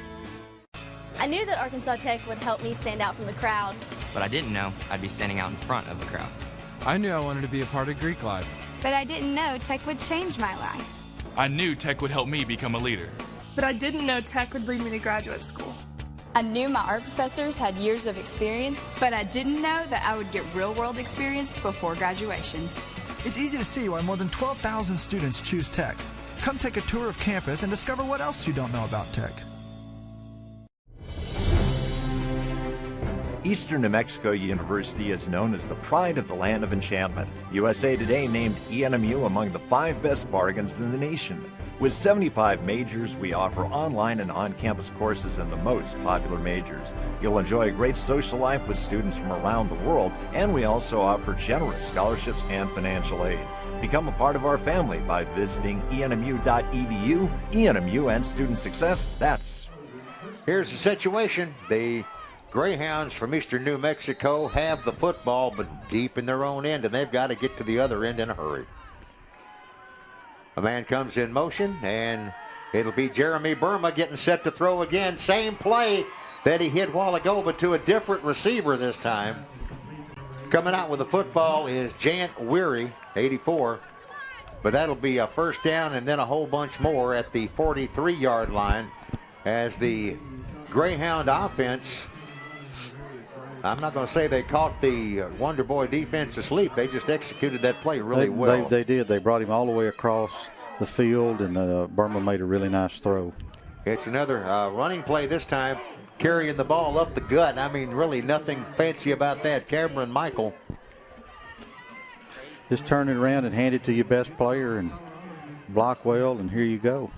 I knew that Arkansas Tech would help me stand out from the crowd. But I didn't know I'd be standing out in front of the crowd. I knew I wanted to be a part of Greek life. But I didn't know Tech would change my life. I knew Tech would help me become a leader. But I didn't know Tech would lead me to graduate school. I knew my art professors had years of experience, but I didn't know that I would get real-world experience before graduation. It's easy to see why more than 12,000 students choose Tech. Come take a tour of campus and discover what else you don't know about Tech. Eastern New Mexico University is known as the pride of the land of enchantment. USA Today named ENMU among the 5 best bargains in the nation. With 75 majors, we offer online and on-campus courses in the most popular majors. You'll enjoy a great social life with students from around the world, and we also offer generous scholarships and financial aid. Become a part of our family by visiting enmu.edu. ENMU and student success, that's. Here's the situation. The Greyhounds from Eastern New Mexico have the football, but deep in their own end, and they've got to get to the other end in a hurry. A man comes in motion, and it'll be Jeremy Burma getting set to throw again. Same play that he hit a while ago, but to a different receiver this time. Coming out with the football is Jant Weary, 84. But that'll be a first down and then a whole bunch more at the 43-yard line as the Greyhound offense, I'm not going to say they caught the Wonder Boy defense asleep. They just executed that play really well. They did. They brought him all the way across the field, and Burma made a really nice throw. It's another running play this time, carrying the ball up the gut. I mean, really nothing fancy about that. Cameron Michael. Just turn it around and hand it to your best player and block well, and here you go.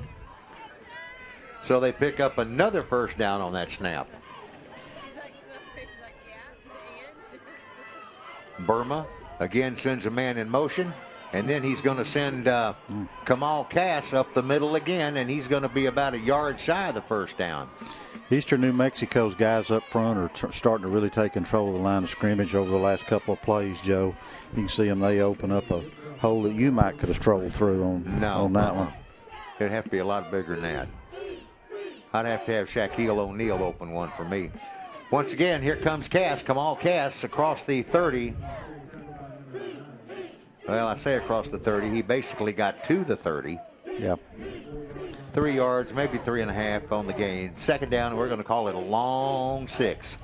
So they pick up another first down on that snap. Burma again sends a man in motion, and then he's going to send Kamal Cass up the middle again, and he's going to be about a yard shy of the first down. Eastern New Mexico's guys up front are starting to really take control of the line of scrimmage over the last couple of plays, Joe. You can see them, they open up a hole that you might could have strolled through on that one. It'd have to be a lot bigger than that. I'd have to have Shaquille O'Neal open one for me. Once again, here comes Cass, Kamal Cass, across the 30. Well, I say across the 30. He basically got to the 30. Yeah. 3 yards, maybe 3.5 on the gain. Second down, we're going to call it a long 6.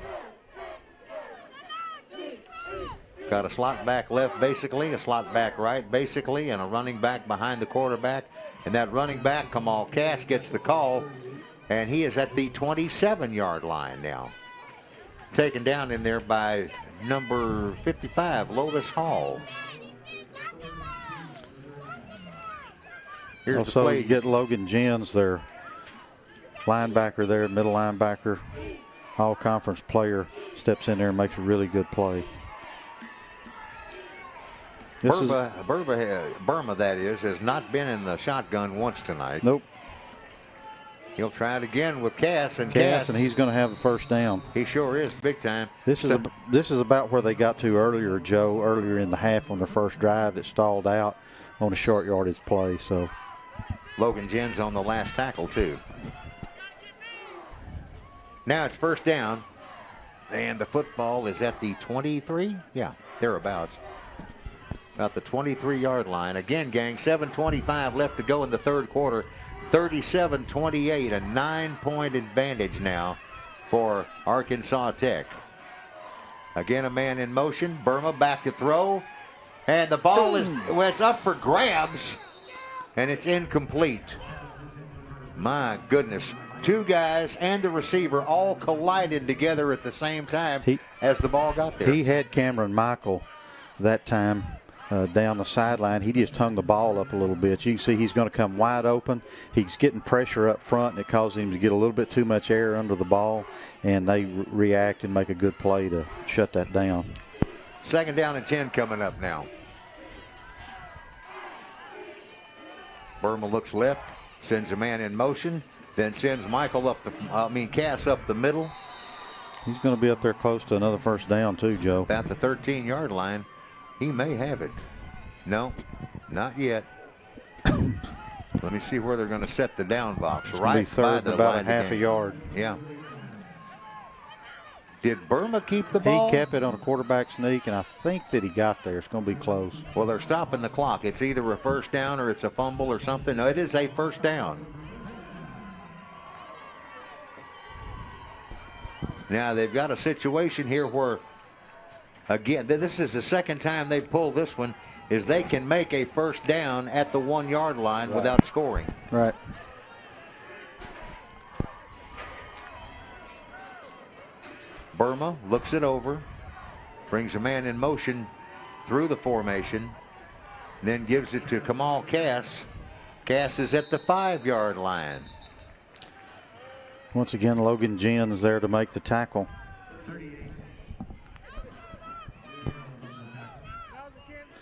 Got a slot back left, basically, a slot back right, basically, and a running back behind the quarterback. And that running back, Kamal Cass, gets the call, and he is at the 27-yard line now. Taken down in there by number 55, Lotus Hall. Here's also, the play. You get Logan Jens, their linebacker there, middle linebacker, all-conference player, steps in there and makes a really good play. Burma, that is, has not been in the shotgun once tonight. Nope. He'll try it again with Cass, and he's going to have the first down. He sure is, big time. This is about where they got to earlier, Joe, earlier in the half on their first drive that stalled out on a short yardage play. So Logan Jens on the last tackle, too. Now it's first down, and the football is at the 23? Yeah, thereabouts. About the 23-yard line. Again, gang, 7:25 left to go in the third quarter. 37-28, a 9-point advantage now for Arkansas Tech. Again, a man in motion. Burma back to throw. And the ball it's up for grabs, and it's incomplete. My goodness. 2 guys and the receiver all collided together at the same time as the ball got there. He had Cameron Michael that time down the sideline. He just hung the ball up a little bit. You can see he's going to come wide open. He's getting pressure up front, and it causes him to get a little bit too much air under the ball, and they react and make a good play to shut that down. Second down and 10 coming up now. Burma looks left, sends a man in motion, then sends Cass up the middle. He's going to be up there close to another first down too, Joe. About the 13-yard line. He may have it. No, not yet. Let me see where they're going to set the down box. It's right be third, by the about line a half a yard. Yeah. Did Burma keep the ball? He kept it on a quarterback sneak, and I think that he got there. It's going to be close. Well, they're stopping the clock. It's either a first down or it's a fumble or something. No, it is a first down. Now, they've got a situation here where, again, this is the second time they pulled this one, is they can make a first down at the 1-yard line without scoring. Right. Burma looks it over, brings a man in motion through the formation, then gives it to Kamal Cass. Cass is at the 5-yard line. Once again, Logan Ginn is there to make the tackle.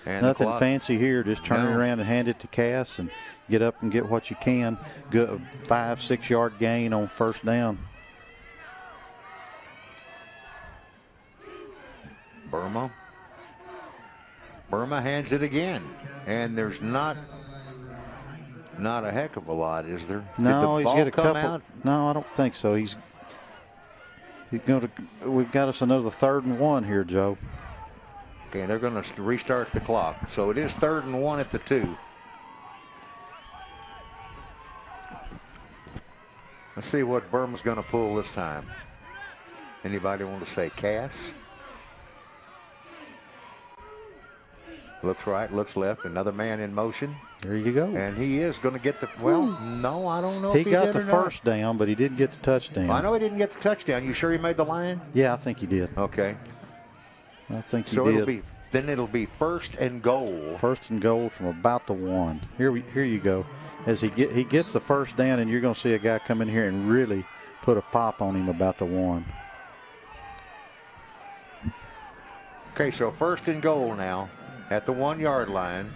And nothing fancy here, just turn it around and hand it to Cass and get up and get what you can. Good 5-6 yard gain on first down. Burma hands it again, and there's not a heck of a lot, is there? No, Did the he's got a ball come couple. out? No, I don't think so. He's going to. We've got us another 3rd and 1 here, Joe. Okay, they're going to restart the clock, so it is 3rd and 1 at the 2. Let's see what Burma's going to pull this time. Anybody want to say Cass? Looks right, looks left. Another man in motion. There you go. And he is going to get the, well, no, I don't know He if he got did the or not. first down, but he didn't get the touchdown. Well, I know he didn't get the touchdown. You sure he made the line? Yeah, I think he did. Okay. I think he So did. it'll be 1st and goal. 1st and goal from about the 1. Here you go. As he gets the first down, and you're going to see a guy come in here and really put a pop on him about the 1. Okay, so 1st and goal now at the 1-yard line.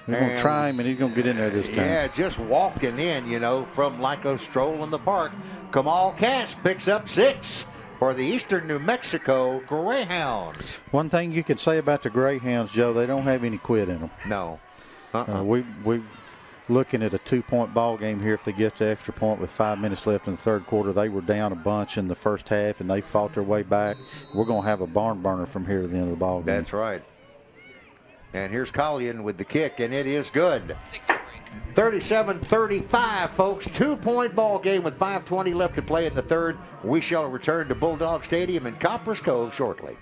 He's going to try him, and he's going to get in there this time. Yeah, just walking in, from like a stroll in the park. Kamal Cass picks up 6 for the Eastern New Mexico Greyhounds. One thing you can say about the Greyhounds, Joe, they don't have any quit in them. No. We're looking at a 2-point ball game here. If they get the extra point with 5 minutes left in the 3rd quarter, they were down a bunch in the first half, and they fought their way back. We're going to have a barn burner from here to the end of the ball game. That's right. And here's Collian with the kick, and it is good. 37-35, folks. 2-point ball game with 5:20 left to play in the 3rd. We shall return to Bulldog Stadium in Copperas Cove shortly.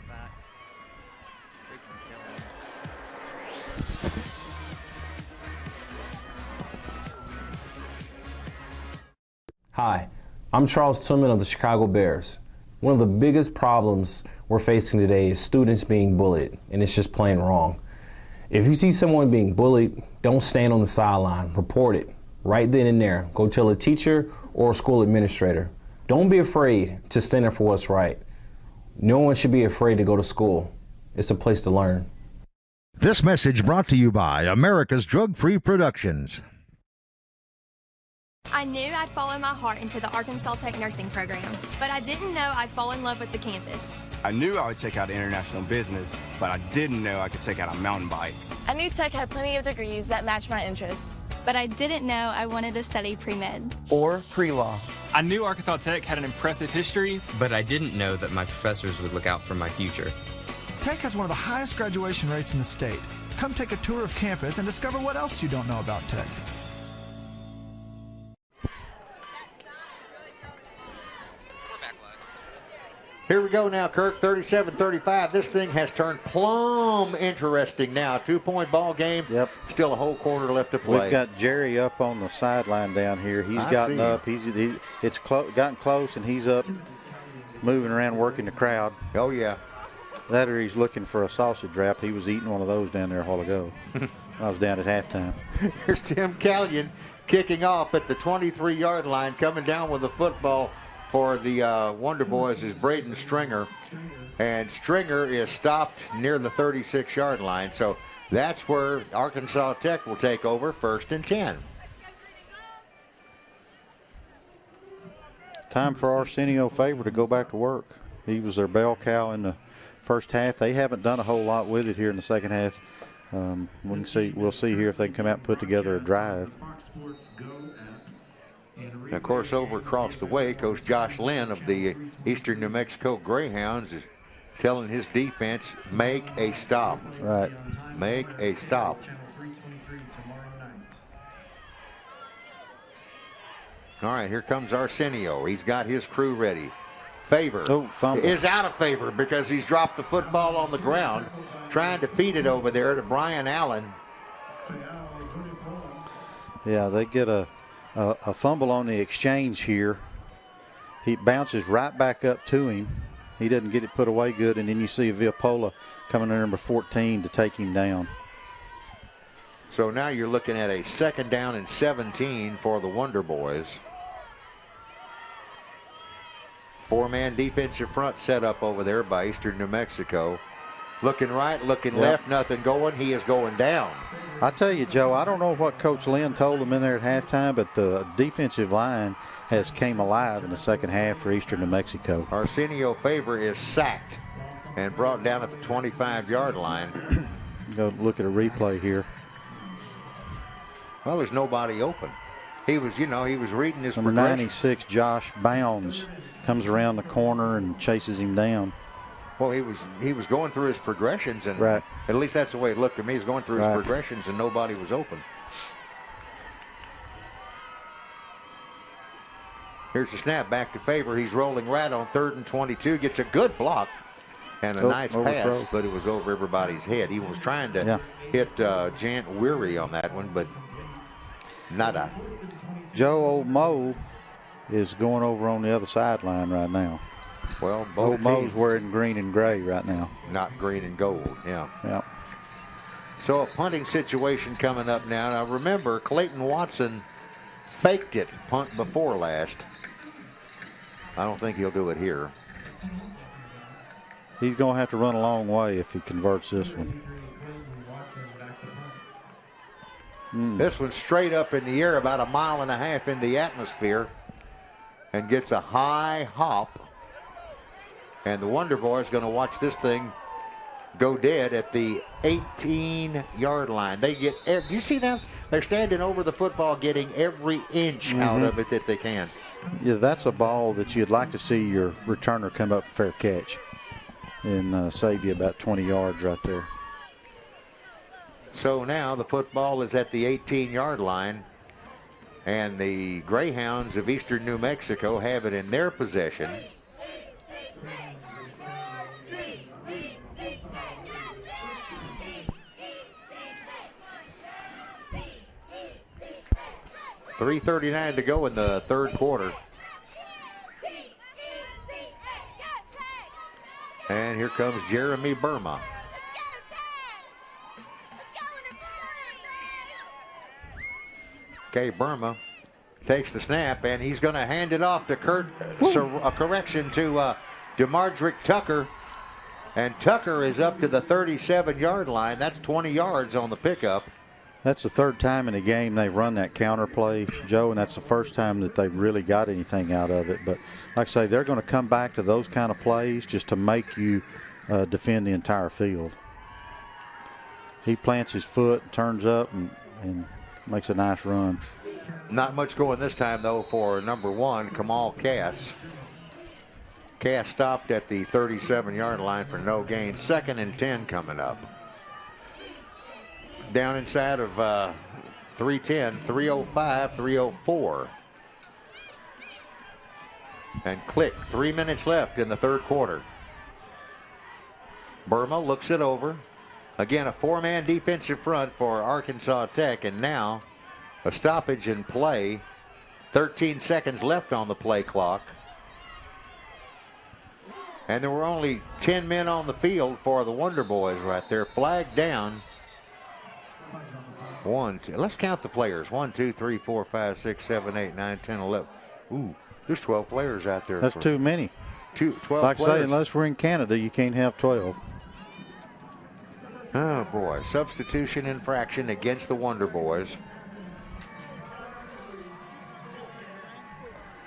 Hi, I'm Charles Tillman of the Chicago Bears. One of the biggest problems we're facing today is students being bullied, and it's just plain wrong. If you see someone being bullied, don't stand on the sideline. Report it right then and there. Go tell a teacher or a school administrator. Don't be afraid to stand up for what's right. No one should be afraid to go to school. It's a place to learn. This message brought to you by America's Drug-Free Productions. I knew I'd follow my heart into the Arkansas Tech nursing program, but I didn't know I'd fall in love with the campus. I knew I would check out international business, but I didn't know I could check out a mountain bike. I knew Tech had plenty of degrees that matched my interest. But I didn't know I wanted to study pre-med. Or pre-law. I knew Arkansas Tech had an impressive history, but I didn't know that my professors would look out for my future. Tech has one of the highest graduation rates in the state. Come take a tour of campus and discover what else you don't know about Tech. Here we go now, Kirk, 37-35. This thing has turned plumb interesting now. 2-point ball game. Yep. Still a whole quarter left to play. We've got Jerry up on the sideline down here. He's gotten up. It's gotten close, and he's up, moving around, working the crowd. Oh, yeah. That or he's looking for a sausage wrap. He was eating one of those down there a while ago. I was down at halftime. Here's Tim Callion kicking off at the 23-yard line, coming down with the football for the Wonder Boys is Braden Stringer. And Stringer is stopped near the 36-yard line. So that's where Arkansas Tech will take over, 1st and 10. Time for Arsenio Favor to go back to work. He was their bell cow in the first half. They haven't done a whole lot with it here in the second half. We'll see here if they can come out and put together a drive. And of course, over across the way, Coach Josh Lynn of the Eastern New Mexico Greyhounds is telling his defense, make a stop. Right. Make a stop. All right, here comes Arsenio. He's got his crew ready. Favor is out of favor because he's dropped the football on the ground, trying to feed it over there to Brian Allen. Yeah, they get a fumble on the exchange here. He bounces right back up to him. He doesn't get it put away good, and then you see Viapola coming in number 14 to take him down. So now you're looking at a 2nd down and 17 for the Wonder Boys. 4-man defensive front set up over there by Eastern New Mexico. Looking right, looking left, nothing going. He is going down. I tell you, Joe, I don't know what Coach Lynn told them in there at halftime, but the defensive line has came alive in the second half for Eastern New Mexico. Arsenio Favor is sacked and brought down at the 25-yard line. Go look at a replay here. Well, there's nobody open. He was, he was reading his Number 96, Josh Bounds, comes around the corner and chases him down. Well, he was going through his progressions, and right. At least that's the way it looked to me. He's going through his progressions, and nobody was open. Here's the snap back to Favor. He's rolling right on 3rd and 22. Gets a good block and a nice pass, but it was over everybody's head. He was trying to hit Jant Weary on that one, but nada. Joe, old Mo is going over on the other sideline right now. Well, old Mo's wearing green and gray right now. Not green and gold, yeah. Yeah. So a punting situation coming up now. Now remember, Clayton Watson faked it punt before last. I don't think he'll do it here. He's going to have to run a long way if he converts this one. This one's straight up in the air, about 1.5 miles in the atmosphere, and gets a high hop. And the Wonder Boys going to watch this thing go dead at the 18-yard line. They get, do you see them? They're standing over the football, getting every inch out of it that they can. Yeah, that's a ball that you'd like to see your returner come up fair catch and save you about 20 yards right there. So now the football is at the 18-yard line, and the Greyhounds of Eastern New Mexico have it in their possession. .339 to go in the third quarter. And here comes Jeremy Burma. Okay, Burma takes the snap, and he's going to hand it off to Kurt. So a correction to DeMardrick Tucker. And Tucker is up to the 37-yard line. That's 20 yards on the pickup. That's the third time in the game they've run that counter play, Joe, and that's the first time that they've really got anything out of it. But like I say, they're going to come back to those kind of plays just to make you defend the entire field. He plants his foot, turns up, and makes a nice run. Not much going this time, though, for number 1, Kamal Cass. Cass stopped at the 37-yard line for no gain. 2nd and 10 coming up. Down inside of 310, 305, 304. And click, 3 minutes left in the third quarter. Burma looks it over. Again, a 4-man defensive front for Arkansas Tech, and now a stoppage in play. 13 seconds left on the play clock. And there were only 10 men on the field for the Wonder Boys right there. Flag down. 1, 2. Let's count the players. 1, 2, 3, 4, 5, 6, 7, 8, 9, 10, 11. Ooh, there's 12 players out there. That's too many. 12 like players. I say, unless we're in Canada, you can't have 12. Oh, boy. Substitution infraction against the Wonder Boys.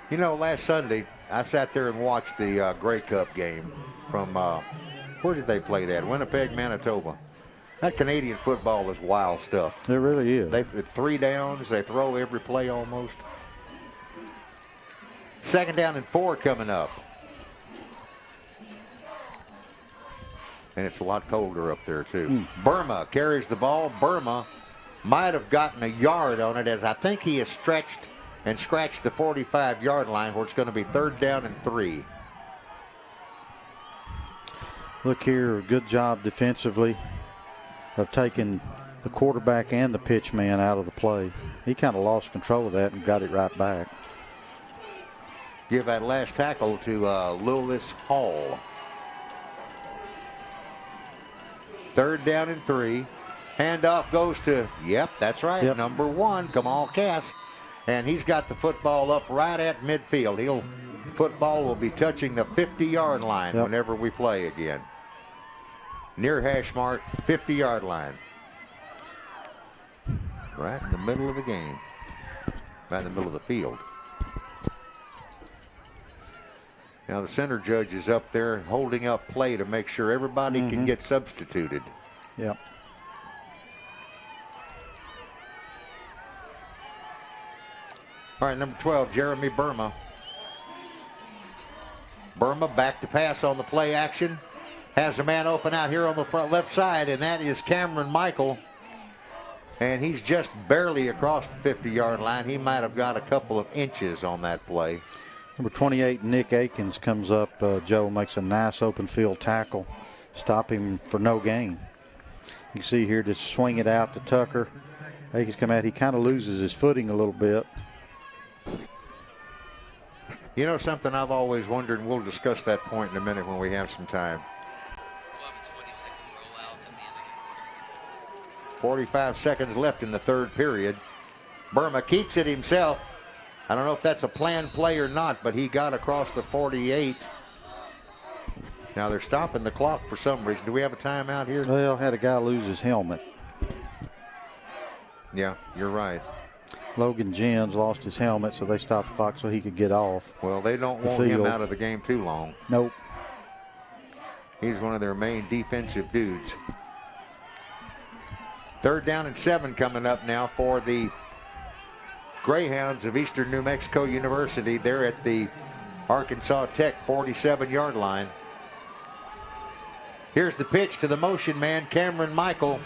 You know, last Sunday, I sat there and watched the Grey Cup game from, where did they play that? Winnipeg, Manitoba. That Canadian football is wild stuff. It really is. They 3 downs. They throw every play almost. 2nd down and 4 coming up. And it's a lot colder up there, too. Burma carries the ball. Burma might have gotten a yard on it, as I think he has stretched and scratched the 45-yard line, where it's going to be 3rd down and 3. Look here, good job defensively of taking the quarterback and the pitch man out of the play. He kind of lost control of that and got it right back. Give that last tackle to Lewis Hall. 3rd down and 3. Handoff goes to, yep, that's right, number 1, Kamal Cass. And he's got the football up right at midfield. Football will be touching the 50-yard line whenever we play again. Near hash mark, 50-yard line. Right in the middle of the game. Right in the middle of the field. Now the center judge is up there holding up play to make sure everybody can get substituted. Yep. All right, number 12, Jeremy Burma. Burma back to pass on the play action. Has a man open out here on the front left side, and that is Cameron Michael. And he's just barely across the 50-yard line. He might have got a couple of inches on that play. Number 28, Nick Akins, comes up. Joe makes a nice open field tackle. Stop him for no gain. You can see here, just swing it out to Tucker. Akins come out. He kind of loses his footing a little bit. You know something I've always wondered, and we'll discuss that point in a minute when we have some time. 45 seconds left in the 3rd period. Burma keeps it himself. I don't know if that's a planned play or not, but he got across the 48. Now they're stopping the clock for some reason. Do we have a timeout here? Well, had a guy lose his helmet. Yeah, you're right. Logan Jens lost his helmet, so they stopped the clock so he could get off. Well, they don't want him out of the game too long. Nope. He's one of their main defensive dudes. 3rd down and 7 coming up now for the Greyhounds of Eastern New Mexico University. They're at the Arkansas Tech 47-yard line. Here's the pitch to the motion man, Cameron Michael.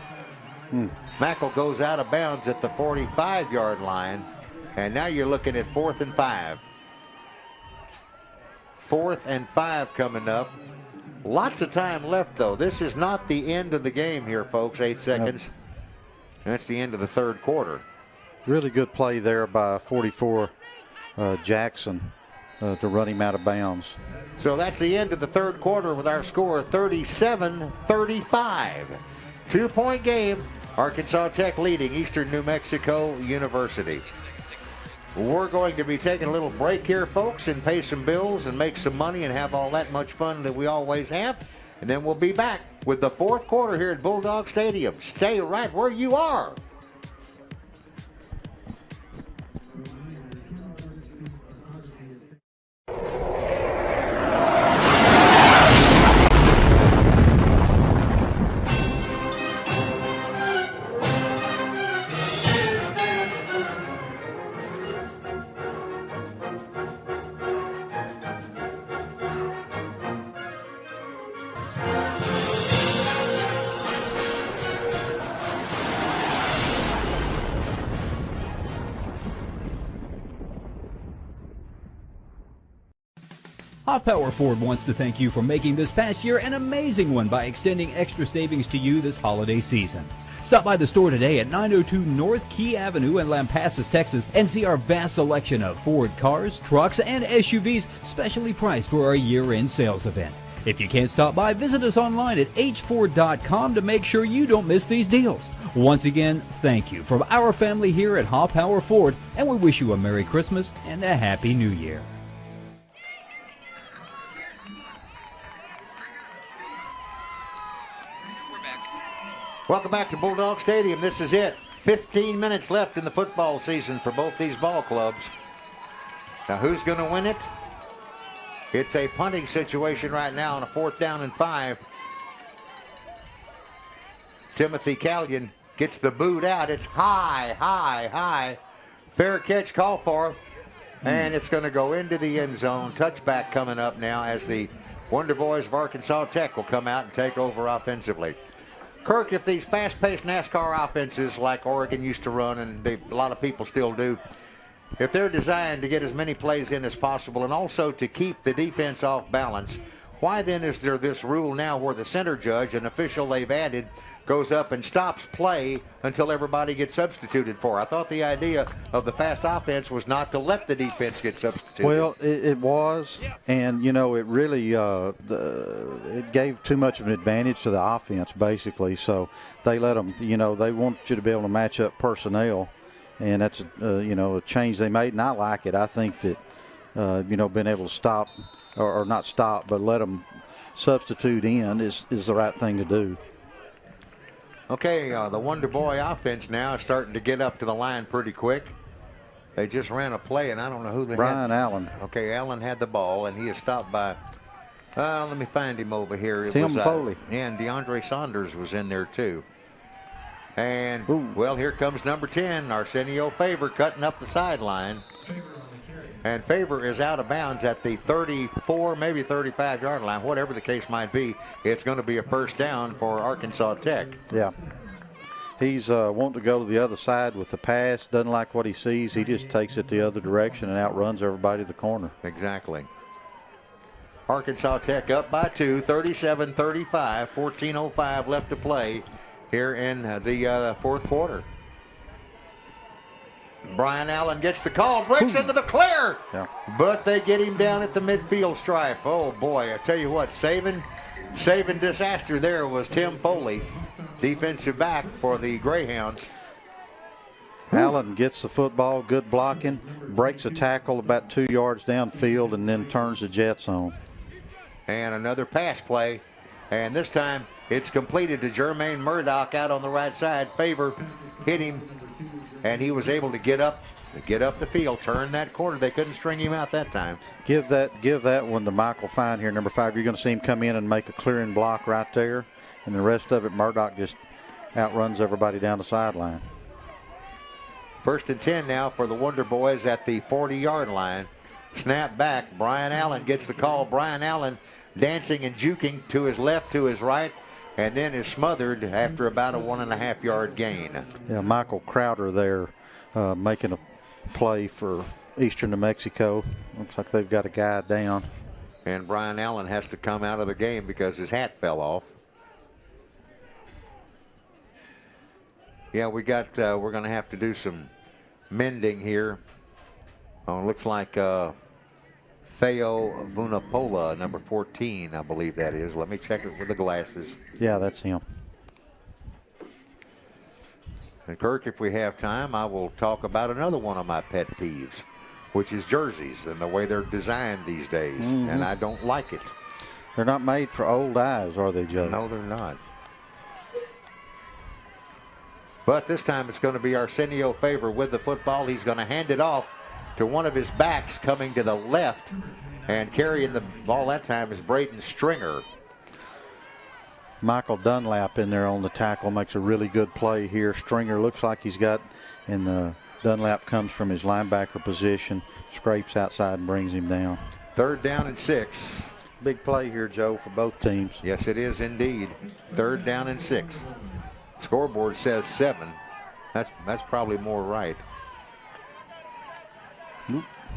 Michael goes out of bounds at the 45-yard line. And now you're looking at 4th and 5. 4th and 5 coming up. Lots of time left, though. This is not the end of the game here, folks. 8 seconds. Nope. That's the end of the 3rd quarter. Really good play there by 44 Jackson to run him out of bounds. So that's the end of the 3rd quarter with our score 37-35. 2-point game. Arkansas Tech leading Eastern New Mexico University. We're going to be taking a little break here, folks, and pay some bills and make some money and have all that much fun that we always have. And then we'll be back with the 4th quarter here at Bulldog Stadium. Stay right where you are. Hot Power Ford wants to thank you for making this past year an amazing one by extending extra savings to you this holiday season. Stop by the store today at 902 North Key Avenue in Lampasas, Texas, and see our vast selection of Ford cars, trucks, and SUVs specially priced for our year-end sales event. If you can't stop by, visit us online at hford.com to make sure you don't miss these deals. Once again, thank you from our family here at Hot Power Ford, and we wish you a Merry Christmas and a Happy New Year. Welcome back to Bulldog Stadium. This is it. 15 minutes left in the football season for both these ball clubs. Now, who's going to win it? It's a punting situation right now on a 4th down and 5. Timothy Callion gets the boot out. It's high, high, high. Fair catch call for. And it's going to go into the end zone. Touchback coming up now as the Wonder Boys of Arkansas Tech will come out and take over offensively. Kirk, if these fast-paced NASCAR offenses like Oregon used to run, and a lot of people still do, if they're designed to get as many plays in as possible and also to keep the defense off balance, why then is there this rule now where the center judge, an official they've added, goes up and stops play until everybody gets substituted for? I thought the idea of the fast offense was not to let the defense get substituted. Well, it was, and, you know, it really it gave too much of an advantage to the offense, basically. So they let them, you know, they want you to be able to match up personnel, and that's, you know, a change they made, and I like it. I think that, you know, being able to stop, or not stop, but let them substitute in is the right thing to do. Okay, the Wonder Boy offense now is starting to get up to the line pretty quick. They just ran a play, and I don't know who they had. Brian Allen. Okay, Allen had the ball, and he is stopped by, let me find him over here. It Tim was, Foley. And DeAndre Saunders was in there, too. And, well, here comes number 10, Arsenio Faber, cutting up the sideline. And Faber is out of bounds at the 34, maybe 35-yard line, whatever the case might be. It's going to be a first down for Arkansas Tech. Yeah. He's wanting to go to the other side with the pass, doesn't like what he sees. He just takes it the other direction and outruns everybody to the corner. Exactly. Arkansas Tech up by 2, 37-35, 14:05 left to play here in the fourth quarter. Brian Allen gets the call, breaks into the clear, but they get him down at the midfield stripe. Oh boy, I tell you what, saving disaster there was Tim Foley, defensive back for the Greyhounds. Allen gets the football, good blocking, breaks a tackle about 2 yards downfield, and then turns the Jets on. And another pass play, and this time it's completed to Jermaine Murdoch out on the right side. Faber hit him, and he was able to get up the field, turn that corner. They couldn't string him out that time. Give that one to Michael Fine here, number 5. You're going to see him come in and make a clearing block right there, and the rest of it, Murdoch just outruns everybody down the sideline. 1st and 10 now for the Wonder Boys at the 40-yard line. Snap back. Brian Allen gets the call. Brian Allen dancing and juking to his left, to his right, and then is smothered after about a 1.5-yard gain. Yeah, Michael Crowder there making a play for Eastern New Mexico. Looks like they've got a guy down. And Brian Allen has to come out of the game because his hat fell off. Yeah, we're going to have to do some mending here. Oh, it looks like Theo Vunapola, number 14, I believe that is. Let me check it with the glasses. Yeah, that's him. And Kirk, if we have time, I will talk about another one of my pet peeves, which is jerseys and the way they're designed these days. Mm-hmm. And I don't like it. They're not made for old eyes, are they, Joe? No, they're not. But this time it's going to be Arsenio Faber with the football. He's going to hand it off to one of his backs coming to the left, and carrying the ball that time is Braden Stringer. Michael Dunlap in there on the tackle makes a really good play here. Stringer looks like he's got, and Dunlap comes from his linebacker position, scrapes outside and brings him down. 3rd down and 6. Big play here, Joe, for both teams. Yes, it is indeed. 3rd down and 6. Scoreboard says 7. That's probably more right.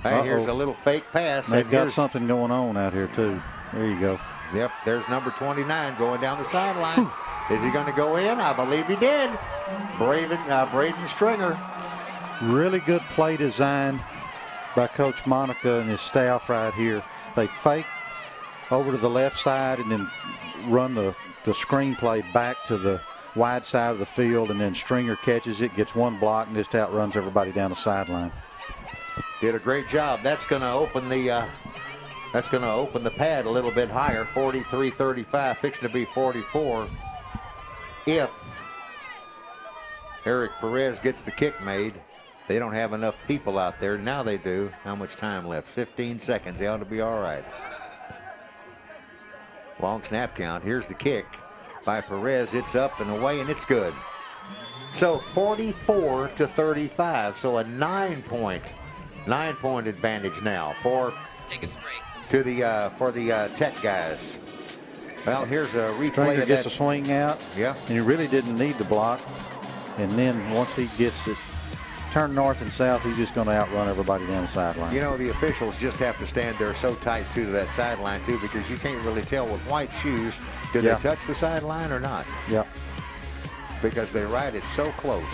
Hey, here's a little fake pass. They've got something going on out here, too. There you go. Yep, there's number 29 going down the sideline. Is he going to go in? I believe he did. Braden Stringer. Really good play design by Coach Monica and his staff right here. They fake over to the left side and then run the screenplay back to the wide side of the field, and then Stringer catches it, gets one block, and just outruns everybody down the sideline. Did a great job. That's going to open the pad a little bit higher. 43-35, fixing to be 44. If Eric Perez gets the kick made, they don't have enough people out there. Now they do. How much time left? 15 seconds. They ought to be all right. Long snap count. Here's the kick by Perez. It's up and away, and it's good. So 44-35. So a 9-point advantage now for the Tech guys. Well, here's a replay. Stringer gets a swing out. Yeah. And he really didn't need to block. And then once he gets it turned north and south, he's just going to outrun everybody down the sideline. You know, the officials just have to stand there so tight, too, to that sideline, too, because you can't really tell with white shoes, do they touch the sideline or not? Yeah. Because they ride it so close.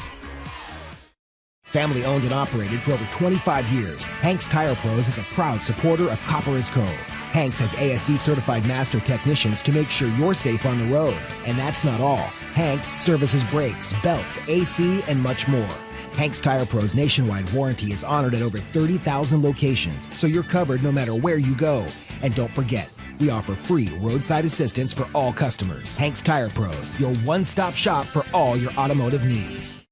Family owned and operated for over 25 years, Hanks Tire Pros is a proud supporter of Copperas Cove. Hanks has ASE certified master technicians to make sure you're safe on the road. And that's not all. Hanks services brakes, belts, AC, and much more. Hanks Tire Pros nationwide warranty is honored at over 30,000 locations, so you're covered no matter where you go. And don't forget, we offer free roadside assistance for all customers. Hanks Tire Pros, your one-stop shop for all your automotive needs.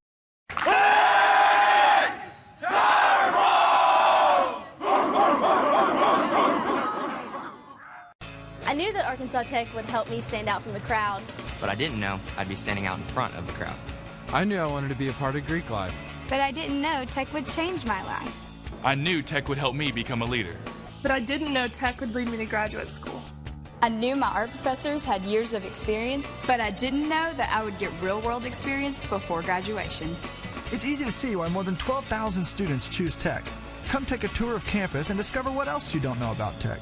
I knew that Arkansas Tech would help me stand out from the crowd. But I didn't know I'd be standing out in front of the crowd. I knew I wanted to be a part of Greek life. But I didn't know Tech would change my life. I knew Tech would help me become a leader. But I didn't know Tech would lead me to graduate school. I knew my art professors had years of experience, but I didn't know that I would get real-world experience before graduation. It's easy to see why more than 12,000 students choose Tech. Come take a tour of campus and discover what else you don't know about Tech.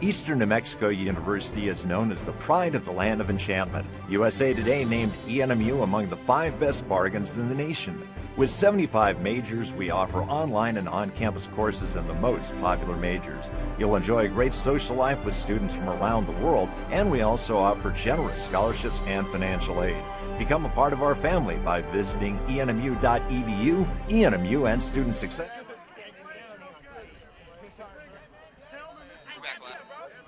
Eastern New Mexico University is known as the pride of the land of enchantment. USA Today named ENMU among the 5 best bargains in the nation. With 75 majors, we offer online and on-campus courses in the most popular majors. You'll enjoy a great social life with students from around the world, and we also offer generous scholarships and financial aid. Become a part of our family by visiting enmu.edu. ENMU and Student Success.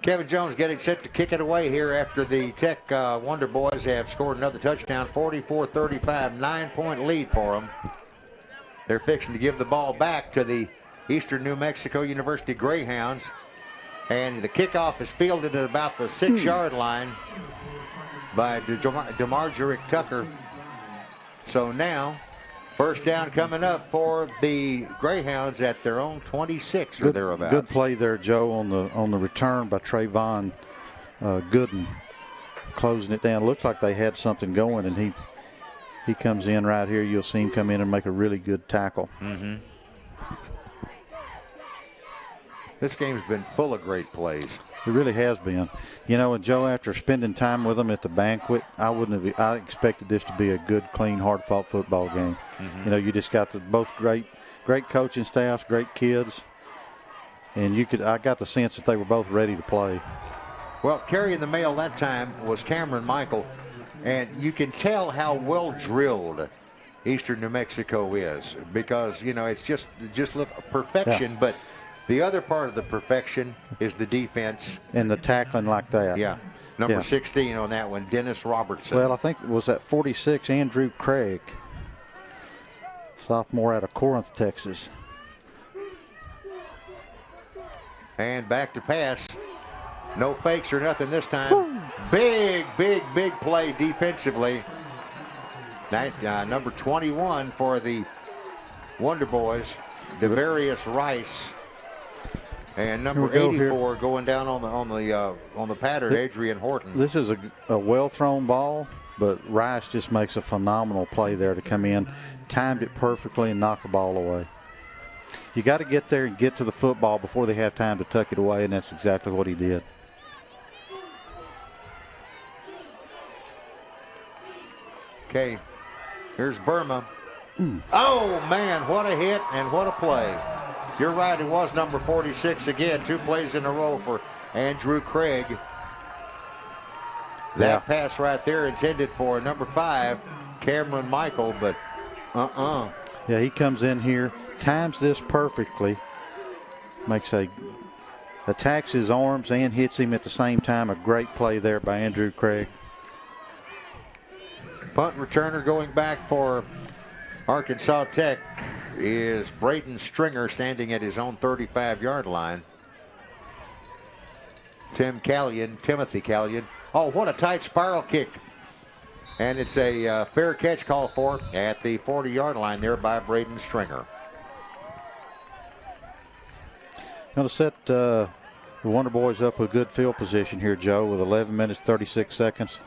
Kevin Jones getting set to kick it away here after the Tech Wonder Boys have scored another touchdown, 44-35, 9-point lead for them. They're fixing to give the ball back to the Eastern New Mexico University Greyhounds. And the kickoff is fielded at about the 6-yard line by DeMarjorick Tucker. So now, first down coming up for the Greyhounds at their own 26 or thereabouts. Good play there, Joe, on the return by Trayvon Gooden, closing it down. Looked like they had something going, and he comes in right here. You'll see him come in and make a really good tackle. Mm-hmm. This game's been full of great plays. It really has been. You know, and Joe, after spending time with them at the banquet, I expected this to be a good, clean, hard-fought football game. Mm-hmm. You know, you just got both great coaching staffs, great kids, and I got the sense that they were both ready to play. Well, carrying the mail that time was Cameron Michael, and you can tell how well drilled Eastern New Mexico is because, you know, it's just look perfection, yeah. But the other part of the perfection is the defense. And the tackling like that. Yeah. Number 16 on that one, Dennis Robertson. Well, I think it was at 46, Andrew Craig, sophomore out of Corinth, Texas. And back to pass. No fakes or nothing this time. Big play defensively. Number 21 for the Wonder Boys, Devarius Rice. And number 84 going down on the pattern, Adrian Horton. This is a well-thrown ball, but Rice just makes a phenomenal play there to come in, timed it perfectly, and knocked the ball away. You got to get there and get to the football before they have time to tuck it away, and that's exactly what he did. Okay, here's Burma. Oh, man, what a hit and what a play. You're right, it was number 46 again. 2 plays in a row for Andrew Craig. That pass right there intended for number 5, Cameron Michael, but Yeah, he comes in here, times this perfectly, attacks his arms and hits him at the same time. A great play there by Andrew Craig. Punt returner going back for Arkansas Tech is Brayton Stringer, standing at his own 35-yard line. Timothy Callion. Oh, what a tight spiral kick. And it's a fair catch call for at the 40-yard line there by Braden Stringer. Going to set the Wonder Boys up with good field position here, Joe, with 11 minutes, 36 seconds,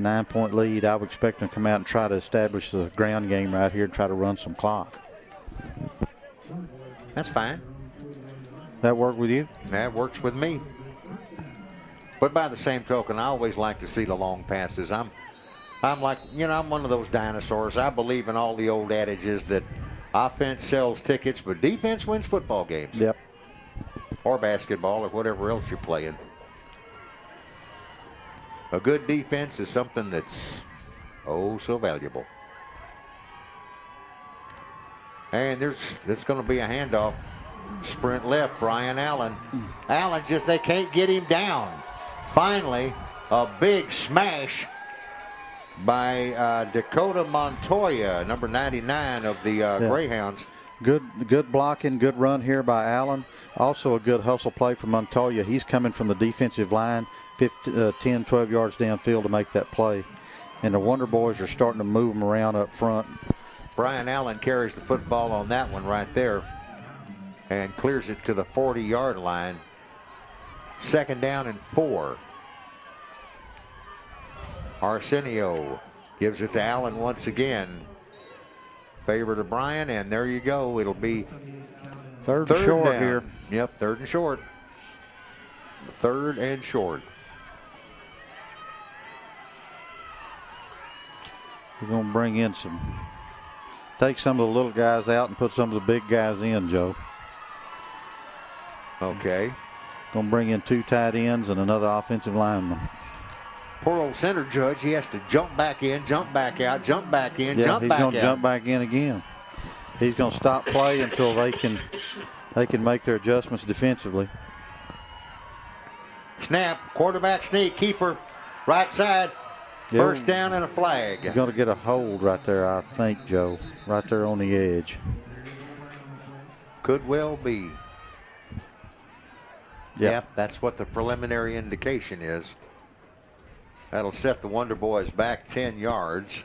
9-point lead. I would expect them to come out and try to establish the ground game right here and try to run some clock. That's fine. That work with you? That works with me. But by the same token, I always like to see the long passes. I'm like, I'm one of those dinosaurs. I believe in all the old adages that offense sells tickets, but defense wins football games. Yep. Or basketball or whatever else you're playing. A good defense is something that's oh so valuable. And there's going to be a handoff. Sprint left, Brian Allen. Allen they can't get him down. Finally, a big smash by Dakota Montoya, number 99 of the Greyhounds. Good blocking, good run here by Allen. Also a good hustle play from Montoya. He's coming from the defensive line, 10, 12 yards downfield to make that play. And the Wonder Boys are starting to move them around up front. Brian Allen carries the football on that one right there and clears it to the 40-yard line. 2nd down and 4. Arsenio gives it to Allen once again. Favor to Brian, and there you go. It'll be third and short down here. Yep, 3rd and short. 3rd and short. We're going to bring in take some of the little guys out and put some of the big guys in, Joe. Okay. Going to bring in 2 tight ends and another offensive lineman. Poor old center judge, he has to jump back in, jump back out, jump back in, jump back out. He's going to jump back in again. He's going to stop play until they can make their adjustments defensively. Snap, quarterback sneak, keeper, right side. First down and a flag. You're going to get a hold right there, I think, Joe. Right there on the edge. Could well be. Yep, that's what the preliminary indication is. That'll set the Wonder Boys back 10 yards.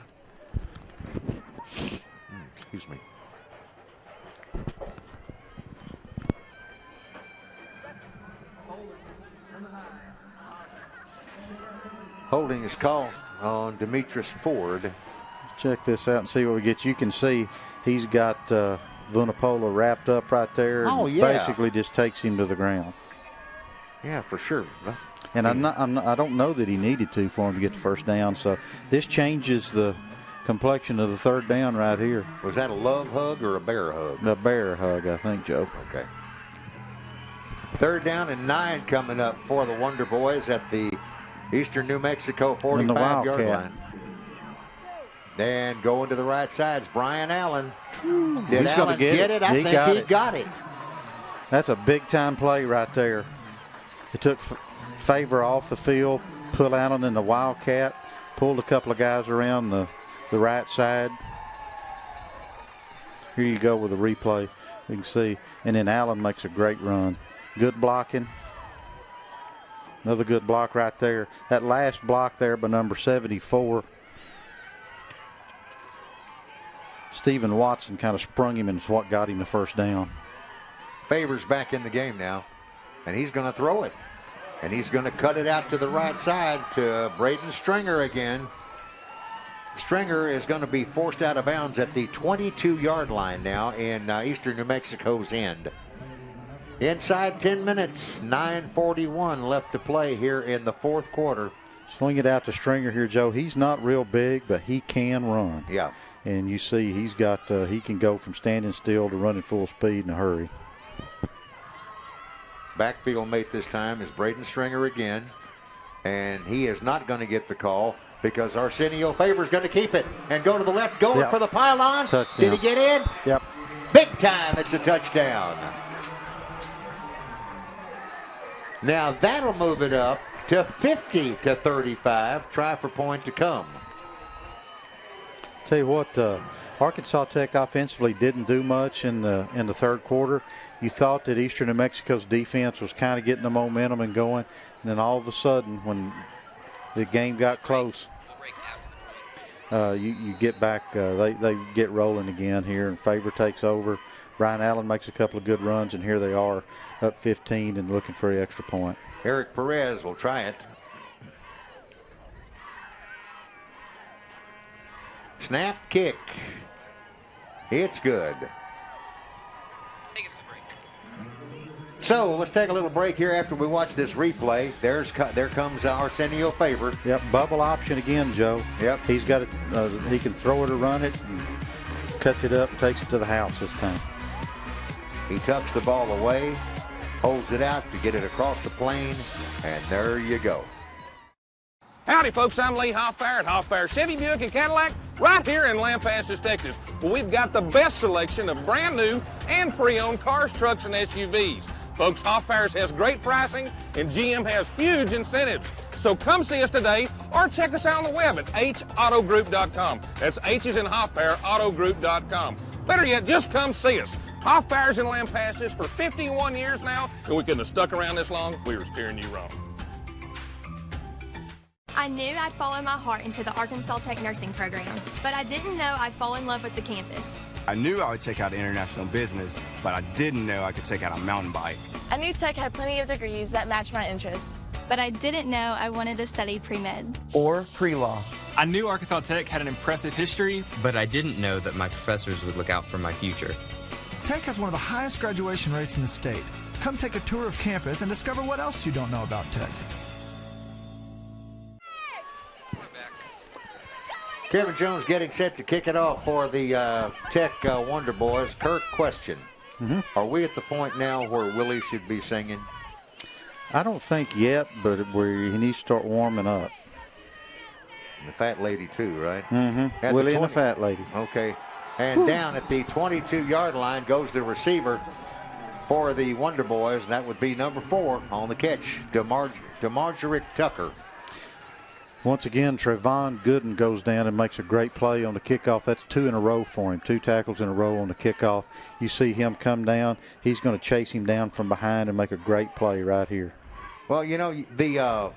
Excuse me. Holding is called on Demetrius Ford. Check this out and see what we get. You can see he's got Vunipola wrapped up right there. Oh, and yeah. Basically just takes him to the ground. Yeah, for sure. And I don't know that he needed to for him to get the first down. So this changes the complexion of the 3rd down right here. Was that a love hug or a bear hug? A bear hug, I think, Joe. Okay. 3rd down and 9 coming up for the Wonder Boys at the Eastern New Mexico 45-yard line. Then going to the right side is Brian Allen. Did He's Allen get it? I think he got it. That's a big-time play right there. It took Favor off the field, put Allen in the Wildcat, pulled a couple of guys around the right side. Here you go with a replay. You can see. And then Allen makes a great run. Good blocking. Another good block right there. That last block there by number 74. Stephen Watson kind of sprung him and is what got him the first down. Favors back in the game now, and he's going to throw it. And he's going to cut it out to the right side to Braden Stringer again. Stringer is going to be forced out of bounds at the 22-yard line now in Eastern New Mexico's end. Inside 10 minutes, 9:41 left to play here in the 4th quarter. Swing it out to Stringer here, Joe. He's not real big, but he can run. Yeah. And you see he's got, he can go from standing still to running full speed in a hurry. Backfield mate this time is Braden Stringer again. And he is not going to get the call because Arsenio Favor's going to keep it and go to the left, going for the pylon. Touchdown. Did he get in? Yep. Big time, it's a touchdown. Now that'll move it up to 50-35. Try for point to come. Tell you what, Arkansas Tech offensively didn't do much in the third quarter. You thought that Eastern New Mexico's defense was kind of getting the momentum and going, and then all of a sudden, when the game got close, you get back. They get rolling again here, and Favor takes over. Brian Allen makes a couple of good runs, and here they are up 15 and looking for the extra point. Eric Perez will try it. Snap, kick. It's good. So let's take a little break here after we watch this replay. There comes Arsenio Favor. Yep, bubble option again, Joe. Yep. He's got it. He can throw it or run it. And cuts it up, takes it to the house this time. He tucks the ball away, holds it out to get it across the plane, and there you go. Howdy, folks. I'm Lee Hoffbauer at Hoffbauer Chevy, Buick, and Cadillac right here in Lampasas, Texas. Well, we've got the best selection of brand new and pre-owned cars, trucks, and SUVs. Folks, Hoffbauer's has great pricing, and GM has huge incentives. So come see us today or check us out on the web at hautogroup.com. That's H is in Hoffbauer, autogroup.com. Better yet, just come see us. Hoffbauer's in Lampasas for 51 years now, and we couldn't have stuck around this long if we were steering you wrong. I knew I'd follow my heart into the Arkansas Tech nursing program, but I didn't know I'd fall in love with the campus. I knew I would check out international business, but I didn't know I could check out a mountain bike. I knew Tech had plenty of degrees that matched my interest. But I didn't know I wanted to study pre-med. Or pre-law. I knew Arkansas Tech had an impressive history, but I didn't know that my professors would look out for my future. Tech has one of the highest graduation rates in the state. Come take a tour of campus and discover what else you don't know about Tech. Kevin Jones getting set to kick it off for the Tech Wonder Boys. Kirk, question. Are we at the point now where Willie should be singing? I don't think yet, but he needs to start warming up. And the fat lady too, right? Mm-hmm. Willie and the fat lady. Okay. And down at the 22-yard line goes the receiver for the Wonder Boys, and that would be number 4 on the catch, DeMarjorie Tucker. Once again, Trevon Gooden goes down and makes a great play on the kickoff. That's 2 in a row for him, 2 tackles in a row on the kickoff. You see him come down. He's going to chase him down from behind and make a great play right here. Well, you know, the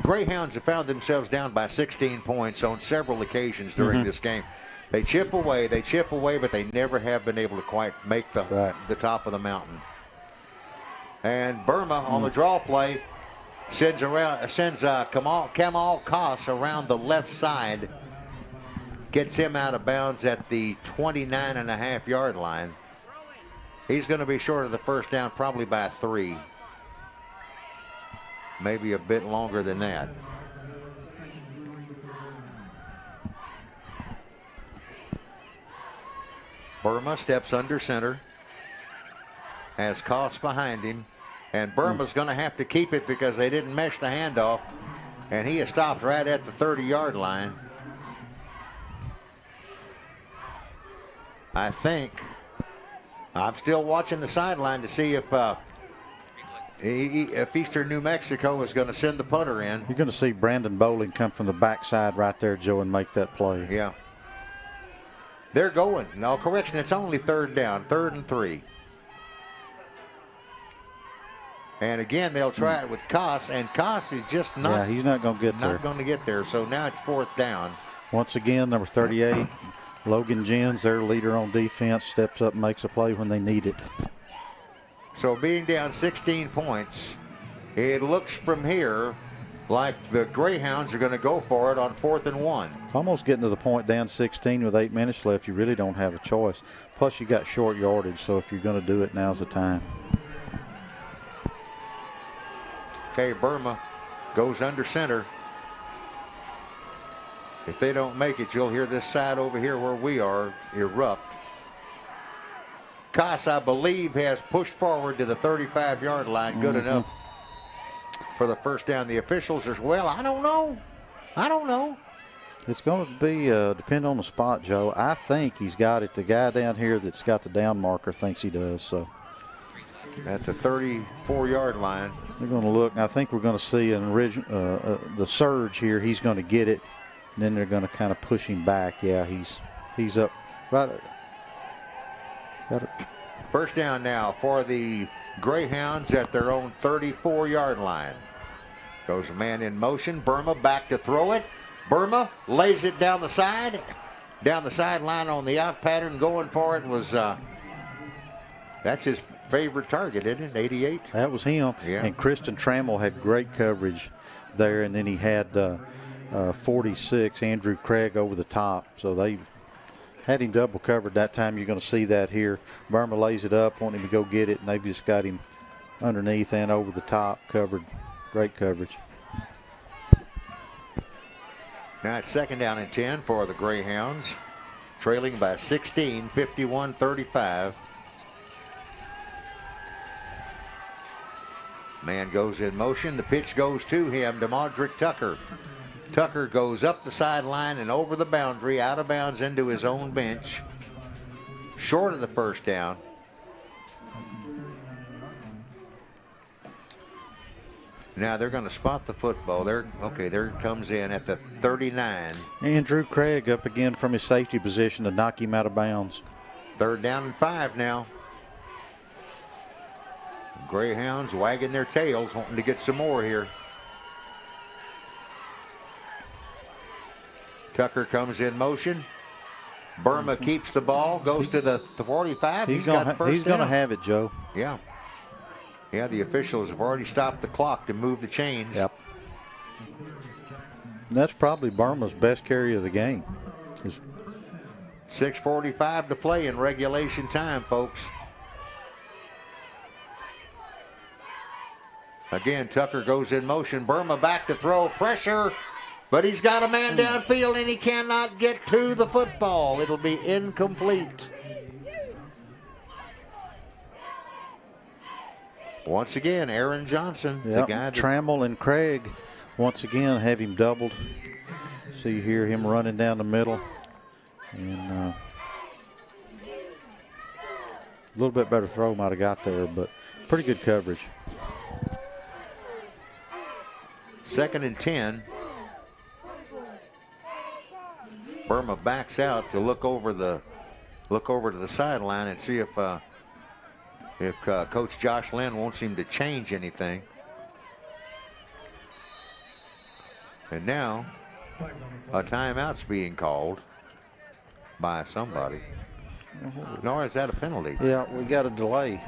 Greyhounds have found themselves down by 16 points on several occasions during this game. They chip away, but they never have been able to quite make the top of the mountain. And Burma on the draw play sends Kamal Koss around the left side, gets him out of bounds at the 29.5-yard line. He's going to be short of the first down probably by 3. Maybe a bit longer than that. Burma steps under center, has Koss behind him, and Burma's going to have to keep it because they didn't mesh the handoff, and he is stopped right at the 30-yard line. I think I'm still watching the sideline to see if Eastern New Mexico is going to send the punter in. You're going to see Brandon Bowling come from the backside right there, Joe, and make that play. Yeah. They're going. No, correction, it's only 3rd down, 3rd and 3. And again, they'll try it with Koss, and Koss is just not. Yeah, he's not going to get there. Not going to get there. So now it's 4th down. Once again, number 38, Logan Jens, their leader on defense, steps up and makes a play when they need it. So being down 16 points, it looks from here like the Greyhounds are going to go for it on 4th and 1. Almost getting to the point down 16 with 8 minutes left. You really don't have a choice. Plus, you got short yardage, so if you're going to do it, now's the time. Okay, Burma goes under center. If they don't make it, you'll hear this side over here where we are erupt. Koss, I believe, has pushed forward to the 35-yard line. Good enough for the first down. The officials as well. I don't know. It's going to be depend on the spot, Joe. I think he's got it. The guy down here that's got the down marker thinks he does. So at the 34-yard line. They're going to look, and I think we're going to see an the surge here. He's going to get it, and then they're going to kind of push him back. Yeah, he's up Right. Got it. First down now for the Greyhounds at their own 34-yard line. Goes a man in motion. Burma back to throw it. Burma lays it down the side. Down the sideline on the out pattern. Going for it was, that's his favorite target, isn't it? 88? That was him. Yeah. And Kristen Trammell had great coverage there. And then he had 46, Andrew Craig, over the top. So they had him double covered that time. You're going to see that here. Burma lays it up, wanting him to go get it, and they've just got him underneath and over the top, covered. Great coverage. Now it's second down and 10 for the Greyhounds, trailing by 16, 51-35. Man goes in motion. The pitch goes to him, to Modric Tucker. Tucker goes up the sideline and over the boundary, out of bounds into his own bench. Short of the first down. Now they're going to spot the football. There it comes in at the 39. Andrew Craig up again from his safety position to knock him out of bounds. Third down and 5 now. Greyhounds wagging their tails, wanting to get some more here. Tucker comes in motion. Burma keeps the ball, goes to the 45. He's going to have it, Joe. Yeah. Yeah, the officials have already stopped the clock to move the chains. Yep. That's probably Burma's best carry of the game. 6:45 to play in regulation time, folks. Again, Tucker goes in motion. Burma back to throw. Pressure. But he's got a man downfield and he cannot get to the football. It'll be incomplete. Once again, Aaron Johnson, the guy that Trammell and Craig once again have him doubled. See here him running down the middle. And a little bit better throw might have got there, but pretty good coverage. Second and 10. Burma backs out to look over to the sideline and see if Coach Josh Lynn wants him to change anything. And now a timeout's being called by somebody. Nor is that a penalty? Yeah, we got a delay.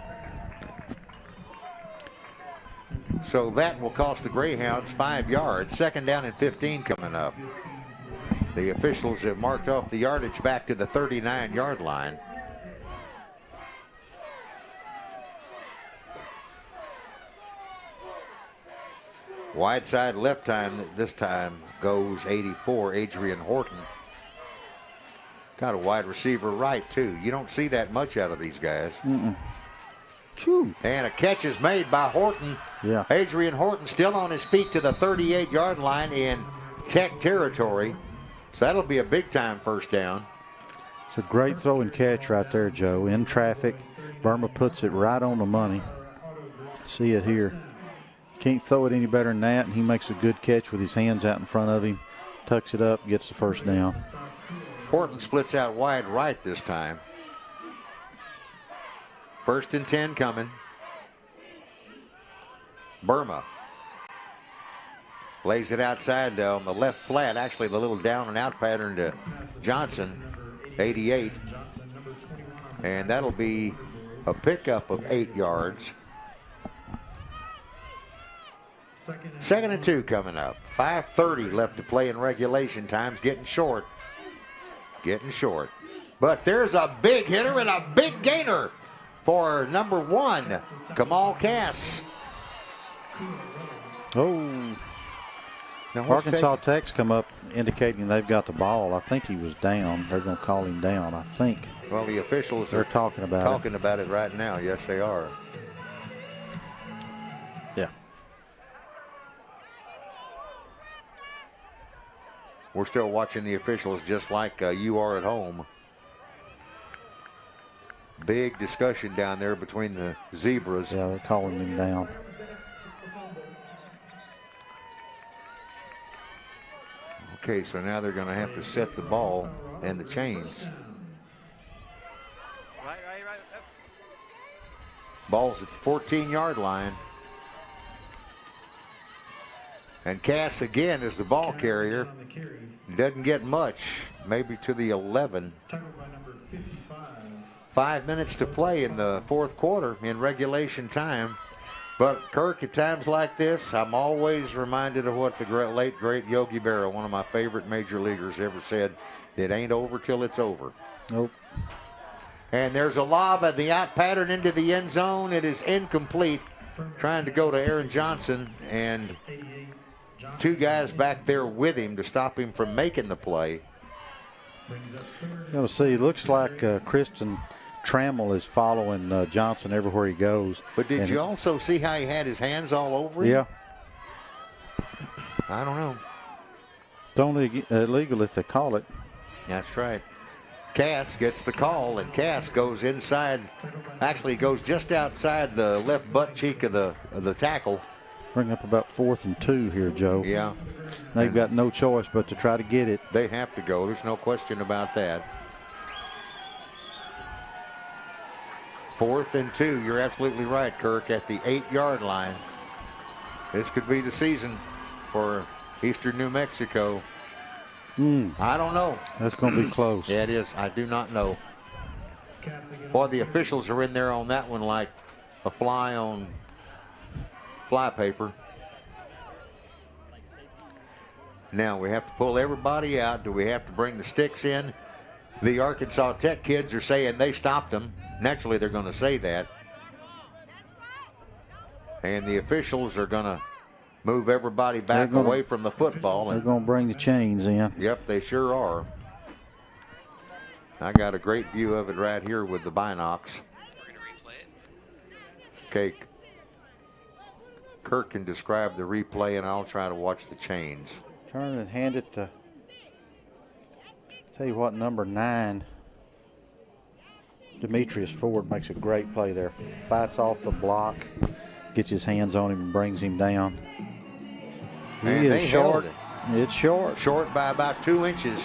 So that will cost the Greyhounds 5 yards. Second down and 15 coming up. The officials have marked off the yardage back to the 39-yard line. Wide side left time, this time goes 84, Adrian Horton. Got a wide receiver right, too. You don't see that much out of these guys. And a catch is made by Horton. Yeah. Adrian Horton still on his feet to the 38-yard line in Tech territory. So that'll be a big-time first down. It's a great throw and catch right there, Joe. In traffic, Burma puts it right on the money. See it here. Can't throw it any better than that, and he makes a good catch with his hands out in front of him. Tucks it up, gets the first down. Horton splits out wide right this time. First and 10 coming. Burma lays it outside on the left flat. Actually, the little down and out pattern to Johnson, 88. And that'll be a pickup of 8 yards. Second and 2 coming up. 5:30 left to play in regulation. Time's getting short. But there's a big hitter and a big gainer for number 1, Kamal Cass. Oh. Now Arkansas Tech's come up indicating they've got the ball. I think he was down. They're going to call him down, I think. Well, the officials are talking about it right now. Yes, they are. Yeah. We're still watching the officials just like you are at home. Big discussion down there between the Zebras. Yeah, they're calling him down. Okay, so now they're going to have to set the ball and the chains. Ball's at the 14-yard line. And Cass again is the ball carrier. Doesn't get much, maybe to the 11. 5 minutes to play in the fourth quarter in regulation time. But Kirk, at times like this, I'm always reminded of what the late, great Yogi Berra, one of my favorite major leaguers, ever said. It ain't over till it's over. Nope. And there's a lob at the out pattern into the end zone. It is incomplete. Trying to go to Aaron Johnson, and two guys back there with him to stop him from making the play. You're going to see, it looks like Kristen Trammell is following Johnson everywhere he goes. But did you also see how he had his hands all over him? Yeah. I don't know. It's only illegal if they call it. That's right. Cass gets the call, and Cass goes inside, actually goes just outside the left butt cheek of the tackle. Bring up about 4th and 2 here, Joe. Yeah. They've got no choice but to try to get it. They have to go. There's no question about that. 4th and 2. You're absolutely right, Kirk, at the 8-yard line. This could be the season for Eastern New Mexico. I don't know. That's going to be close. Yeah, it is. I do not know. Boy, the officials are in there on that one like a fly on fly paper. Now we have to pull everybody out. Do we have to bring the sticks in? The Arkansas Tech kids are saying they stopped them. Naturally, they're going to say that. And the officials are going to move everybody back away from the football. They're going to bring the chains in. Yep, they sure are. I got a great view of it right here with the binocs. Okay. Kirk can describe the replay, and I'll try to watch the chains. Turn and hand it to, tell you what, number 9. Demetrius Ford makes a great play there. Fights off the block, gets his hands on him and brings him down. He is short. It's short. Short by about 2 inches.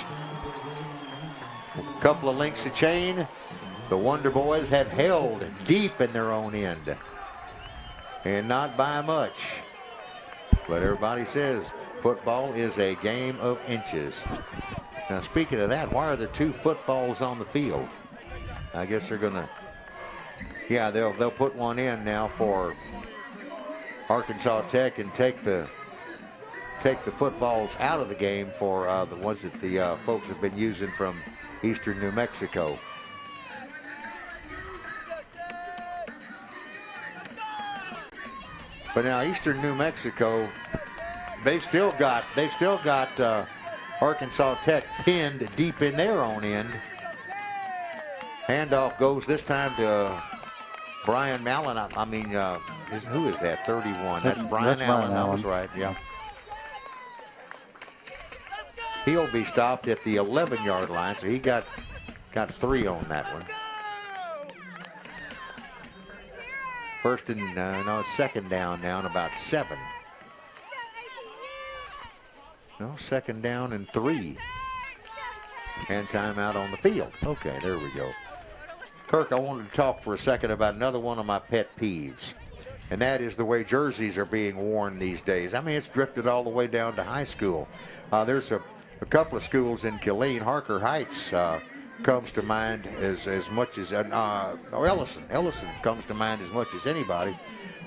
A couple of links of chain. The Wonder Boys have held deep in their own end. And not by much. But everybody says football is a game of inches. Now, speaking of that, why are there 2 footballs on the field? I guess they're going to, yeah, they'll put one in now for Arkansas Tech and take the footballs out of the game for the ones that the folks have been using from Eastern New Mexico. But now Eastern New Mexico, they've still got Arkansas Tech pinned deep in their own end. Handoff goes this time to Brian Mallon. Who is that? 31. That's Brian Allen. That was right. Yeah. He'll be stopped at the 11-yard line, so he got 3 on that one. Second down now and about 7. No, second down and 3. And timeout on the field. Okay, there we go. Kirk, I wanted to talk for a second about another one of my pet peeves, and that is the way jerseys are being worn these days. I mean, it's drifted all the way down to high school. There's a couple of schools in Killeen. Harker Heights comes to mind as much as Ellison comes to mind as much as anybody.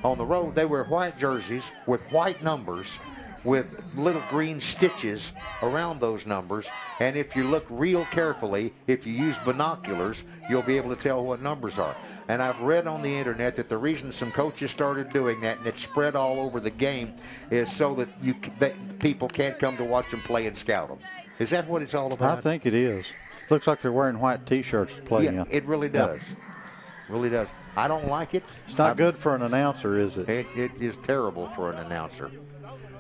On the road, they wear white jerseys with white numbers with little green stitches around those numbers. And if you look real carefully, if you use binoculars, you'll be able to tell what numbers are. And I've read on the internet that the reason some coaches started doing that, and it spread all over the game, is so that people can't come to watch them play and scout them. Is that what it's all about? I think it is. Looks like they're wearing white T-shirts to play in. It really does. Really does. I don't like it. It's not good for an announcer, is it? It is terrible for an announcer.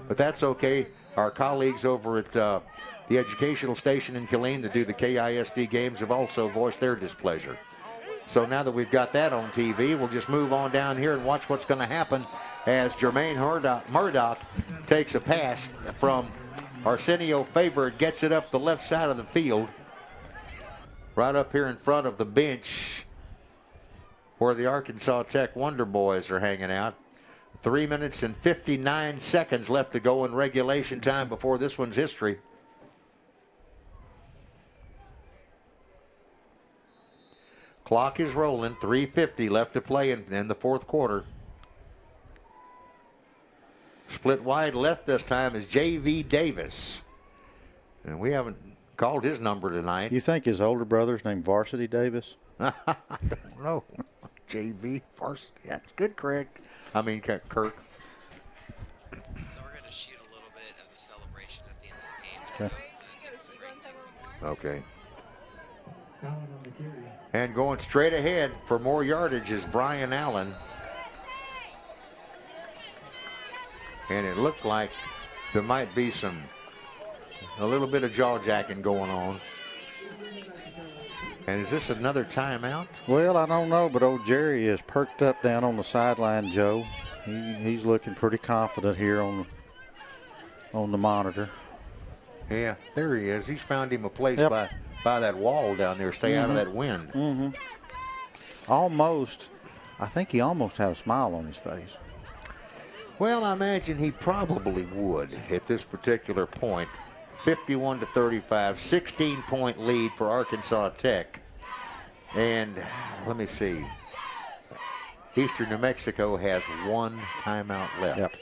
But that's okay. Our colleagues over at the educational station in Killeen that do the KISD games have also voiced their displeasure. So now that we've got that on TV, we'll just move on down here and watch what's going to happen as Jermaine Murdoch takes a pass from Arsenio Faber, gets it up the left side of the field, right up here in front of the bench. where the Arkansas Tech Wonder Boys are hanging out. 3 minutes and 59 seconds left to go in regulation time before this one's history. Clock is rolling. 3:50 left to play in the fourth quarter. Split wide left this time is J.V. Davis. And we haven't called his number tonight. You think his older brother's named Varsity Davis? I don't know. J.V. Varsity. That's good, Craig. I mean, Kirk. So we're going to shoot a little bit of the celebration at the end of the game. So Okay. And going straight ahead for more yardage is Brian Allen. And it looked like there might be a little bit of jaw-jacking going on. And is this another timeout? Well, I don't know, but old Jerry is perked up down on the sideline, Joe. He's looking pretty confident here on the monitor. Yeah, there he is. He's found him a place by that wall down there. Stay out of that wind. Mm-hmm. Almost. I think he almost had a smile on his face. Well, I imagine he probably would at this particular point. 51-35, 16-point lead for Arkansas Tech. And let me see. Eastern New Mexico has one timeout left. Yep.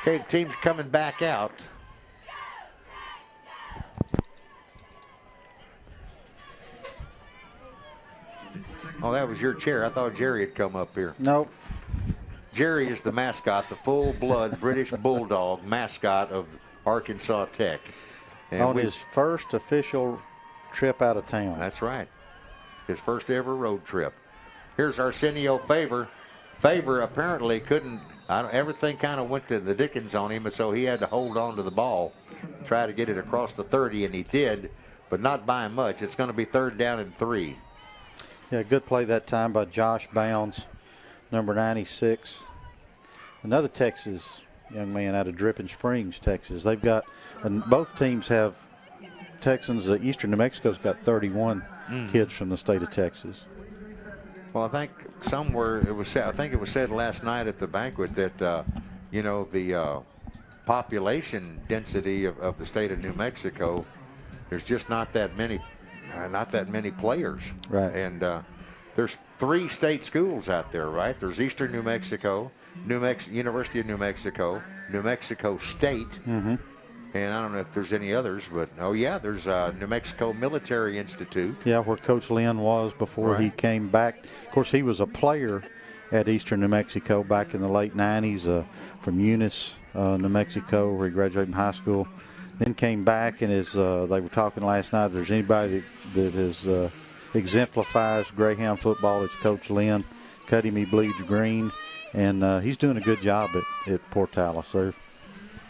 Okay, the team's coming back out. Oh, that was your chair. I thought Jerry had come up here. Nope. Jerry is the mascot, the full-blood British Bulldog mascot of Arkansas Tech. And on his first official trip out of town. That's right. His first ever road trip. Here's Arsenio Favor. Favor apparently couldn't, everything kind of went to the Dickens on him, and so he had to hold on to the ball, try to get it across the 30, and he did, but not by much. It's going to be 3rd down and 3. Yeah, good play that time by Josh Bounds, number 96. Another Texas young man out of Dripping Springs, Texas. They've got, and both teams have Texans. Eastern New Mexico's got 31 kids from the state of Texas. Well, I think somewhere it was said, I think it was said last night at the banquet that, the population density of the state of New Mexico, there's just not that many players. Right. And there's 3 state schools out there, right? There's Eastern New Mexico, University of New Mexico State, and I don't know if there's any others, but there's New Mexico Military Institute. Yeah, where Coach Lynn was before he came back. Of course, he was a player at Eastern New Mexico back in the late 90s from Eunice, New Mexico, where he graduated from high school. Then came back, and as they were talking last night, if there's anybody that exemplifies Greyhound football, it's Coach Lynn. Cut him, he bleeds green, and he's doing a good job at Portales. So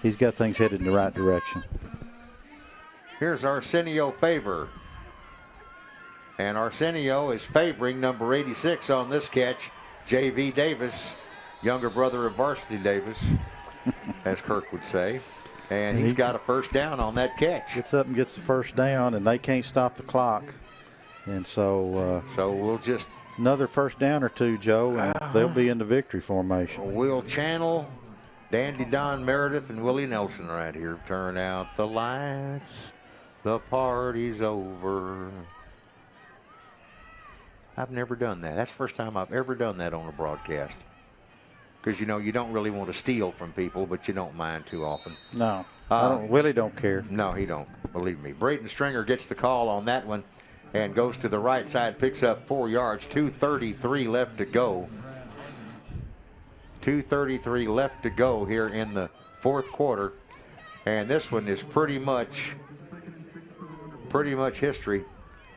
he's got things headed in the right direction. Here's Arsenio Favor. And Arsenio is favoring number 86 on this catch, J.V. Davis, younger brother of Varsity Davis, as Kirk would say. And he's got a first down on that catch. Gets up and gets the first down, and they can't stop the clock. And so we'll just another first down or two, Joe, and they'll be in the victory formation. Will Channel, Dandy Don Meredith, and Willie Nelson right here. Turn out the lights. The party's over. I've never done that. That's the first time I've ever done that on a broadcast. Because, you don't really want to steal from people, but you don't mind too often. No. Willie don't care. No, he don't. Believe me. Brayton Stringer gets the call on that one and goes to the right side, picks up 4 yards. 2:33 left to go. 2:33 left to go here in the fourth quarter. And this one is pretty much history.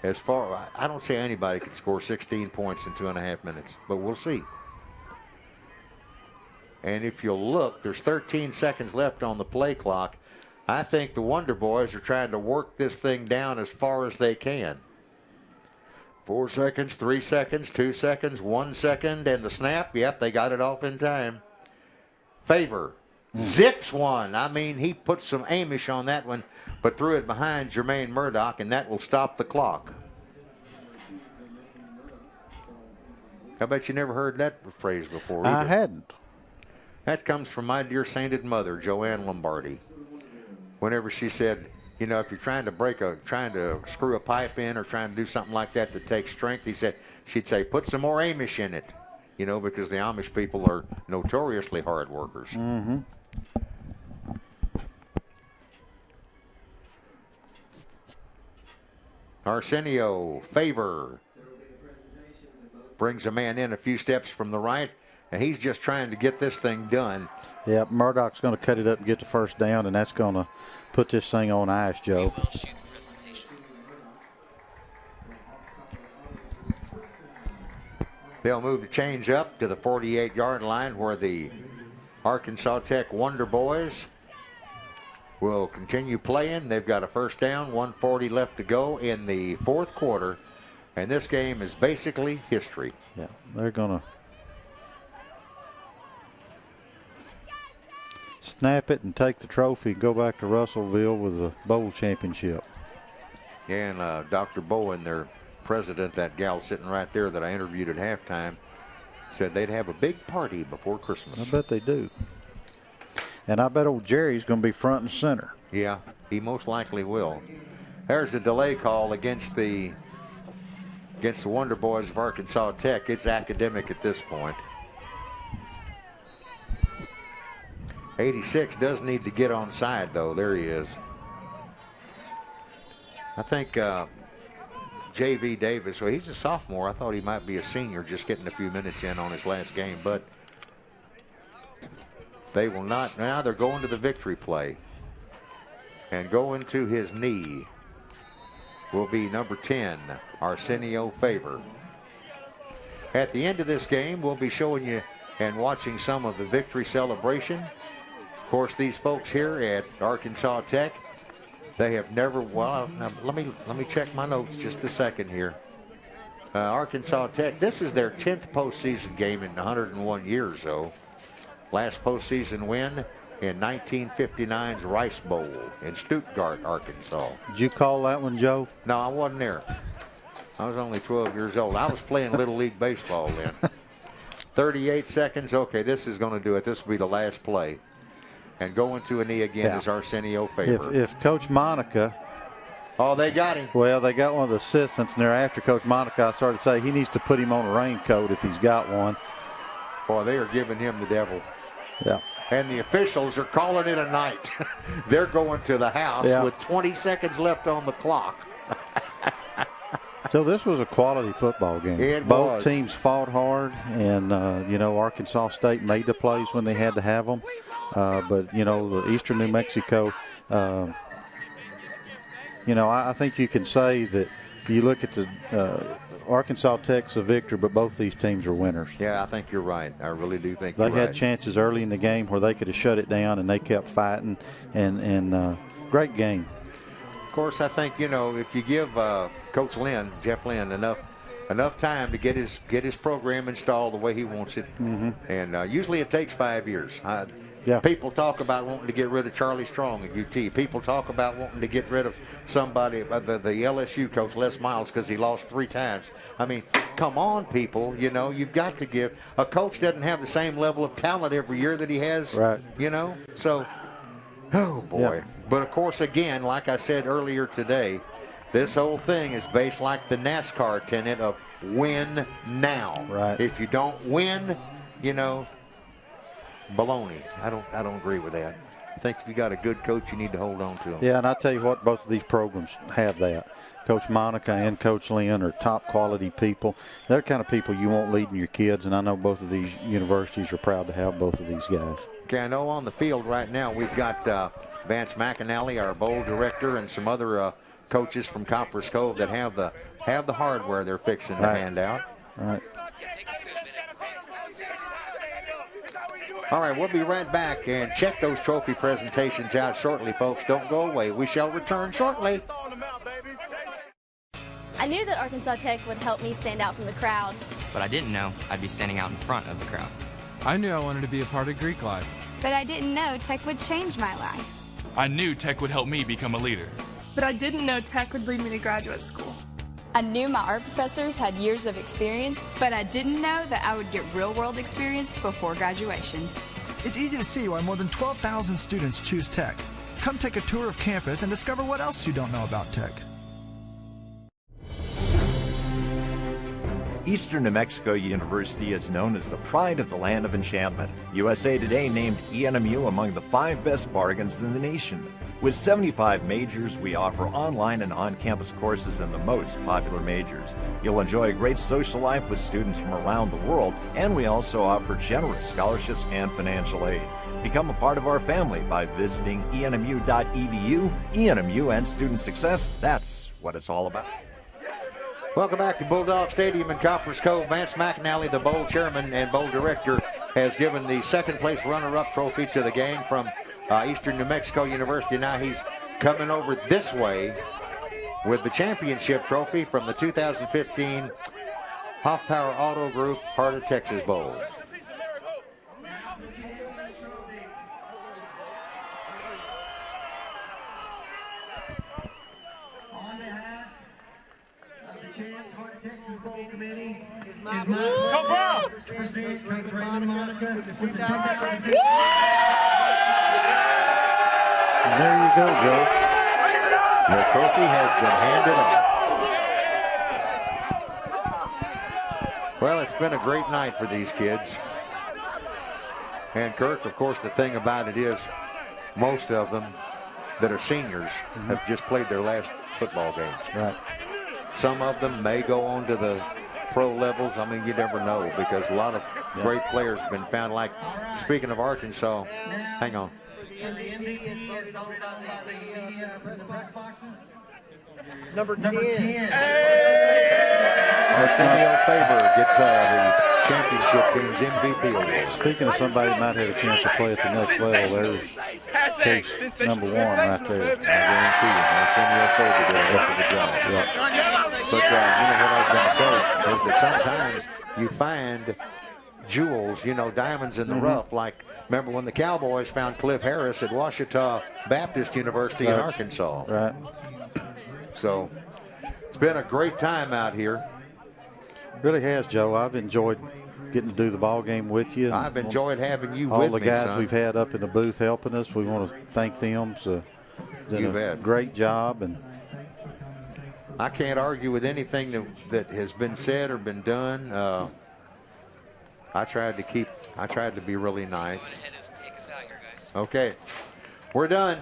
As far, I don't say anybody could score 16 points in 2.5 minutes, but we'll see. And if you'll look, there's 13 seconds left on the play clock. I think the Wonder Boys are trying to work this thing down as far as they can. 4 seconds, 3 seconds, 2 seconds, 1 second, and the snap. Yep, they got it off in time. Favor Zips one. I mean, he put some Amish on that one, but threw it behind Jermaine Murdoch, and that will stop the clock. I bet you never heard that phrase before either. I hadn't. That comes from my dear sainted mother, Joanne Lombardi. Whenever she said, you know, if you're trying to screw a pipe in or trying to do something like that that takes strength, she'd say, put some more Amish in it. You know, because the Amish people are notoriously hard workers. Mm-hmm. Arsenio Favor brings a man in a few steps from the right, and he's just trying to get this thing done. Yeah, Murdoch's going to cut it up and get the first down, and that's going to put this thing on ice, Joe. They'll move the chains up to the 48-yard line where the Arkansas Tech Wonder Boys will continue playing. They've got a first down, 1:40 left to go in the fourth quarter, and this game is basically history. Yeah, they're going to snap it and take the trophy and go back to Russellville with a bowl championship. And Dr. Bowen, their president, that gal sitting right there that I interviewed at halftime, said they'd have a big party before Christmas. I bet they do. And I bet old Jerry's going to be front and center. Yeah, he most likely will. There's a delay call against the Wonder Boys of Arkansas Tech. It's academic at this point. 86 does need to get on side, though. There he is. I think J.V. Davis, well, he's a sophomore. I thought he might be a senior, just getting a few minutes in on his last game. But they will not. Now they're going to the victory play. And going to his knee will be number 10, Arsenio Favor. At the end of this game, we'll be showing you and watching some of the victory celebration. Of course, these folks here at Arkansas Tech, they have never, well, now let me check my notes just a second here. Arkansas Tech, this is their 10th postseason game in 101 years, though. Last postseason win in 1959's Rice Bowl in Stuttgart, Arkansas. Did you call that one, Joe? No, I wasn't there. I was only 12 years old. I was playing Little League Baseball then. 38 seconds. Okay, this is going to do it. This will be the last play. And going to a knee again is Arsenio Favor. If Coach Monica. Oh, they got him. Well, they got one of the assistants, and they're after Coach Monica. I started to say he needs to put him on a raincoat if he's got one. Boy, they are giving him the devil. Yeah. And the officials are calling it a night. They're going to the house with 20 seconds left on the clock. So this was a quality football game. Both teams fought hard, and, you know, Arkansas State made the plays when they had to have them. But, you know, the Eastern New Mexico, you know, I think you can say that you look at the Arkansas Tech's a victor, but both these teams are winners. Yeah, I think you're right. I really do think they you're had right. chances early in the game where they could have shut it down, and they kept fighting, and great game. Of course, I think, you know, if you give Coach Lynn, Jeff Lynn, enough time to get his program installed the way he wants it, and usually it takes 5 years. People talk about wanting to get rid of Charlie Strong at UT. People talk about wanting to get rid of somebody, the LSU coach, Les Miles, because he lost 3 times. I mean, come on, people. You know, you've got to give. A coach doesn't have the same level of talent every year that he has, you know. So, oh, boy. Yeah. But, of course, again, like I said earlier today, this whole thing is based like the NASCAR tenet of win now. Right. If you don't win, you know, baloney. I don't agree with that. I think if you got a good coach, you need to hold on to him. Yeah, and I tell you what, both of these programs have that. Coach Monica and Coach Lynn are top quality people. They're the kind of people you want leading your kids, and I know both of these universities are proud to have both of these guys. Okay, I know on the field right now we've got Vance McAnally, our bowl director, and some other coaches from Copperas Cove that have the hardware they're fixing to hand out. Right. All right, we'll be right back and check those trophy presentations out shortly, folks. Don't go away. We shall return shortly. I knew that Arkansas Tech would help me stand out from the crowd. But I didn't know I'd be standing out in front of the crowd. I knew I wanted to be a part of Greek life. but I didn't know tech would change my life. I knew tech would help me become a leader. But I didn't know tech would lead me to graduate school. I knew my art professors had years of experience, but I didn't know that I would get real-world experience before graduation. It's easy to see why more than 12,000 students choose tech. Come take a tour of campus and discover what else you don't know about tech. Eastern New Mexico University is known as the pride of the land of enchantment. USA Today named ENMU among the 5 best bargains in the nation. With 75 majors, we offer online and on-campus courses in the most popular majors. You'll enjoy a great social life with students from around the world, and we also offer generous scholarships and financial aid. Become a part of our family by visiting enmu.edu. ENMU and student success, that's what it's all about. Welcome back to Bulldog Stadium in Copperas Cove. Vance McNally, the bowl chairman and bowl director, has given the second-place runner-up trophy to the gang from Eastern New Mexico University. Now he's coming over this way with the championship trophy from the 2015 Hoff Power Auto Group Heart of Texas Bowl. Go Brown! There you go, Joe. The trophy has been handed off. Well, it's been a great night for these kids. And Kirk, of course, the thing about it is most of them that are seniors have just played their last football game. Right. Some of them may go on to the pro levels. I mean, you never know, because a lot of great players have been found. Like, speaking of Arkansas, hang on. Number 10. Arsenio Faber gets the championship team's MVP award. Speaking of somebody that might have a chance to play at the next level, there's case number 1 right there. I guarantee you, Arsenio Faber did a heck of a job. But you know what I was going to say is that sometimes you find jewels, you know, diamonds in the rough. Like, remember when the Cowboys found Cliff Harris at Ouachita Baptist University in Arkansas. Right. So it's been a great time out here. Really has, Joe. I've enjoyed getting to do the ball game with you. I've enjoyed having you with me, all the guys son. we've had up in the booth helping us. We want to thank them. So done a great job, and I can't argue with anything that has been said or been done. I tried to be really nice. Okay, we're done.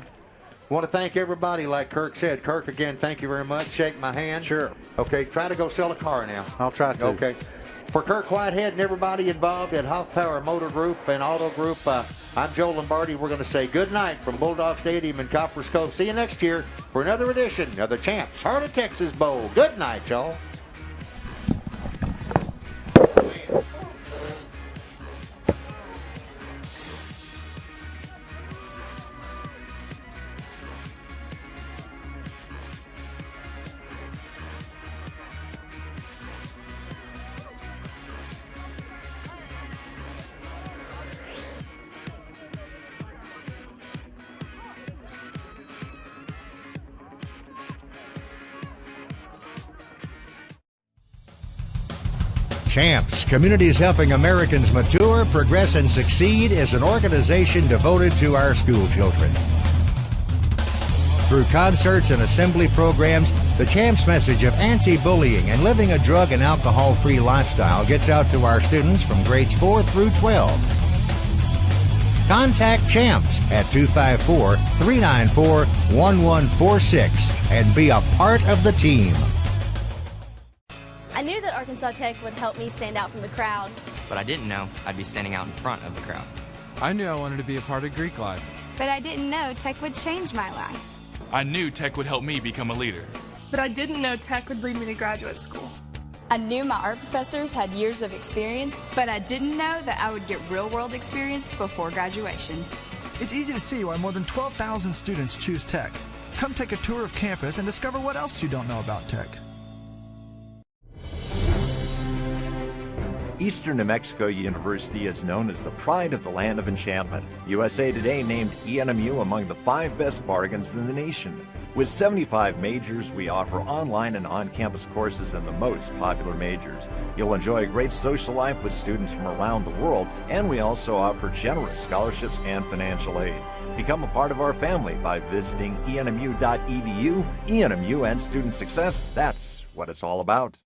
Want to thank everybody, like Kirk said. Kirk, again, thank you very much. Shake my hand. Sure. Okay, try to go sell a car now. I'll try to. Okay. For Kirk Whitehead and everybody involved at Hoff Power Motor Group and Auto Group, I'm Joe Lombardi. We're going to say good night from Bulldog Stadium in Copperas Cove. See you next year for another edition of the Champs Heart of Texas Bowl. Good night, y'all. Champs, Communities Helping Americans Mature, Progress, and Succeed is an organization devoted to our school children. Through concerts and assembly programs, the Champs message of anti-bullying and living a drug and alcohol-free lifestyle gets out to our students from grades 4 through 12. Contact Champs at 254-394-1146 and be a part of the team. I knew that Arkansas Tech would help me stand out from the crowd. But I didn't know I'd be standing out in front of the crowd. I knew I wanted to be a part of Greek life. But I didn't know tech would change my life. I knew tech would help me become a leader. But I didn't know tech would lead me to graduate school. I knew my art professors had years of experience, but I didn't know that I would get real-world experience before graduation. It's easy to see why more than 12,000 students choose tech. Come take a tour of campus and discover what else you don't know about tech. Eastern New Mexico University is known as the pride of the land of enchantment. USA Today named ENMU among the 5 best bargains in the nation. With 75 majors, we offer online and on-campus courses in the most popular majors. You'll enjoy a great social life with students from around the world, and we also offer generous scholarships and financial aid. Become a part of our family by visiting enmu.edu. ENMU and student success, that's what it's all about.